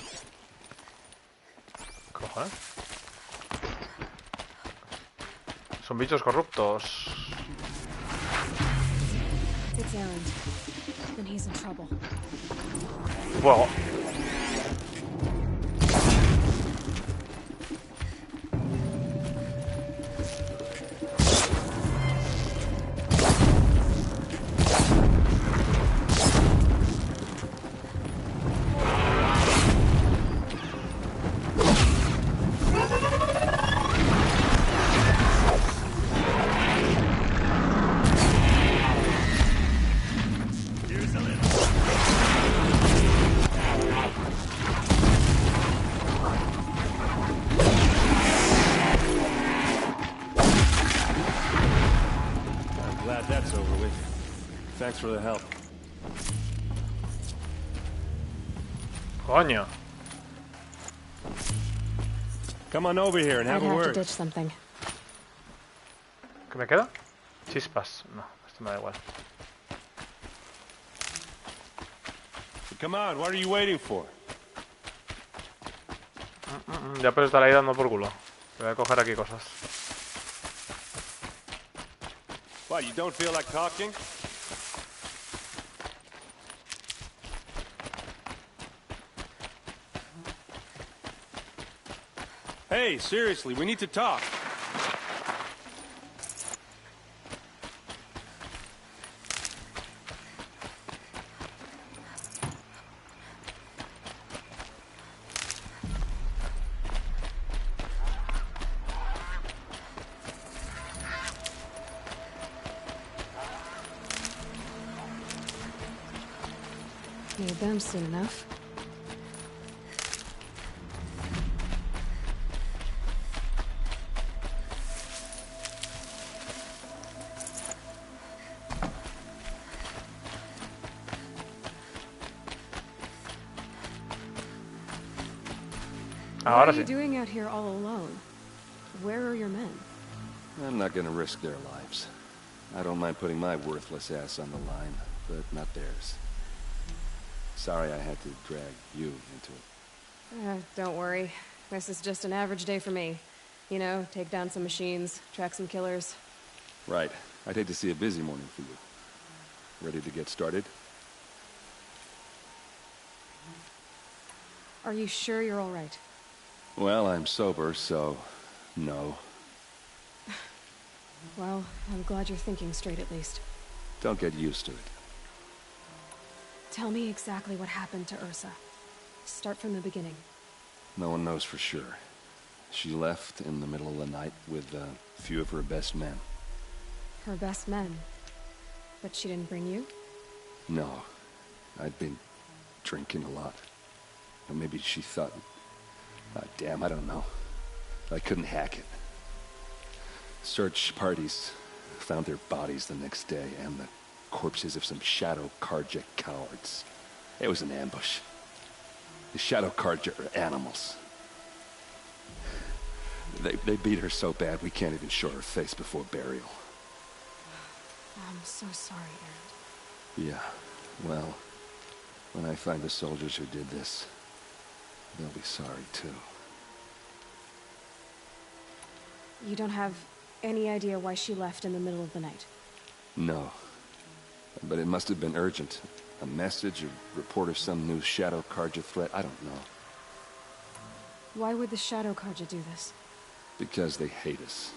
Cojones. Son bichos corruptos. It's Erend. Then he's in trouble. Fuego. Thanks for the help. Coño. Come on over here and have I'd a have to word. ditch something. ¿Qué me queda? Chispas. No, esto me da igual. Come on, what are you waiting for? Ya puedes estar ahí dando por culo. Voy a coger aquí cosas. What, you don't feel like talking? Hey, seriously, we need to talk. Need them soon enough. Ahora What are you sí. doing out here all alone? Where are your men? I'm not gonna risk their lives. I don't mind putting my worthless ass on the line, but not theirs. Sorry I had to drag you into it. Don't worry. This is just an average day for me. You know, take down some machines, track some killers. Right. I'd hate to see a busy morning for you. Ready to get started? Are you sure you're all right? Well, I'm sober, so no. Well, I'm glad you're thinking straight at least. Don't get used to it. Tell me exactly what happened to Ursa. Start from the beginning. No one knows for sure. She left in the middle of the night with a few of her best men. Her best men? But she didn't bring you? No. I'd been drinking a lot. Or maybe she thought... damn, I don't know. I couldn't hack it. Search parties found their bodies the next day, and the corpses of some Shadow Carja cowards. It was an ambush. The Shadow Carja are animals. They beat her so bad we can't even show her face before burial. I'm so sorry, Aaron. Yeah, well, when I find the soldiers who did this, they'll be sorry too. You don't have any idea why she left in the middle of the night? No. But it must have been urgent. A message, a report of some new Shadow Carja threat, I don't know. Why would the Shadow Carja do this? Because they hate us.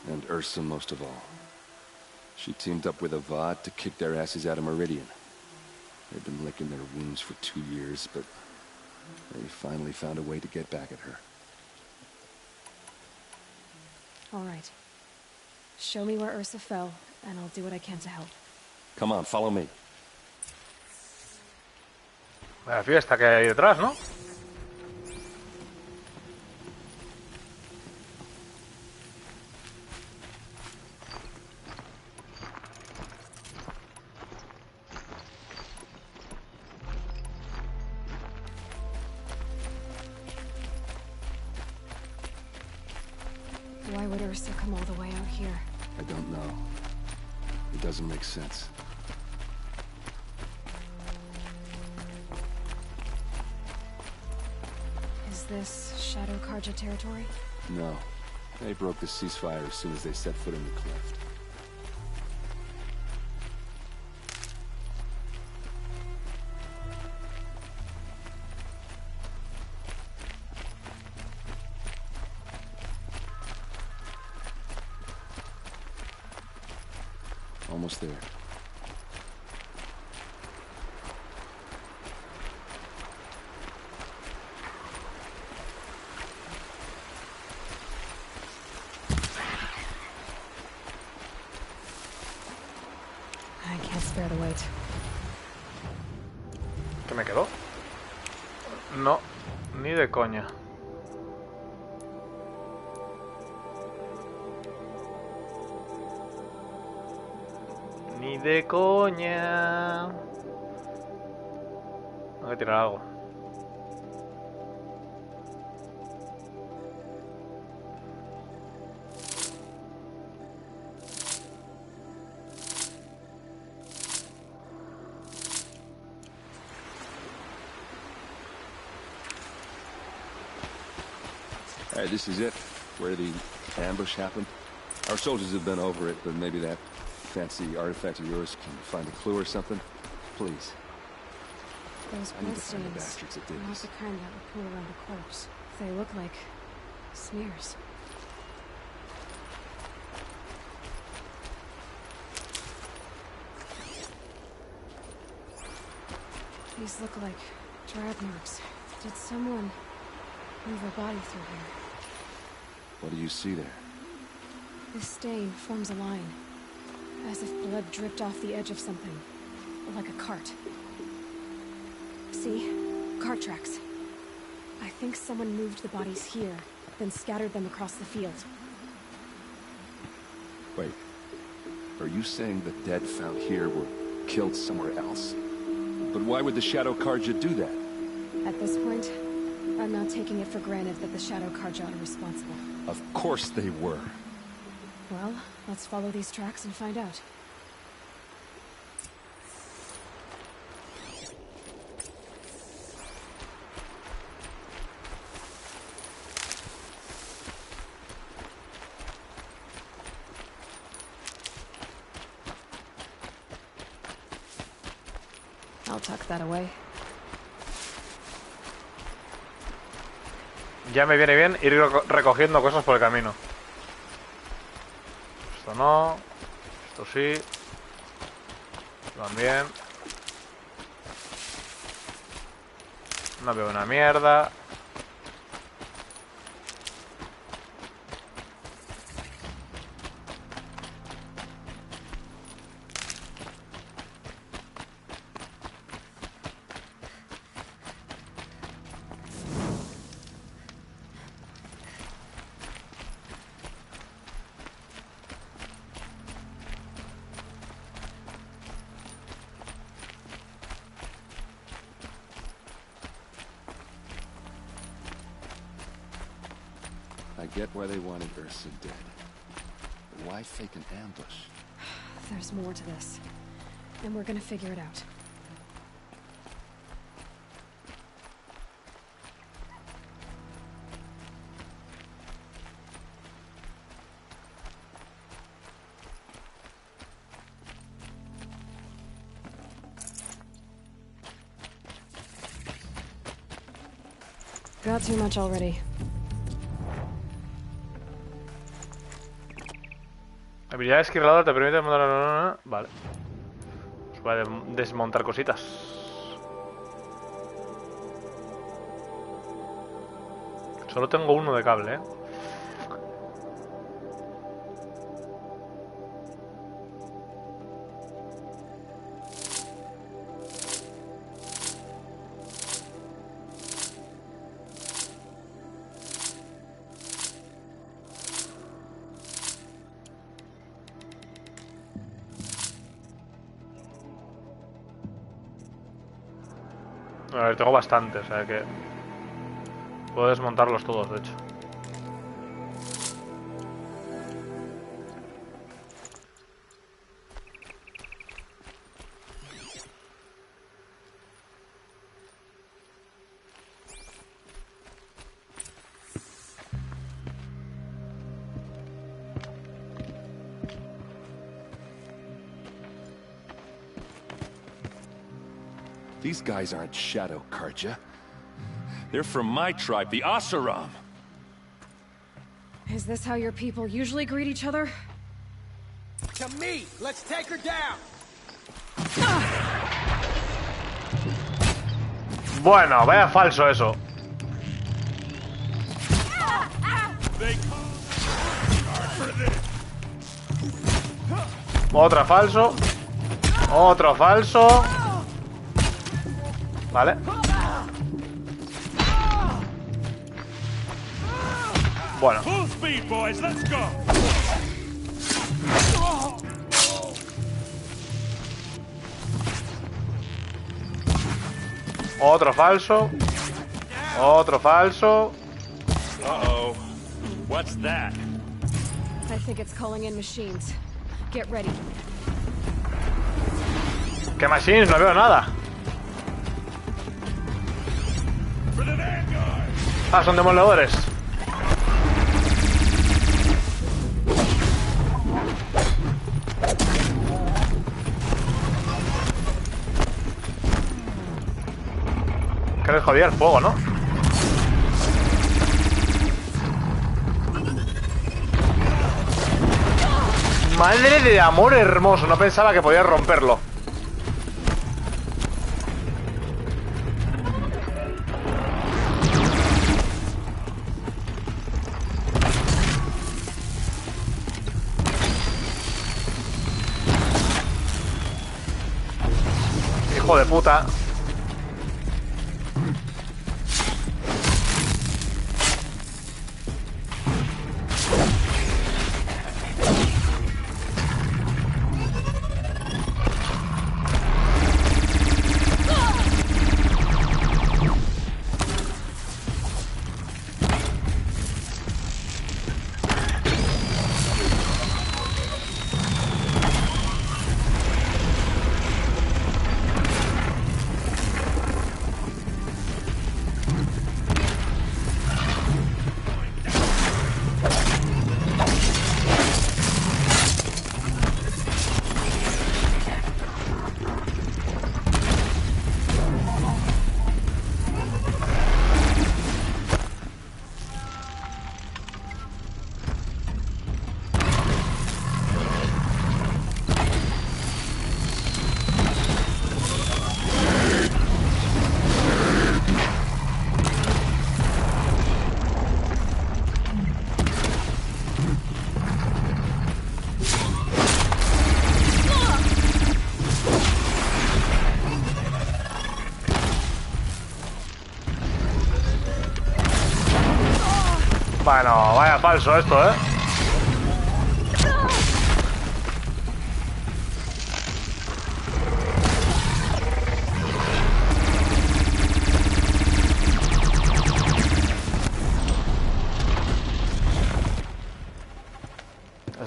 And Ursa most of all. She teamed up with Avad to kick their asses out of Meridian. They've been licking their wounds for 2 years, but they finally found a way to get back at her. All right. Show me where Ursa fell, and I'll do what I can to help. Come on, follow me. La fiesta que hay detrás, ¿no? Why would Ursa come all the way out here? I don't know. It doesn't make sense. Is this Shadow Carja territory? No. They broke the ceasefire as soon as they set foot in the cleft. Almost there. I can't spare the weight. ¿Qué me quedó? No, ni de coña. Ni de coña. Tengo que tirar algo. All right, this is it, where the ambush happened. Our soldiers have been over it, but maybe that fancy artifact of yours can find a clue or something. Please. Those I need blood to find the stains, bastards that did not this. the kind that would pool around a corpse. They look like smears. These look like drag marks. Did someone move a body through here? What do you see there? This stain forms a line, as if blood dripped off the edge of something, like a cart. See? Cart tracks. I think someone moved the bodies here, then scattered them across the field. Wait. Are you saying the dead found here were killed somewhere else? But why would the Shadow Carja do that? At this point, I'm not taking it for granted that the Shadow Carja are responsible. Of course they were. Well, let's follow these tracks and find out. I'll tuck that away. Ya me viene bien ir recogiendo cosas por el camino. Esto no. Esto sí. También. No veo una mierda. I get why they wanted Ursa dead. But why fake an ambush? There's more to this. And we're gonna figure it out. Got too much already. Habilidad esquiladora te permite desmontar... Vale. Os voy a desmontar cositas. Solo tengo uno de cable, ¿eh? A ver, tengo bastante, o sea que... puedo desmontarlos todos, de hecho. These guys aren't Shadow Karja. They're from my tribe, the Oseram. Is this how your people usually greet each other? To me! Let's take her down! Bueno, vaya falso eso. Otra falso. Otro falso. Vale. Bueno. Otro falso. Otro falso. Uh-oh. What's that? I think it's calling in machines. Get ready. ¿Qué machines? No veo nada. Ah, son demoledores. Que les jodía el fuego, ¿no? Madre de amor hermoso, no pensaba que podía romperlo. Hijo de puta. Bueno, vaya falso esto, ¿eh?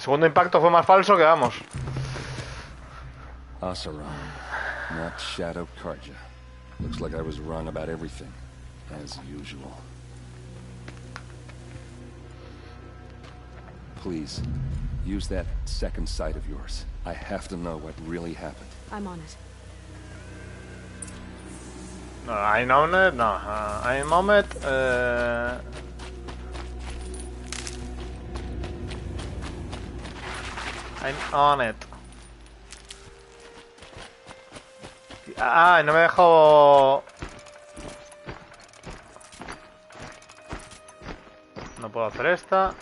segundo impacto fue más falso que vamos. Asaram, not Shadow Karja. Looks like I was wrong about everything, as usual. Please, use that second sight of yours. I have to know what really happened. I'm on it. No, I'm on it, no. I'm on it. I'm on it. Ah, no me dejo... No puedo hacer esta.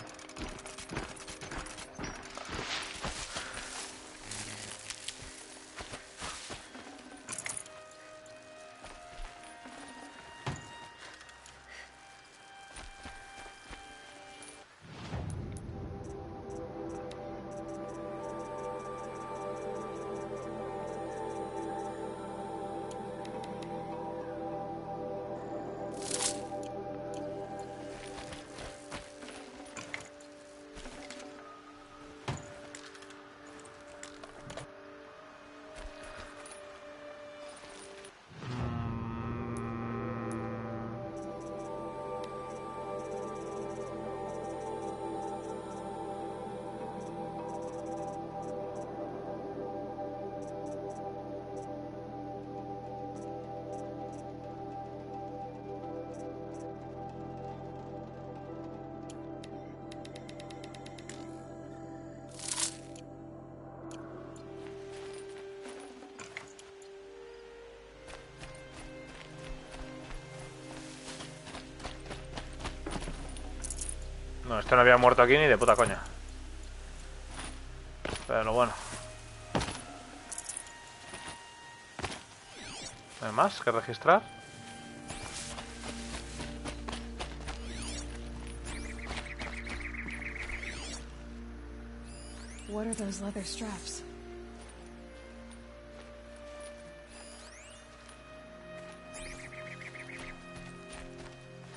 No, este no había muerto aquí ni de puta coña. Pero bueno. ¿No hay más que registrar? What are those leather straps?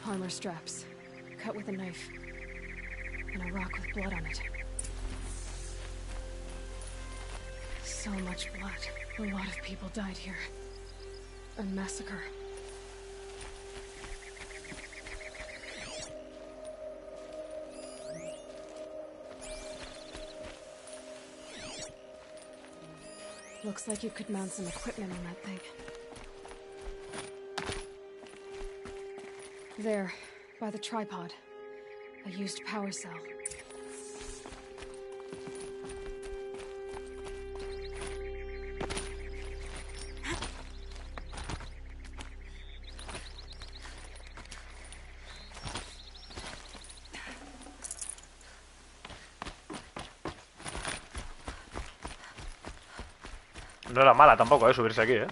Armor straps, cut with a knife. And a rock with blood on it. So much blood. A lot of people died here. A massacre. Looks like you could mount some equipment on that thing. There, by the tripod. A used power cell. No era mala tampoco, subirse aquí,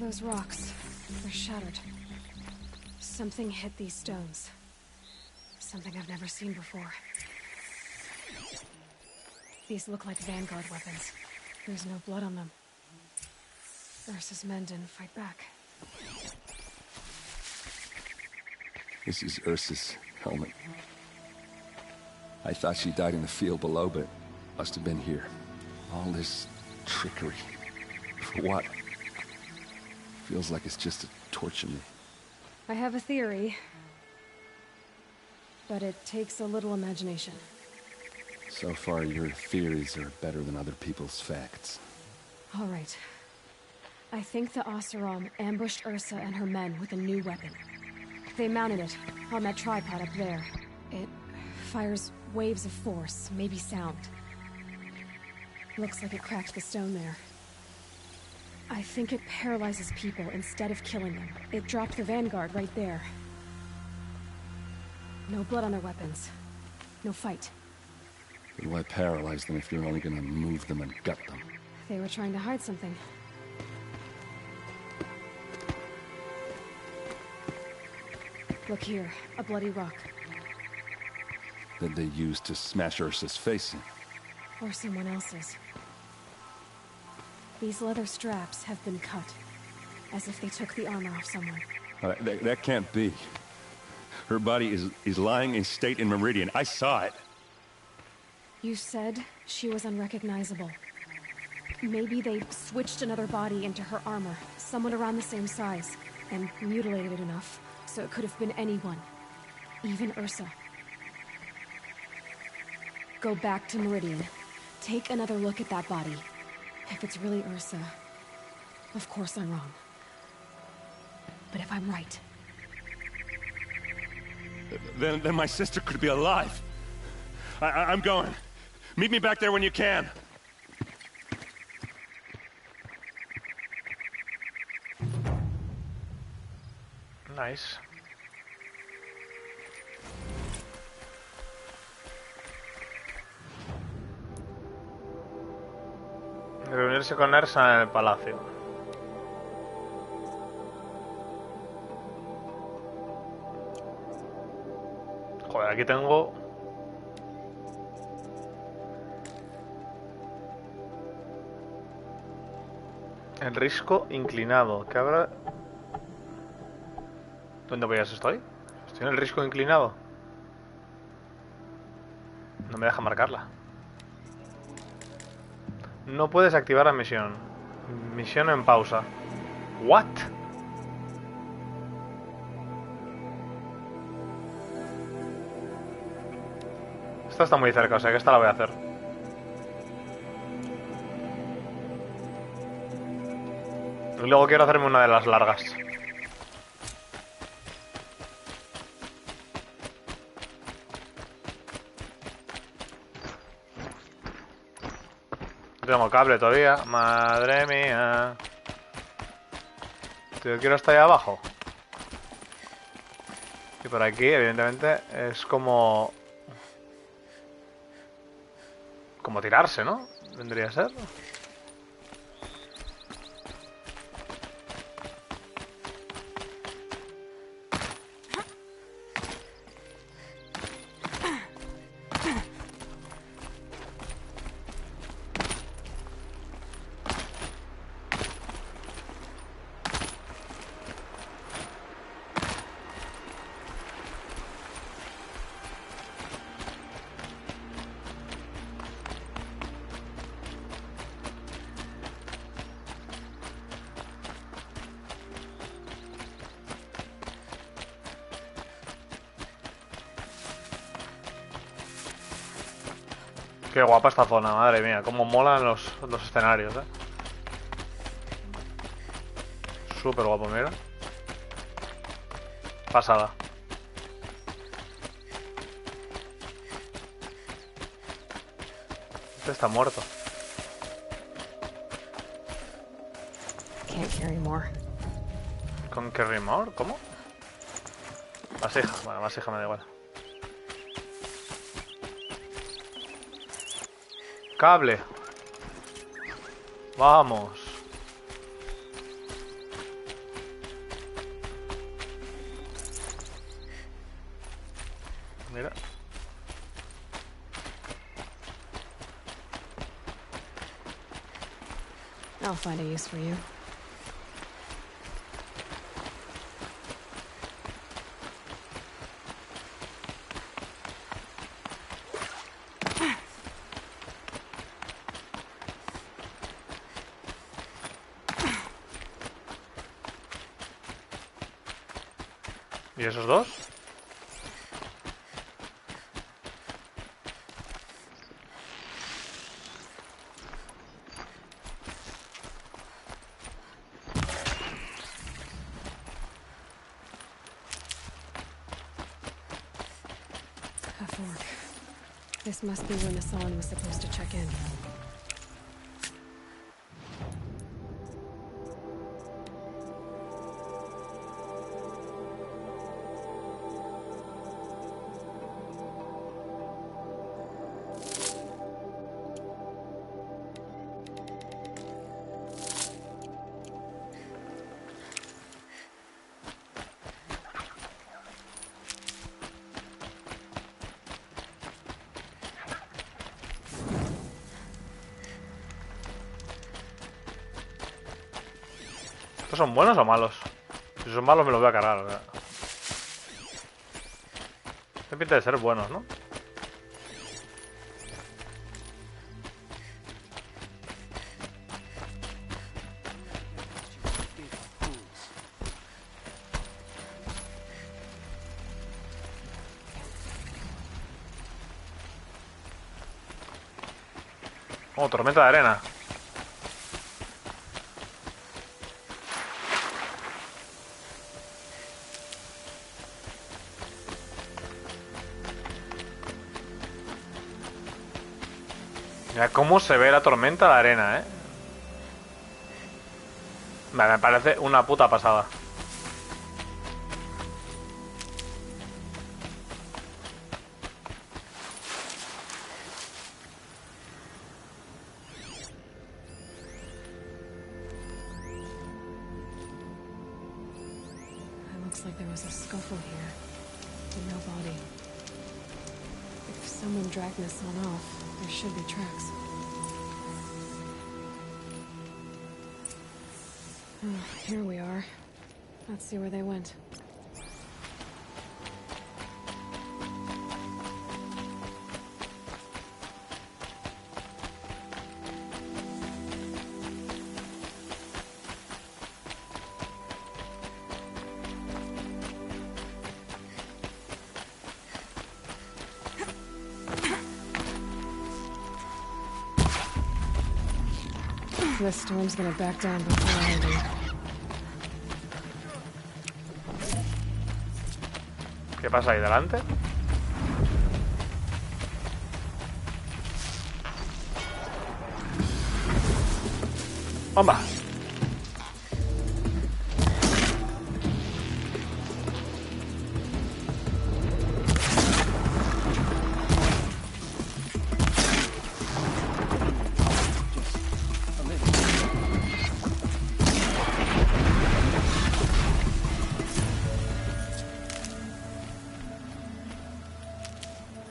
Those rocks, they're shattered. Something hit these stones. Something I've never seen before. These look like Vanguard weapons. There's no blood on them. Ursa's men didn't fight back. This is Ursa's helmet. I thought she died in the field below, but must have been here. All this trickery. For what? Feels like it's just to torture me. I have a theory. but it takes a little imagination. So far, your theories are better than other people's facts. All right. I think the Oseram ambushed Ursa and her men with a new weapon. They mounted it on that tripod up there. It fires waves of force, maybe sound. Looks like it cracked the stone there. I think it paralyzes people instead of killing them. It dropped the vanguard right there. No blood on their weapons. No fight. But why paralyze them if you're only gonna move them and gut them? They were trying to hide something. Look here, a bloody rock. That they used to smash Ursa's face in. Or someone else's. These leather straps have been cut, as if they took the armor off someone. That can't be. Her body is lying in state in Meridian. I saw it. You said she was unrecognizable. Maybe they switched another body into her armor, someone around the same size, and mutilated it enough, so it could have been anyone. Even Ursa. Go back to Meridian. Take another look at that body. If it's really Ursa, of course I'm wrong. But if I'm right... Then my sister could be alive. I'm going. Meet me back there when you can. Nice. Reunirse con Ersa en el palacio. Joder, aquí tengo... El risco inclinado. ¿Qué habrá? ¿Dónde voy a estoy? Estoy en el risco inclinado. No me deja marcarla. No puedes activar la misión. Misión en pausa. ¿What? Esta está muy cerca, o sea que esta la voy a hacer. Y luego quiero hacerme una de las largas. Tengo cable todavía. Madre mía. Yo quiero estar ahí abajo. Y por aquí, evidentemente, es como... Como tirarse, ¿no? Vendría a ser. Qué guapa esta zona, madre mía. Cómo molan los escenarios, Súper guapo, mira. Pasada. Este está muerto. Can't carry more. ¿Con carry more? ¿Cómo? Vasija. Bueno, vasija me da igual. Cable. Vamos. Mira. I'll find a use for you. ¿Y esos dos? fork. This must be when Hassan was supposed to check in. ¿Estos son buenos o malos? Si son malos me los voy a cargar, o sea. Tiene pinta de ser buenos, ¿no? Oh, tormenta de arena. Mira cómo se ve la tormenta de arena, Me parece una puta pasada. It looks like there was a scuffle here, but no body. If someone dragged Hassan off, there should be tracks. Oh, here we are. Let's see where they went. This storm's gonna back down before I do. ¿Qué pasa ahí delante? ¡Bomba!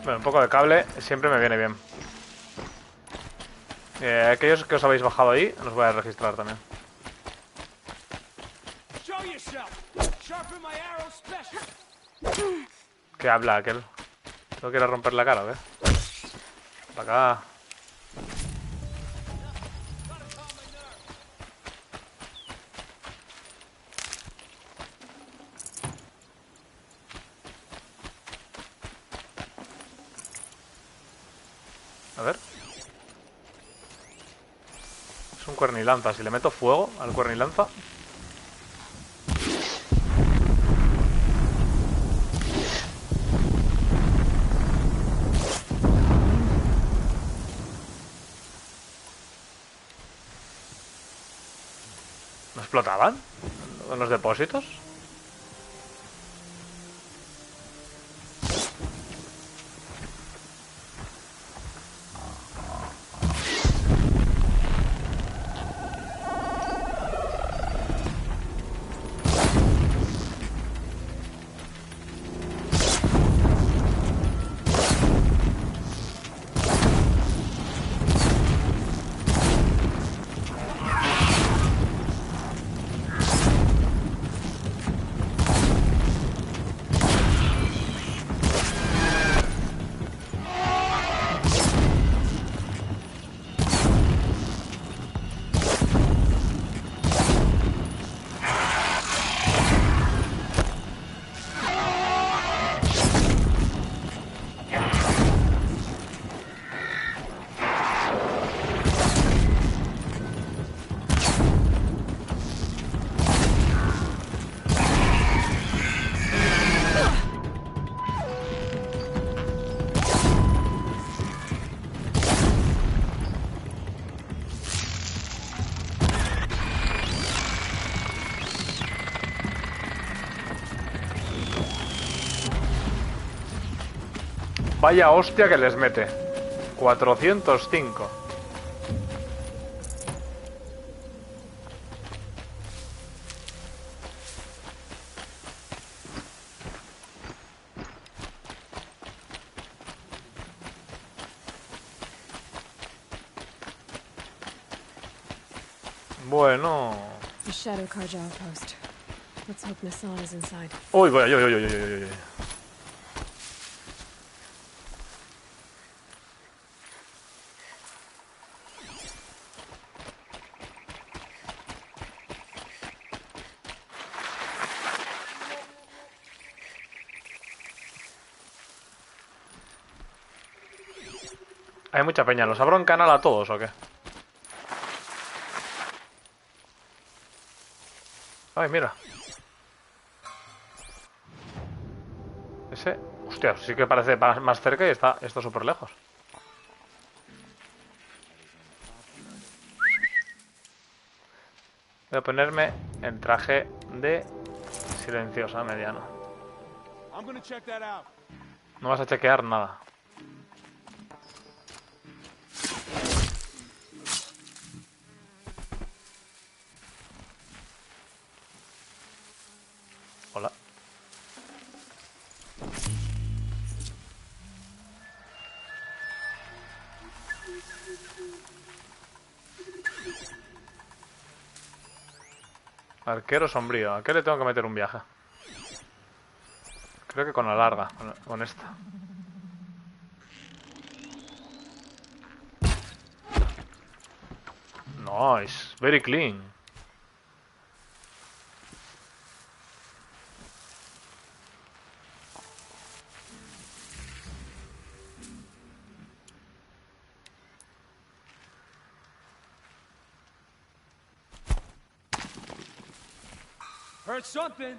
Bueno, un poco de cable siempre me viene bien. Aquellos que os habéis bajado ahí, los voy a registrar también. ¿Qué habla aquel? ¿No quiere romper la cara o qué? Para acá. A ver. Es un cuernilanza. Si le meto fuego al cuernilanza. ¿No explotaban? ¿En los depósitos? Vaya hostia que les mete. 405. Bueno. The Shadow Carja outpost. Let's hope Nassan is inside. Uy, voy, uy. Hay mucha peña. ¿Los abro en canal a todos o qué? Ay, mira. Ese... Hostia, sí que parece más cerca y está súper lejos. Voy a ponerme en traje de silenciosa mediano. No vas a chequear nada. Hola. Arquero sombrío. ¿A qué le tengo que meter un viaje? Creo que con la larga, con esta. Nice, very clean. Heard something.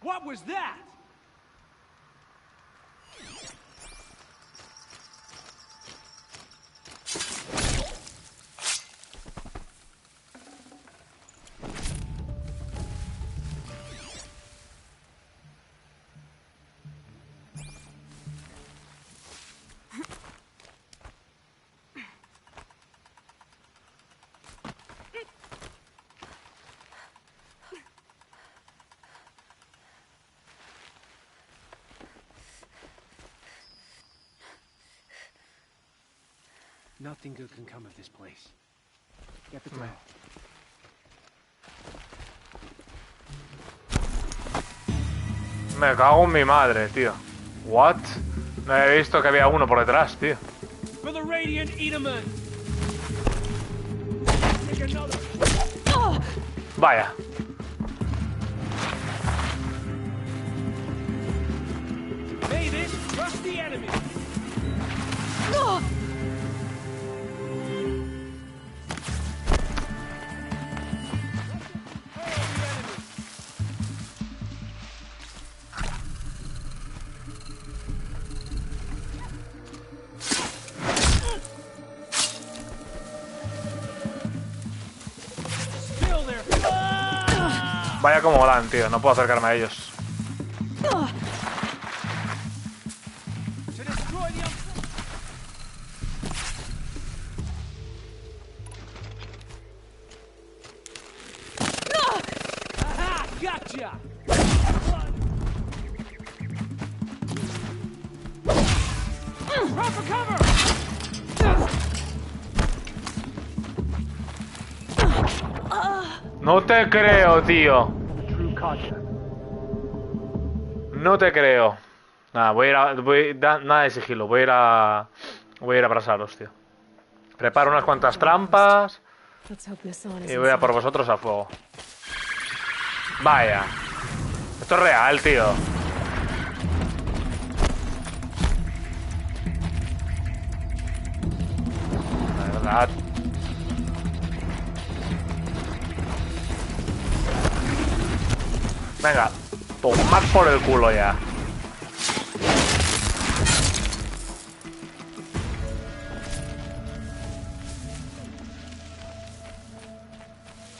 What was that? Nothing good can come of this place. Get the door. Me cago en mi madre, tío. What? No había visto que había uno por detrás, tío. For the Radiant Edaman. Take another. Vaya. Mavis, rush the enemy. Vaya como volan, tío. No puedo acercarme a ellos. Gotcha. Run for cover. No te creo, tío. No te creo. Nada, nada de sigilo. Voy a ir a abrasaros, tío. Preparo unas cuantas trampas y voy a por vosotros a fuego. Vaya. Esto es real, tío. La verdad. Venga, tomad por el culo ya.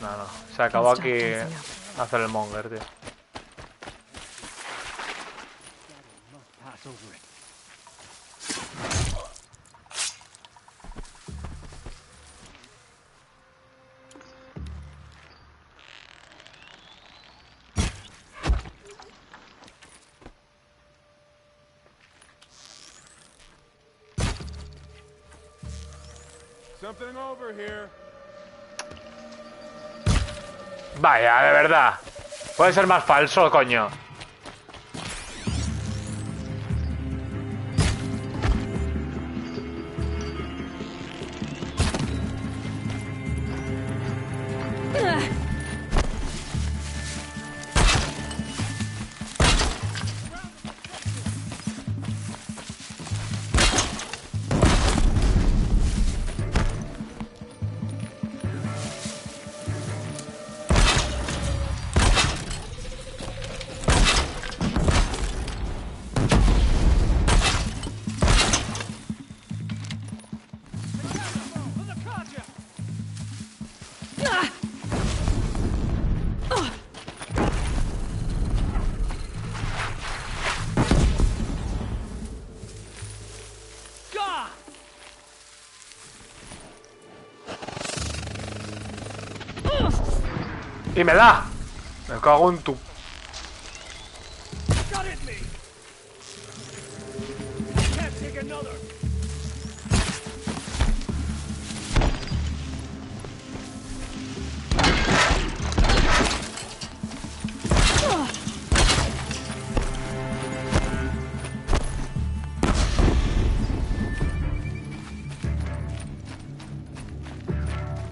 No, se acabó aquí. hacer el monger, tío. Something over here. Vaya, de verdad. Puede ser más falso, coño. Y me da. Me cago en tu...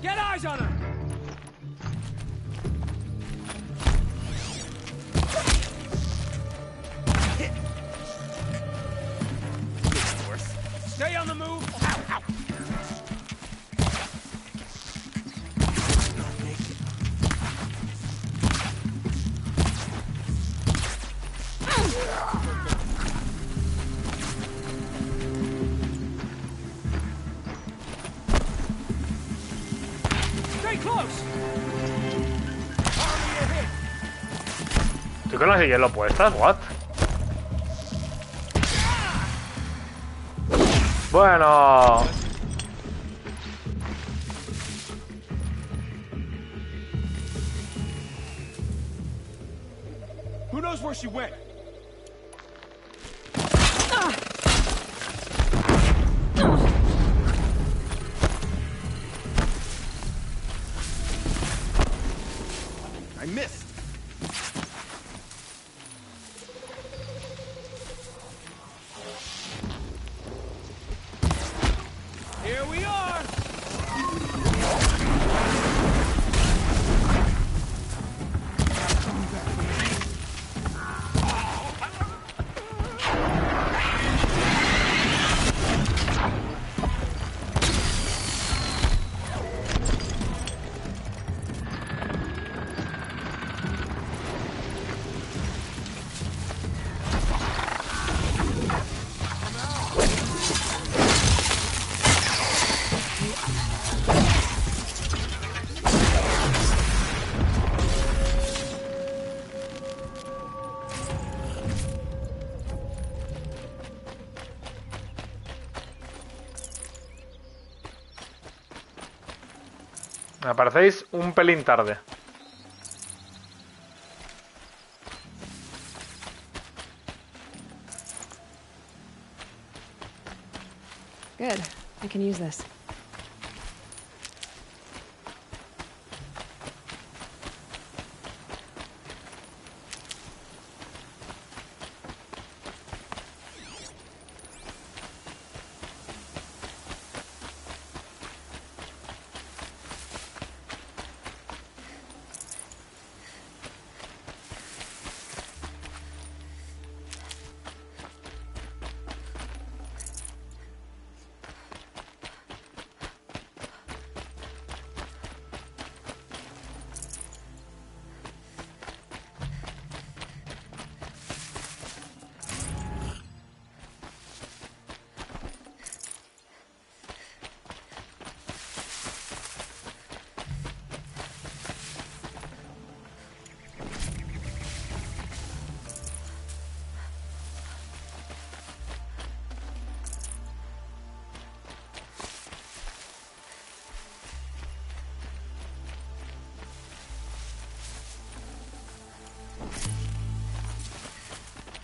Get eyes on her! Stay on the move! Ow, ow. Stay close! ¿Tú con las de hielo puestas? ¿What? Bueno... Who knows where she went? I missed. Here we are! Me aparecéis un pelín tarde. Good. I can use this.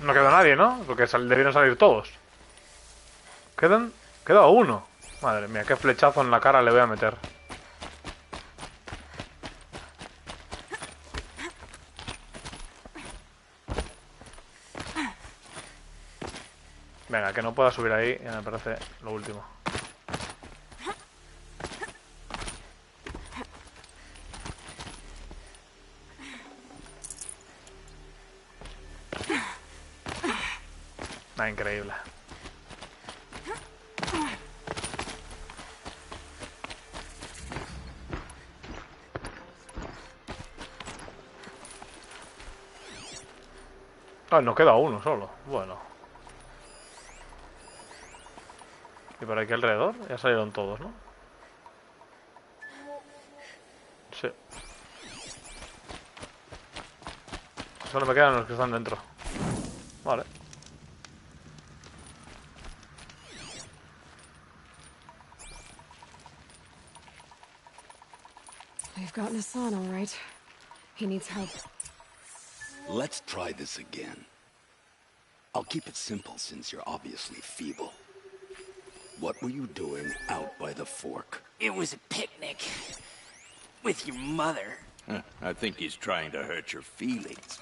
No quedó nadie, ¿no? Porque debieron salir todos. Queda uno. Madre mía, qué flechazo en la cara le voy a meter. Venga, que no pueda subir ahí, ya me parece lo último. Increíble. Ah, nos queda uno solo. Bueno. Y por aquí alrededor ya salieron todos, ¿no? Sí. Solo me quedan los que están dentro. Vale. We've gotten Hassan, all right. He needs help. Let's try this again. I'll keep it simple since you're obviously feeble. What were you doing out by the fork? It was a picnic. With your mother. I think he's trying to hurt your feelings.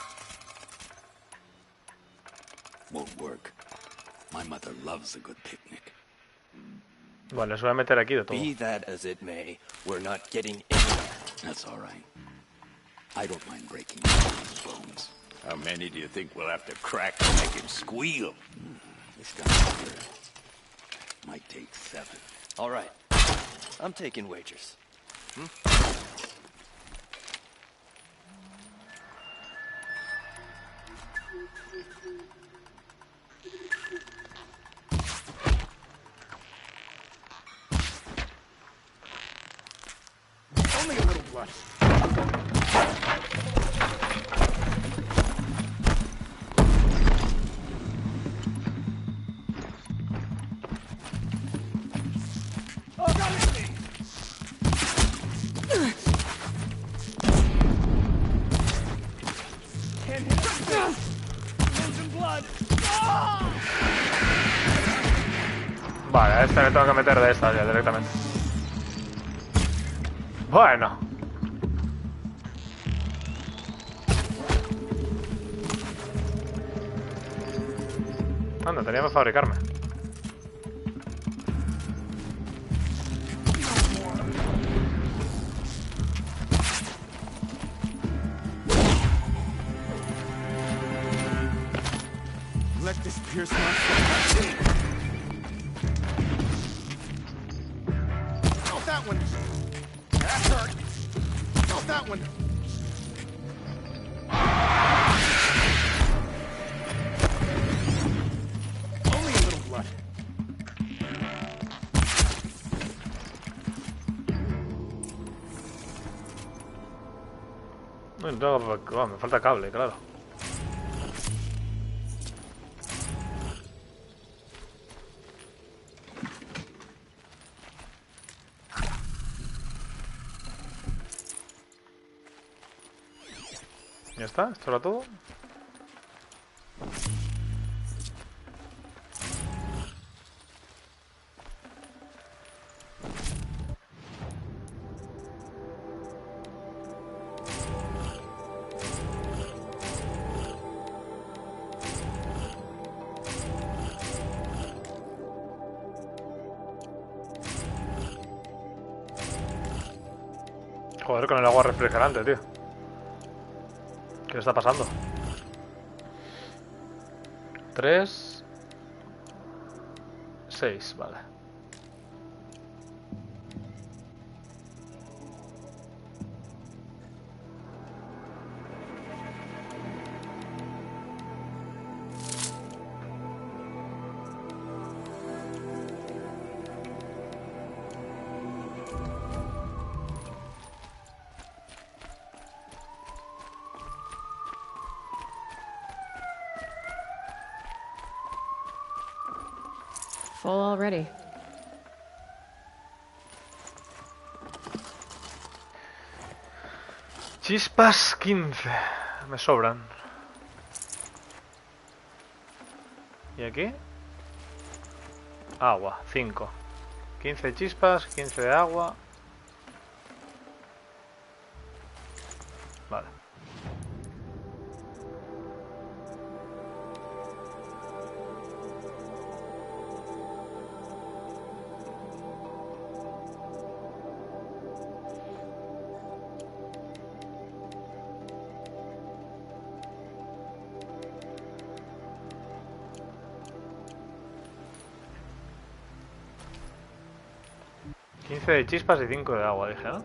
Won't work. My mother loves a good picnic. Vale, se voy a meter aquí de todo. Be that as it may, we're not getting anywhere. That's all right. I don't mind breaking these bones. How many do you think we'll have to crack to make him squeal? This guy here might take 7. All right. I'm taking wagers. Only a little blood. Vale, a este le tengo que meter de esta ya directamente. Bueno. Anda, tenía que fabricarme. Let this pierce my soul. Oh, that one. That hurt. Oh, that one. Only a little blood. No, me falta cable, claro. Ya está, esto era todo. Joder, con el agua refrigerante, tío. ¿Qué le está pasando? 3 6, vale. Full already. Chispas 15. Me sobran. ¿Y aquí? Agua, 5. 15 de chispas, 15 de agua. Vale. De chispas y 5 de agua, dije, ¿no?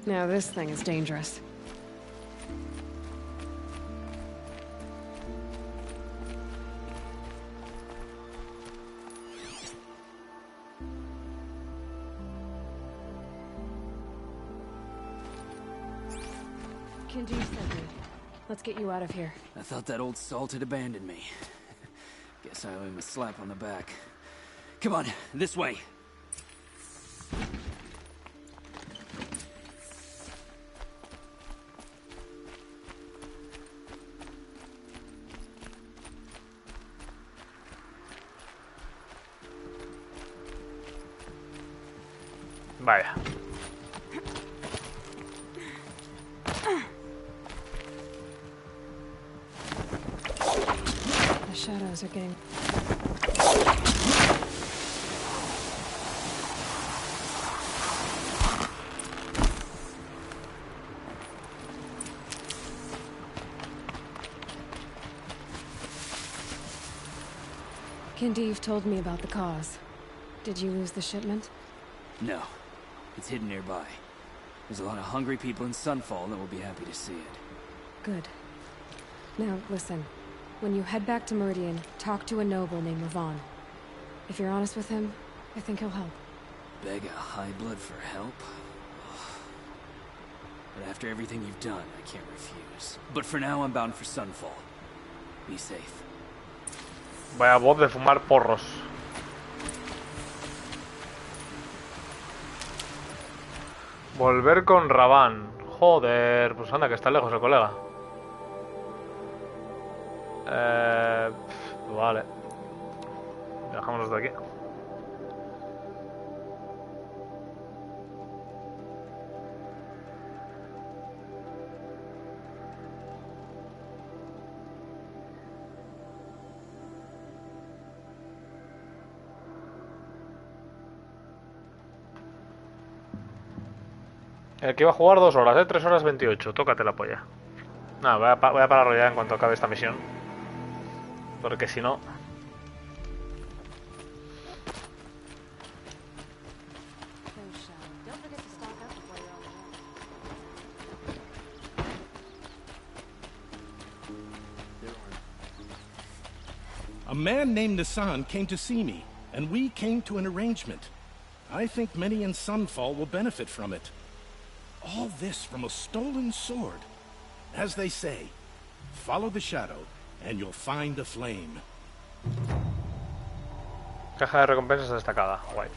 Now this thing is dangerous. Kinji sent me. Let's get you out of here. I thought that old salt had abandoned me. Guess I owe him a slap on the back. Come on, this way. Vaya. The shadows are getting... Kindeev told me about the cause. Did you lose the shipment? No. It's hidden nearby. There's a lot of hungry people in Sunfall that will be happy to see it. Good. Now, listen. When you head back to Meridian, talk to a noble named Ravon. If you're honest with him, I think he'll help. Beg a high blood for help? But after everything you've done, I can't refuse. But for now, I'm bound for Sunfall. Be safe. Vaya voz de fumar porros. Volver con Raván. Joder, pues anda, que está lejos el colega. Vale. Dejámonos de aquí. El que iba a jugar 2 horas, 3 horas 28. Tócate la polla. Nada, voy a pararlo ya en cuanto acabe esta misión. Porque si no... A man named Nassan came to see me, and we came to an arrangement. I think many in Sunfall will benefit from it. All this from a stolen sword. As they say, follow the shadow, and you'll find the flame. Caja de recompensas destacada. Guay.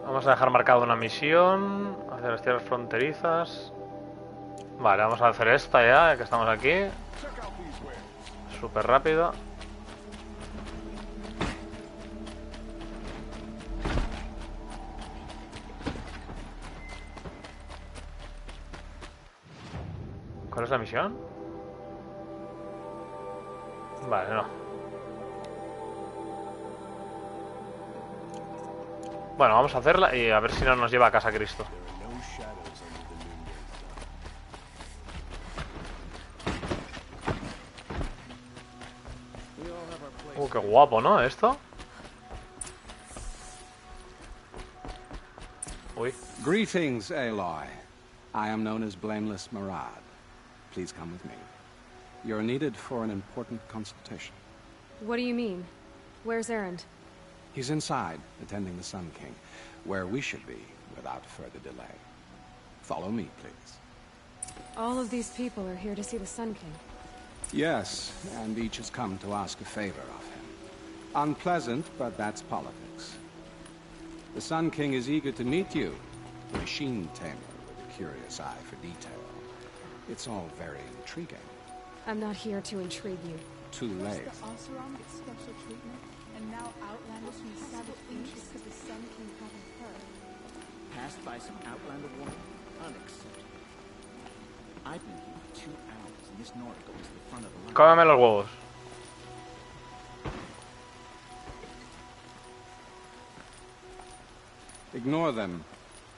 Vamos a dejar marcada una misión hacia las tierras fronterizas. Vale, vamos a hacer esta ya que estamos aquí. Súper rápido. ¿Cuál es la misión? Vale, no. Bueno, vamos a hacerla y a ver si no nos lleva a casa Cristo. Qué guapo, ¿no? Esto. Uy. Greetings, Aloy. I am known as Blameless Murad. Please come with me. You're needed for an important consultation. What do you mean? Where's Erend? He's inside, attending the Sun King, where we should be without further delay. Follow me, please. All of these people are here to see the Sun King. Yes, and each has come to ask a favor of him. Unpleasant, but that's politics. The Sun King is eager to meet you, a machine tamer with a curious eye for detail. It's all very intriguing. I'm not here to intrigue you. Too late. The Oseram gets special treatment, and now Outlanders from the Savage East because the Sun King haven't heard. Passed by some Outlander woman? Unacceptable. I've been here for 2 hours, and this Nora goes to the front of the line. Cómeme los huevos. Ignore them.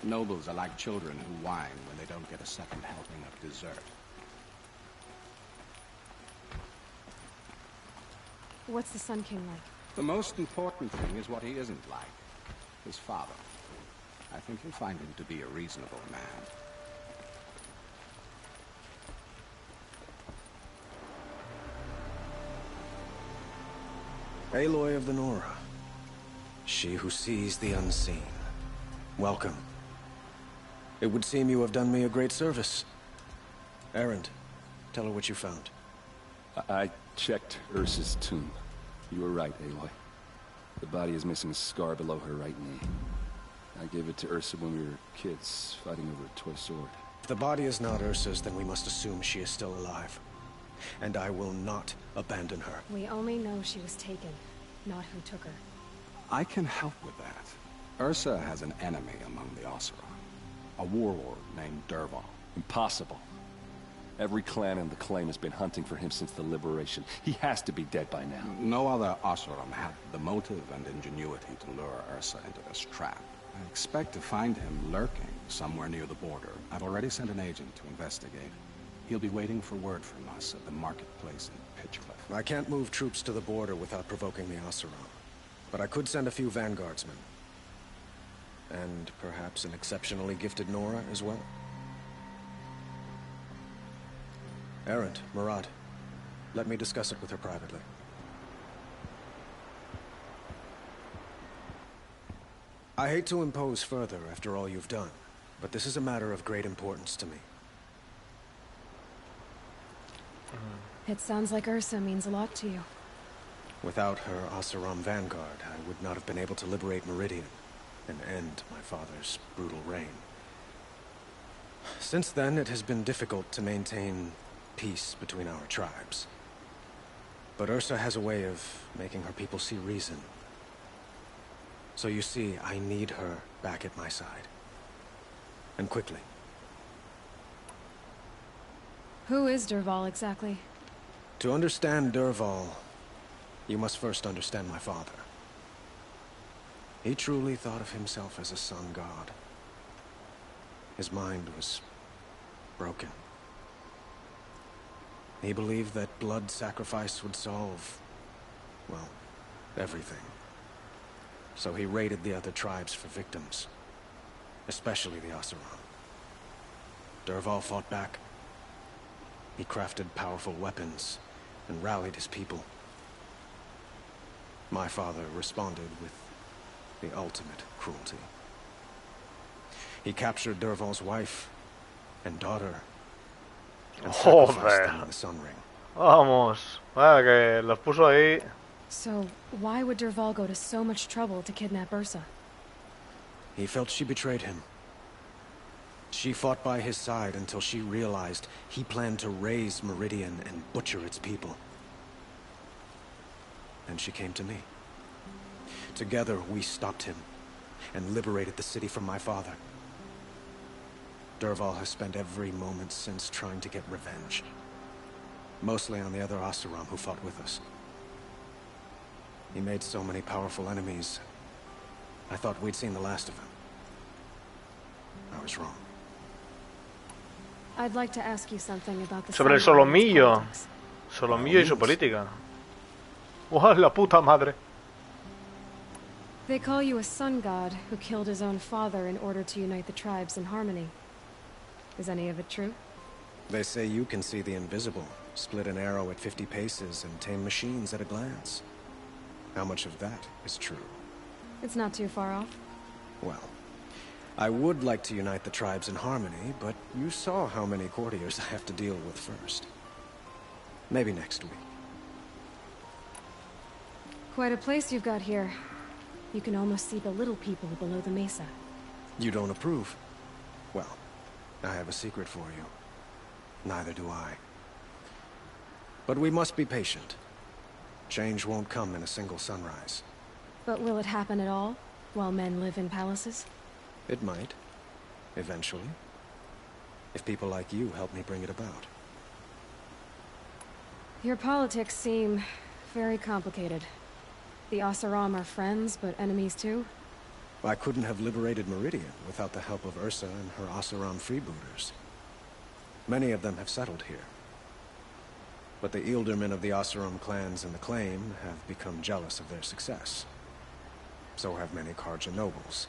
Nobles are like children who whine when they don't get a second helping of dessert. What's the Sun King like? The most important thing is what he isn't like. His father. I think you'll find him to be a reasonable man. Aloy of the Nora. She who sees the unseen. Welcome. It would seem you have done me a great service. Erend, tell her what you found. I checked Ursa's tomb. You were right, Aloy. The body is missing a scar below her right knee. I gave it to Ursa when we were kids, fighting over a toy sword. If the body is not Ursa's, then we must assume she is still alive. And I will not abandon her. We only know she was taken, not who took her. I can help with that. Ursa has an enemy among the Oseram. A warlord named Dervahl. Impossible. Every clan in the claim has been hunting for him since the liberation. He has to be dead by now. No other Oseram had the motive and ingenuity to lure Ursa into this trap. I expect to find him lurking somewhere near the border. I've already sent an agent to investigate. He'll be waiting for word from us at the marketplace in Pitchcliff. I can't move troops to the border without provoking the Oseram. But I could send a few vanguardsmen. And perhaps an exceptionally gifted Nora as well. Erend, Murad, let me discuss it with her privately. I hate to impose further after all you've done, but this is a matter of great importance to me. It sounds like Ursa means a lot to you. Without her Oseram vanguard, I would not have been able to liberate Meridian and end my father's brutal reign. Since then, it has been difficult to maintain peace between our tribes. But Ursa has a way of making her people see reason. So you see, I need her back at my side. And quickly. Who is Dervahl exactly? To understand Dervahl, you must first understand my father. He truly thought of himself as a sun god. His mind was broken. He believed that blood sacrifice would solve, well, everything. So he raided the other tribes for victims, especially the Oseram. Dervahl fought back. He crafted powerful weapons and rallied his people. My father responded with the ultimate cruelty. He captured Dervahl's wife and daughter and sacrificed them in the Sun Ring. Vamos. Vaya que los puso ahí. So, why would Dervahl go to so much trouble to kidnap Ursa? He felt she betrayed him. She fought by his side until she realized he planned to raise Meridian and butcher its people. And she came to me. Together, we stopped him and liberated the city from my father. Dervahl has spent every moment since trying to get revenge. Mostly on the other Oseram who fought with us. He made so many powerful enemies, I thought we'd seen the last of him. I was wrong. I'd like to ask you something about the Sobre el solomillo. Solomillo y su política. ¡Oh, la puta madre! They call you a sun god who killed his own father in order to unite the tribes in harmony. Is any of it true? They say you can see the invisible, split an arrow at 50 paces, and tame machines at a glance. How much of that is true? It's not too far off. Well, I would like to unite the tribes in harmony, but you saw how many courtiers I have to deal with first. Maybe next week. Quite a place you've got here. You can almost see the little people below the mesa. You don't approve? Well, I have a secret for you. Neither do I. But we must be patient. Change won't come in a single sunrise. But will it happen at all, while men live in palaces? It might. Eventually. If people like you help me bring it about. Your politics seem very complicated. The Oseram are friends, but enemies too? I couldn't have liberated Meridian without the help of Ursa and her Oseram freebooters. Many of them have settled here. But the ealdormen of the Oseram clans in the claim have become jealous of their success. So have many Karja nobles.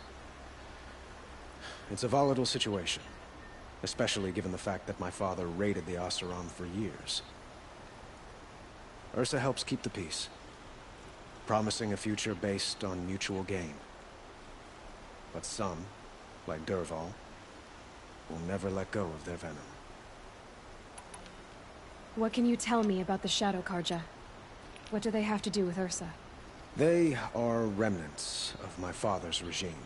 It's a volatile situation, especially given the fact that my father raided the Oseram for years. Ursa helps keep the peace, promising a future based on mutual gain. But some, like Dervahl, will never let go of their venom. What can you tell me about the Shadow Karja? What do they have to do with Ursa? They are remnants of my father's regime,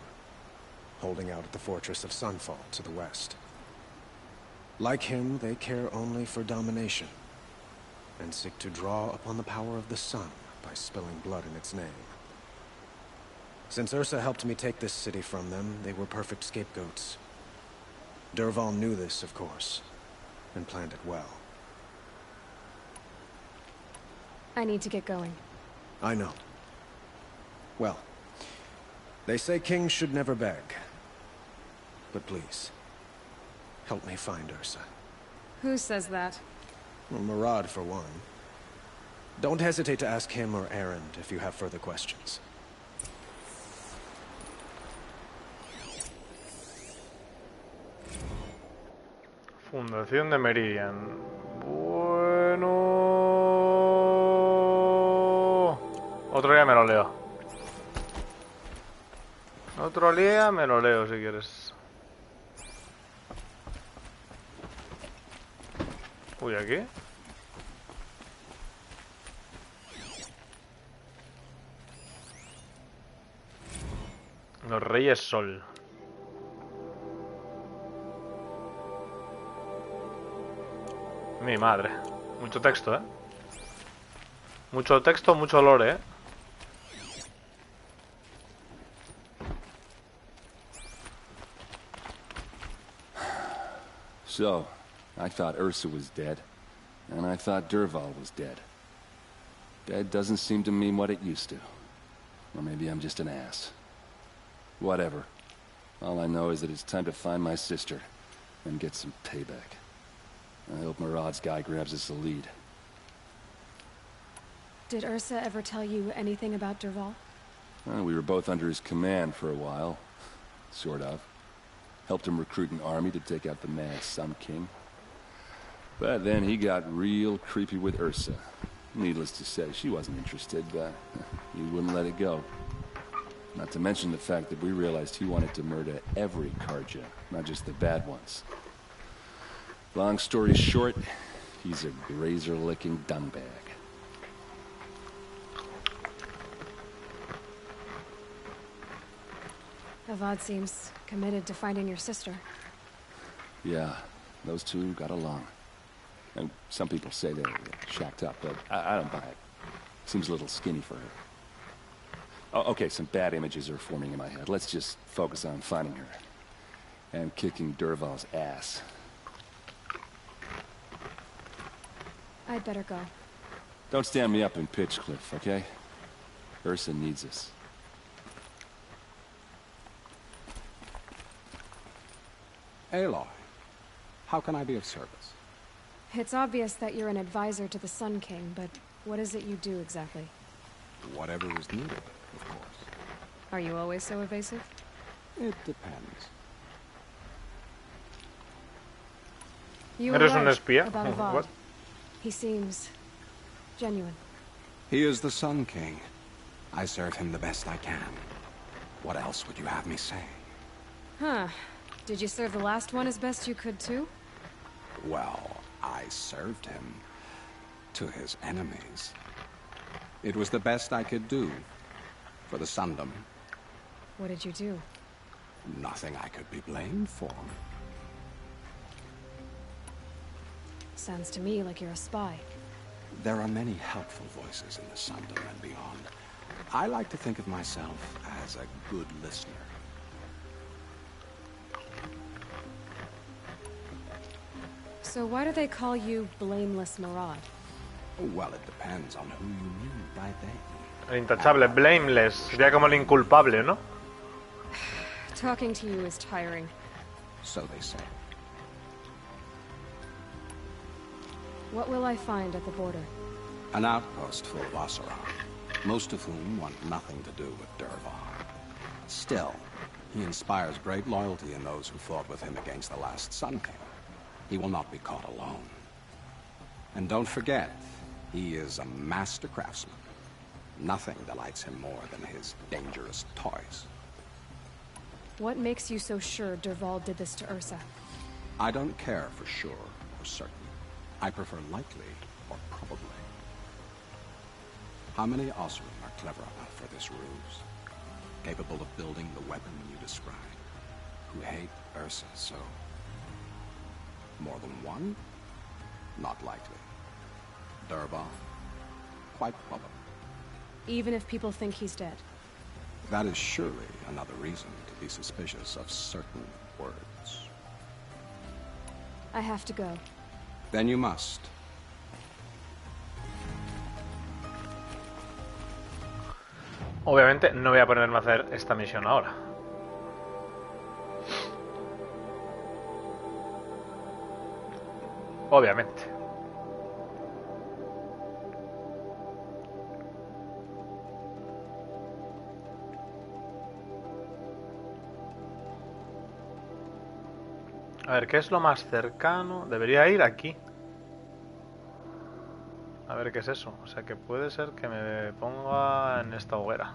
holding out at the fortress of Sunfall to the west. Like him, they care only for domination, and seek to draw upon the power of the sun by spilling blood in its name. Since Ursa helped me take this city from them, they were perfect scapegoats. Dervahl knew this, of course, and planned it well. I need to get going. I know. Well, they say kings should never beg. But please, help me find Ursa. Who says that? Well, Murad, for one. Don't hesitate to ask him or Erend if you have further questions. Fundación de Meridian. Bueno... Otro día me lo leo. Otro día me lo leo si quieres. Uy, aquí. Los Reyes Sol. Mi madre. Mucho texto, ¿eh? Mucho texto, mucho lore, ¿eh? So, I thought Ursa was dead, and I thought Dervahl was dead. Dead doesn't seem to mean what it used to. Or maybe I'm just an ass. Whatever. All I know is that it's time to find my sister and get some payback. I hope Murad's guy grabs us a lead. Did Ursa ever tell you anything about Dervahl? Well, we were both under his command for a while. Sort of. Helped him recruit an army to take out the mad Sun King. But then he got real creepy with Ursa. Needless to say, she wasn't interested, but he wouldn't let it go. Not to mention the fact that we realized he wanted to murder every Karja, not just the bad ones. Long story short, he's a grazer-licking dungbag. Avad seems committed to finding your sister. Yeah, those two got along. And some people say they're shacked up, but I don't buy it. Seems a little skinny for her. Oh, okay, some bad images are forming in my head. Let's just focus on finding her. And kicking Dervahl's ass. I'd better go. Don't stand me up in Pitchcliff, okay? Ursa needs us. Aloy, how can I be of service? It's obvious that you're an advisor to the Sun King, but what is it you do exactly? Whatever is needed, of course. Are you always so evasive? It depends. You were ¿Eres un right espía? about Avad. What? He seems genuine. He is the Sun King. I serve him the best I can. What else would you have me say? Huh. Did you serve the last one as best you could, too? Well, I served him to his enemies. It was the best I could do for the Sundom. What did you do? Nothing I could be blamed for. Sounds to me like you're a spy. There are many helpful voices in the Sundom and beyond. I like to think of myself as a good listener. So why do they call you Blameless Marad? Well, it depends on who you mean by they. El intachable, blameless. Sería como el inculpable, ¿no? Talking to you is tiring. So they say. What will I find at the border? An outpost full of Oseram, most of whom want nothing to do with Dervahl. Still, he inspires great loyalty in those who fought with him against the last Sun King. He will not be caught alone. And don't forget, he is a master craftsman. Nothing delights him more than his dangerous toys. What makes you so sure Dervahl did this to Ursa? I don't care for sure or certain. I prefer likely or probably. How many Oseram are clever enough for this ruse? Capable of building the weapon you describe? Who hate Ursa so? More than one? Not likely. Dervahl? Quite probable. Even if people think he's dead? That is surely another reason to be suspicious of certain words. I have to go. Then you must. Obviamente no voy a ponerme a hacer esta misión ahora. Obviamente. A ver, ¿qué es lo más cercano? Debería ir aquí. A ver qué es eso. O sea que puede ser que me ponga en esta hoguera.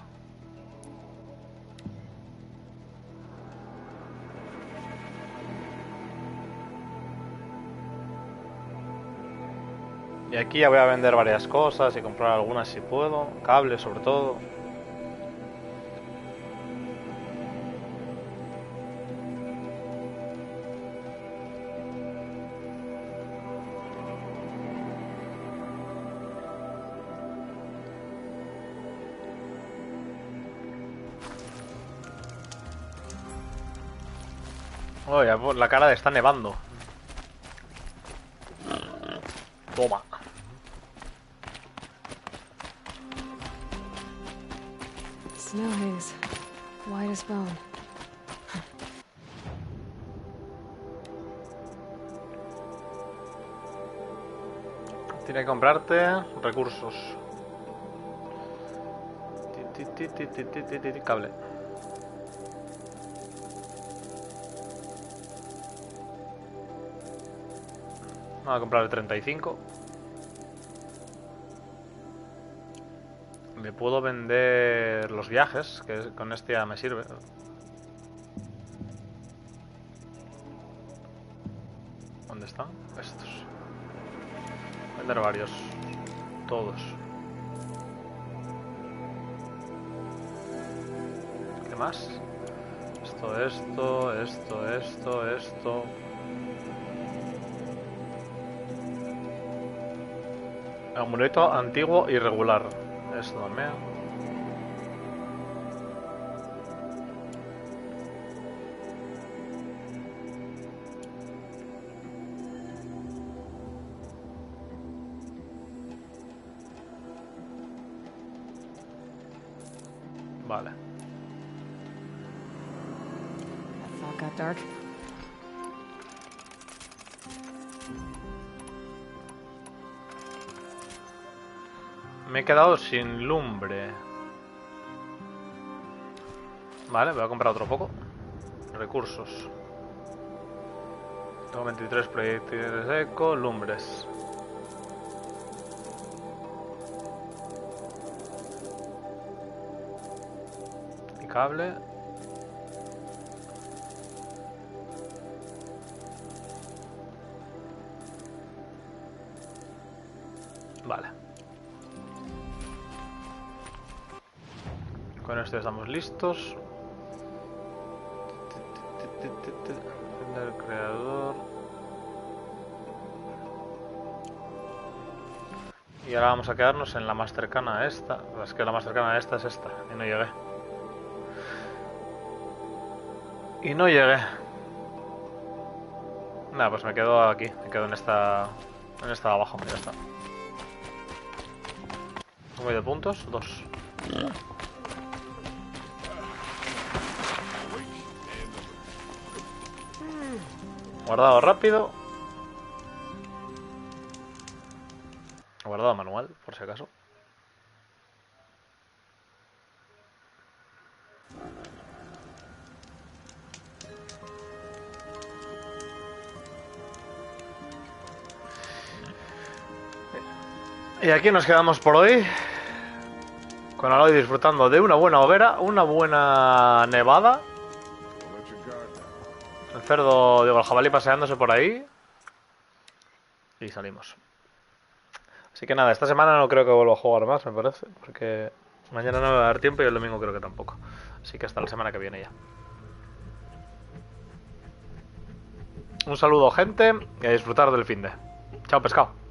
Y aquí ya voy a vender varias cosas y comprar algunas si puedo. Cables sobre todo. Oh, ya por la cara está nevando. Toma. Snow haze. White as bone. Tiene que comprarte recursos. Cable. Vamos a comprar el 35. Me puedo vender los viajes, que con este ya me sirve. ¿Dónde están? Estos. Vender varios. Todos. ¿Qué más? Esto. Amuleto antiguo y regular. Esto también. Vale. That fog got dark. Me he quedado sin lumbre. Vale, voy a comprar otro poco. Recursos. Tengo 23 proyectiles eco, lumbres. Y cable. Vale. Con esto ya estamos listos. El creador. Y ahora vamos a quedarnos en la más cercana a esta. Es que la más cercana a esta es esta. Y no llegué. Y no llegué. Nada, pues me quedo aquí. Me quedo en esta. En esta de abajo. Ya está. ¿Voy de puntos? 2. Guardado rápido. Guardado manual, por si acaso. Y aquí nos quedamos por hoy. Con Aloy disfrutando de una buena hoguera, una buena nevada. El cerdo, digo, el jabalí paseándose por ahí. Y salimos. Así que nada, esta semana no creo que vuelva a jugar más, me parece. Porque mañana no me va a dar tiempo y el domingo creo que tampoco. Así que hasta la semana que viene ya. Un saludo, gente, y a disfrutar del finde. Chao, pescado.